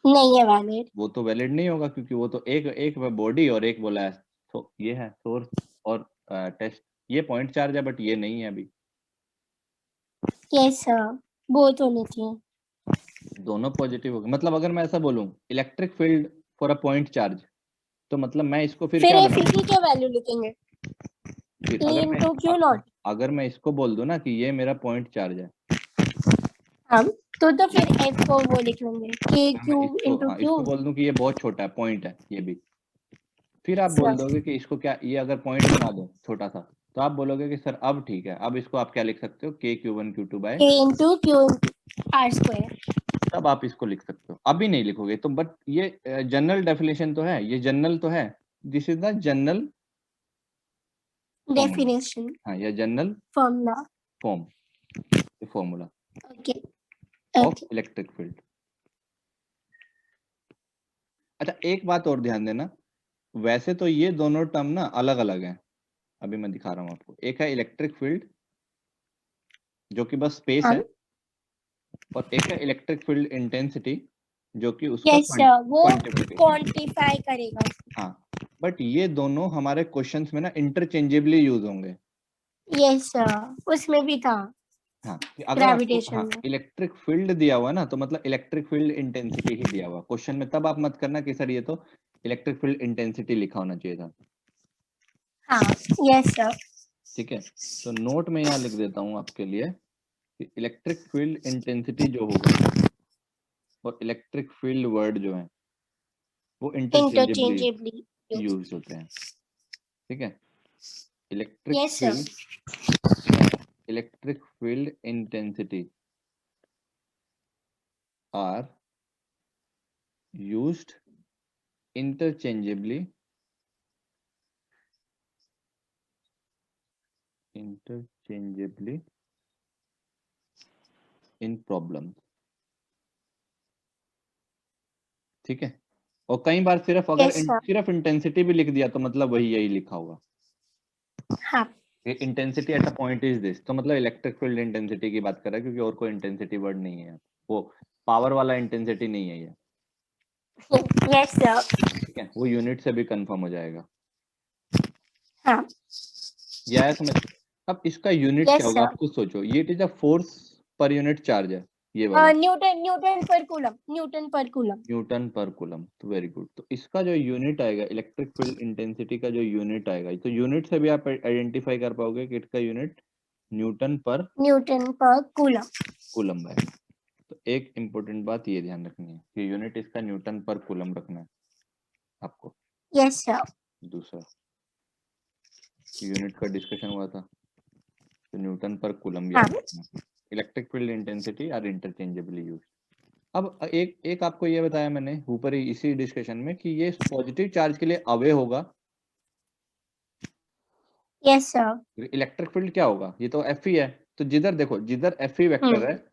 नहीं है वैलिड। वो तो वैलिड नहीं होगा, क्योंकि वो तो एक एक बॉडी और एक बोला है, तो ये है सोर्स और टेस्ट, ये पॉइंट चार्ज है बट ये नहीं है अभी। यस सर बोथ होने चाहिए। दोनों पॉजिटिव हो गए, मतलब अगर मैं ऐसा बोलूं electric field for a point charge, तो मतलब मैं इसको फिर फिर क्या F बना, की क्या वैल्यू लिखेंगे? फिर k इंटू क्यू नॉट। अगर मैं इसको बोल दूं ना कि ये मेरा पॉइंट चार्ज है, हम तो फिर F को वो लिख लेंगे k अगर मैं क्यू इसको इंटू क्यू। इसको बोल दूं कि ये बहुत छोटा है, पॉइंट है ये भी, फिर आप बोल दोगे कि इसको क्या, ये अगर पॉइंट बना दो छोटा सा, तो आप बोलोगे कि सर अब ठीक है, अब इसको आप क्या लिख सकते हो, k Q1 Q2 by, k into Q R square. तब आप इसको लिख सकते हो, अभी नहीं लिखोगे तो, बट ये जनरल डेफिनेशन तो है, ये जनरल तो है, this is the general formula. Definition हाँ, या general formula. Form, formula okay of okay electric field. अच्छा एक बात और ध्यान देना, वैसे तो ये दोनों टर्म ना अलग अलग हैं, अभी मैं दिखा रहा हूँ आपको, एक है इलेक्ट्रिक फील्ड जो कि बस स्पेस है, हम और एक है इलेक्ट्रिक फील्ड इंटेंसिटी जो कि उसका यस सर वो क्वांटिफिकेशन। क्वांटिफाई करेगा। हाँ, बट ये दोनों हमारे क्वेश्चंस में ना इंटरचेंजेबली यूज होंगे। यस सर उसमें भी था हाँ, कि अगर आपको ग्रेविटेशन हाँ में। इलेक्ट्रिक फील्ड दिया हुआ है ना, तो मतलब इलेक्ट्रिक फील्ड इंटेंसिटी ही दिया हुआ क्वेश्चन में, तब आप मत करना कि सर ये तो इलेक्ट्रिक फील्ड इंटेंसिटी लिखा होना चाहिए था। हाँ यस सर। ठीक है, तो नोट में यहाँ लिख देता हूँ आपके लिए कि इलेक्ट्रिक फील्ड इंटेंसिटी जो होगा और इलेक्ट्रिक फील्ड वर्ड जो है वो इंटरचेंजेबली इंटरचेंजेबली यूज होते हैं। ठीक है, electric yes sir. Field, electric field intensity are used interchangeably in problems। ठीक है, और कई बार सिर्फ अगर यस सर। सिर्फ इंटेंसिटी भी लिख दिया तो मतलब वही यही लिखा होगा, हाँ intensity at a point is this, तो मतलब इलेक्ट्रिक फील्ड इंटेंसिटी की बात कर रहा है, क्योंकि और कोई इंटेंसिटी वर्ड नहीं है, वो पावर वाला इंटेंसिटी नहीं है ये। Yes sir. ठीक है, वो यूनिट से भी कंफर्म हो जाएगा। हाँ ये आया समझ? अब इसका यूनिट क्या यस होगा, सर। आप खुद सोचो, ये it is a force per unit charge है ये वाला, न्यूटन न्यूटन पर कूलम न्यूटन पर कूलम। न्यूटन पर कूलम, तो वेरी गुड। तो इसका जो यूनिट आएगा इलेक्ट्रिक फील्ड इंटेंसिटी का जो यूनिट आएगा, तो यूनिट से भी आप आइडेंटिफाई कर पाओगे कि इसका यूनिट न्यूटन पर कूलम। कूलम है। तो एक इम्पोर्टेंट बात ये ध्यान रखनी है कि यूनिट इसका न्यूटन पर कूलम रखना है आपको। Yes sir. दूसरा यूनिट का डिस्कशन हुआ था, तो न्यूटन पर कूलम हाँ याद रखना। Electric field intensity are interchangeably use. अब एक एक आपको ये बताया मैंने ऊपर ही इसी डिस्कशन में कि ये पॉजिटिव चार्ज के लिए अवे होगा, यस सर। इलेक्ट्रिक फील्ड क्या होगा, ये तो एफ ही है, तो जिधर देखो जिधर एफ ही वेक्टर है,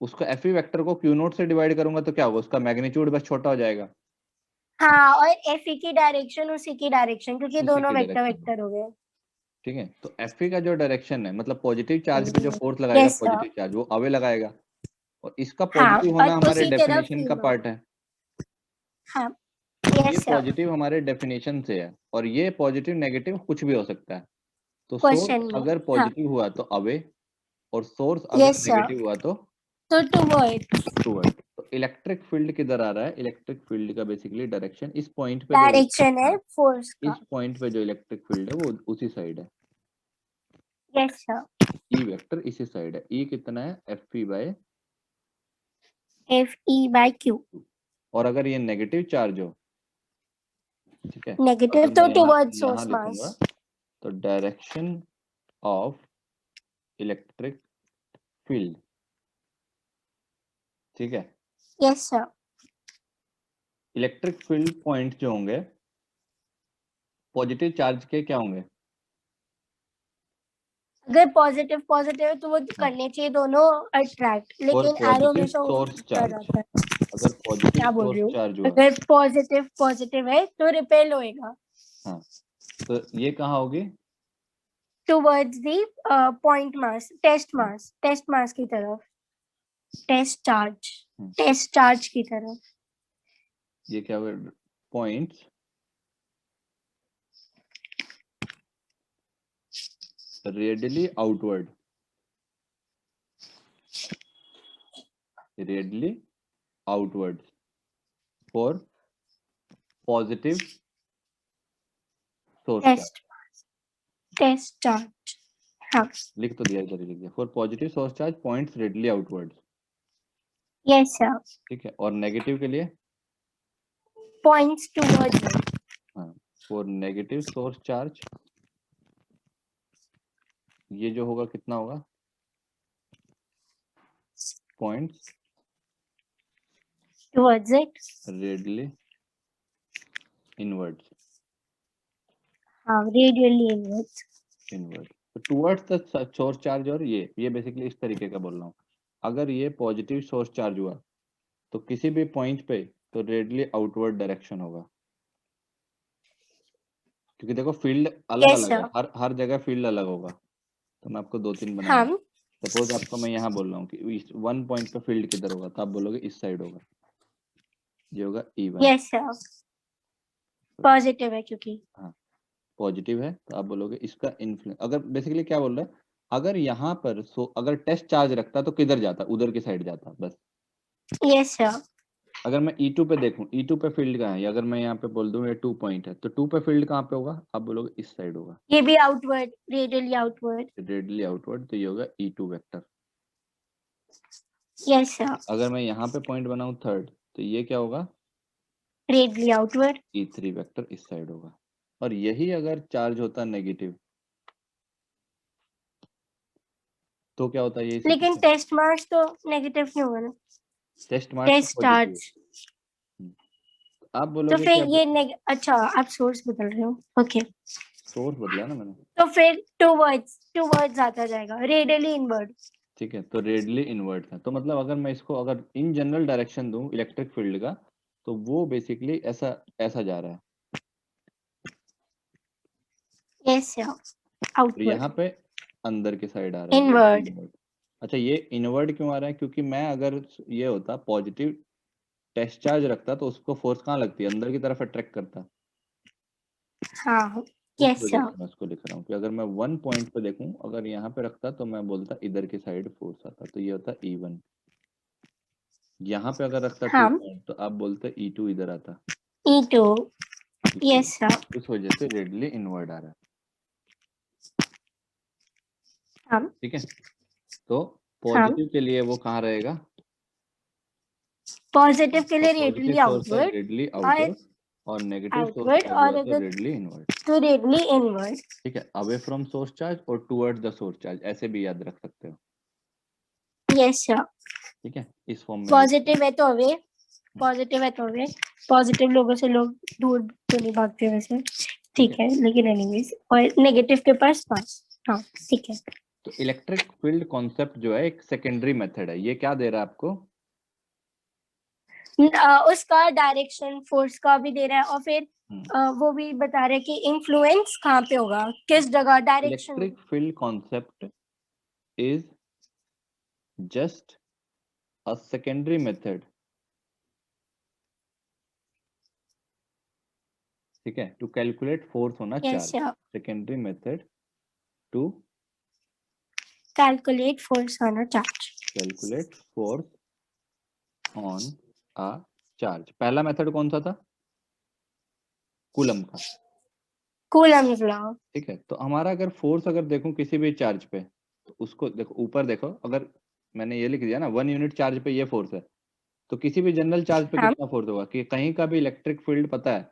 उसको एफ ही वेक्टर को क्यू नोट से डिवाइड करूंगा तो क्या होगा, उसका मैग्नीट्यूड बस छोटा हो जाएगा, हाँ और एफ की डायरेक्शन उसी की डायरेक्शन क्योंकि उसी दोनों की वेक्टर डायरेक्शन। वेक्टर हो गए। ठीक है, तो एफ का जो डायरेक्शन है, मतलब पॉजिटिव चार्ज पे जो फोर्स लगाएगा यस सर। पॉजिटिव चार्ज वो अवे लगाएगा, और इसका हाँ पॉजिटिव और होना हमारे उसी तरफ डेफिनेशन का क्यू नॉट। पार्ट है, हाँ ये यस सर। पॉजिटिव हमारे डेफिनेशन से है, और ये पॉजिटिव नेगेटिव कुछ भी हो सकता है, तो सोर्स क्वेश्चन में। अगर हाँ पॉजिटिव हुआ तो अवे, और सोर्स अगर यस सर। नेगेटिव हुआ तो तो टुवर्ड्स टुवर्ड। तो इलेक्ट्रिक फील्ड किधर आ रहा है? इलेक्ट्रिक फील्ड का बेसिकली डायरेक्शन इस पॉइंट पे डायरेक्शन है फोर्स का। इस पॉइंट पे जो इलेक्ट्रिक फील्ड है वो उसी साइड है। Yes sir. ई वेक्टर इसी साइड है। ई कितना है? F E bye Fe/Q। और अगर ये नेगेटिव चार्ज हो, ठीक है, नेगेटिव अगर तो मैं टुवर्ड्स यहाँ सोर्स लिखूंगा मास। तो डायरेक्शन ऑफ इलेक्ट्रिक फील्ड, ठीक है। Yes sir. Electric field point जो होंगे पॉजिटिव चार्ज के क्या होंगे? अगर पॉजिटिव पॉजिटिव है तो वो हाँ, करने चाहिए दोनों अट्रैक्ट, और लेकिन एरो पॉजिटिव हमेशा सोर्स ऊपर चार्ज, जाता है। अगर पॉजिटिव क्या बोल सोर्स रही हूँ? चार्ज हुआ, अगर पॉजिटिव पॉजिटिव है तो रिपेल होएगा हाँ, तो ये कहाँ होगी? Towards the point mass, test mass की तरफ, टेस्ट चार्ज की तरफ। ये क्या होगा? Points radially outward, radially outward for positive source charge. Test charge. हाँ लिख तो दिया, इधर ही लिख दिया। For positive source charge points radially outward, yes sir. ठीक है। और नेगेटिव के लिए पॉइंट्स टुवर्ड्स। हाँ, फॉर नेगेटिव सोर्स चार्ज ये जो होगा कितना होगा? Points towards it. Radially inward, हाँ, रेडियली इनवर्ड्स। इनवर्ड। तो टुवर्ड्स द सोर्स चार्ज, और ये बेसिकली इस तरीके का बोल रहा हूँ। अगर ये पॉजिटिव सोर्स चार्ज हुआ तो किसी भी पॉइंट पे तो रेडियली आउटवर्ड डायरेक्शन होगा, क्योंकि देखो फील्ड अलग यस अलग है, सर। हर जगह फील्ड अलग होगा। तो मैं आपको 2-3 हाँ। बनाऊंगा। सपोज आपको मैं यहाँ बोल रहा हूँ कि इस वन पॉइंट पे फील्ड किधर होगा, तो आप बोलोगे इस साइड होगा, ये होगा E1। Yes sir. पॉजिटिव है क्योंकि। हाँ, पॉजिटिव है तो आप बोलोगे इसका इन्फ्लुएंस। अगर बेसिकली क्या बोल रहा है, अगर यहाँ पर अगर टेस्ट चार्ज रखता तो किधर जाता? उधर की साइड जाता बस। Yes sir. अगर मैं E2 पे देखूं, E2 पे फील्ड कहाँ है? या अगर मैं यहाँ पे बोल दूं ये 2 पॉइंट है, तो 2 पे फील्ड कहाँ पे होगा? आप बोलोगे इस साइड होगा, ये भी outward, radially outward. Radially outward, तो ये होगा E2 वेक्टर। Yes sir. अगर मैं यहाँ पे पॉइंट बनाऊं थर्ड, तो ये क्या होगा? Radially outward. E3 वेक्टर इस साइड होगा। और यही अगर चार्ज होता नेगेटिव तो क्या होता है? ये इसी लेकिन पीछे टेस्ट मार्क्स तो नेगेटिव क्यों होगा ना? टेस्ट मार्क्स तो टेस्ट पॉजिटिव। चार्ज। आप तो बोलोगे फिर कि ये अच्छा, आप सोर्स बदल रहे हो। ओके। सोर्स बदला ना मैंने, तो फिर टुवर्ड्स आता जाएगा, रेडियली इनवर्ड। ठीक है। तो रेडियली इनवर्ट है, तो मतलब अगर मैं इसको अगर इन जनरल डायरेक्शन दूं इलेक्ट्रिक फील्ड का, तो वो बेसिकली ऐसा ऐसा जा रहा है। Yes sir. और यहाँ आउटवर्ड। पे अंदर की साइड आ रहा है इनवर्ड। इनवर्ट। अच्छा, ये इनवर्ट क्यों आ रहा है? क्योंकि मैं अगर ये होता पॉजिटिव टेस्ट चार्ज रखता तो उसको फोर्स कहाँ लगती है? अंदर की तरफ अट्रैक्ट करता। हाँ। इस यस वजह सर। से मैं उसको लिख रहा हूँ कि अगर मैं वन पॉइंट पे देखूं, अगर यहाँ पे रखता तो मैं बोलता इधर की साइड फोर्स आता, तो ये होता E1। यहाँ पे अगर रखता 2 हाँ। पॉइंट तो आप बोलते E2 इधर आता। E2। इस वजह यस सर। इस वजह से रेडियली इनवर्ड आ रहा है, हाँ। ठीक है। तो हाँ। पॉजिटिव के लिए वो कहाँ रहेगा? पॉजिटिव के लिए पॉजिटिव रेडियली सोर्स है आउटवर्ड। रेडियली और आउटवर्ड, और नेगेटिव सोर्स चार्ज और हुआ तो अगर रेडियली इनवर्ड, तो रेडियली इनवर्ड। ठीक है। अवे फ्रॉम सोर्स चार्ज और टुवर्ड्स द सोर्स चार्ज, ऐसे भी याद रख सकते हो, यस सर। ठीक है। इस फॉर्म में लिख पॉजिटिव है तो अवे, पॉजिटिव है तो अवे। पॉजिटिव लोगों से लोग दूर तो नहीं भागते वैसे, ठीक है। ठीक है, लेकिन एनीवेज, और नेगेटिव के पास पास। हाँ ठीक है। तो इलेक्ट्रिक फील्ड कॉन्सेप्ट जो है एक सेकेंडरी मेथड है। ये क्या दे रहा है आपको? उसका डायरेक्शन फोर्स का भी दे रहा है, और फिर वो भी बता रहे हैं कि इन्फ्लुएंस कहाँ पे होगा, किस जगह, direction. Electric field concept is just a secondary method, ठीक है, टू कैलकुलेट फोर्स होना yes charge. Sir. Secondary method to calculate force on a charge. Calculate force on a charge. पहला मेथड कौन सा था? कूलम का। Coulomb's law. ठीक है, तो हमारा अगर फोर्स अगर देखूं किसी भी चार्ज पे, तो उसको देखो ऊपर देखो, अगर मैंने ये लिख दिया ना 1 यूनिट चार्ज पे ये फोर्स है, तो किसी भी जनरल चार्ज पे हाँ। कितना फोर्स होगा? कि कहीं का भी इलेक्ट्रिक फील्ड पता है?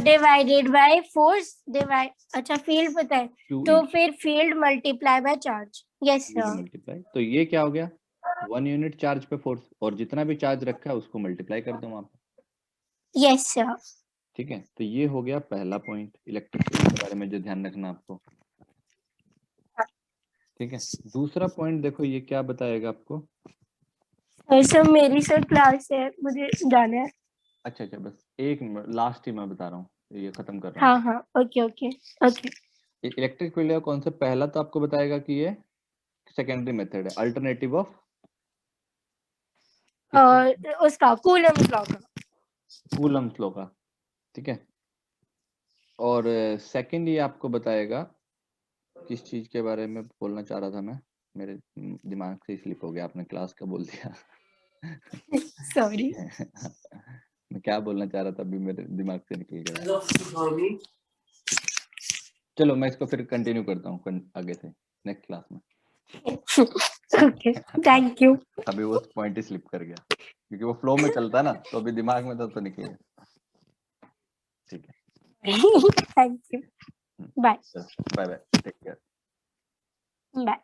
डिवाइडेड बाय फोर्स डिवाइड, अच्छा फील्ड पता है, क्यू तो फिर field multiply by charge. Yes field sir. Multiply, तो ये क्या हो गया? 1 यूनिट चार्ज पे फोर्स, और जितना भी चार्ज रखा है उसको मल्टीप्लाई कर दो वहां पे। Yes sir. ठीक है, तो ये हो गया पहला पॉइंट इलेक्ट्रिक फील्ड के बारे में जो ध्यान रखना आपको। ठीक है, दूसरा पॉइंट देखो ये क्या बताएगा आपको। सर मेरी सर क्लास है, मुझे जाना है। अच्छा अच्छा, बस एक लास्ट ही मैं बता रहा हूँ, ये खत्म कर रहा हूँ। हाँ हाँ, okay okay okay. Electric field का कॉन्सेप्ट पहला तो आपको बताएगा कि ये सेकेंडरी मेथड है, अल्टरनेटिव ऑफ और उसका कूलम्स लॉ का। कूलम्स लॉ का। ठीक है, और सेकंड ये आपको बताएगा किस चीज के बारे में बोलना चाह रहा था मैं, मेरे दिमाग से स्लिप हो गया, आपने क्लास का बोल दिया। सॉरी। मैं क्या बोलना चाह रहा था अभी मेरे दिमाग से निकल गया। चलो मैं इसको फिर कंटिन्यू करता हूँ आगे से नेक्स्ट क्लास में। Okay, thank you. अभी वो पॉइंट ही स्लिप कर गया क्योंकि वो फ्लो में चलता है ना, तो अभी दिमाग में तो निकल गया। ठीक है, thank you. Bye bye bye, take care. Bye.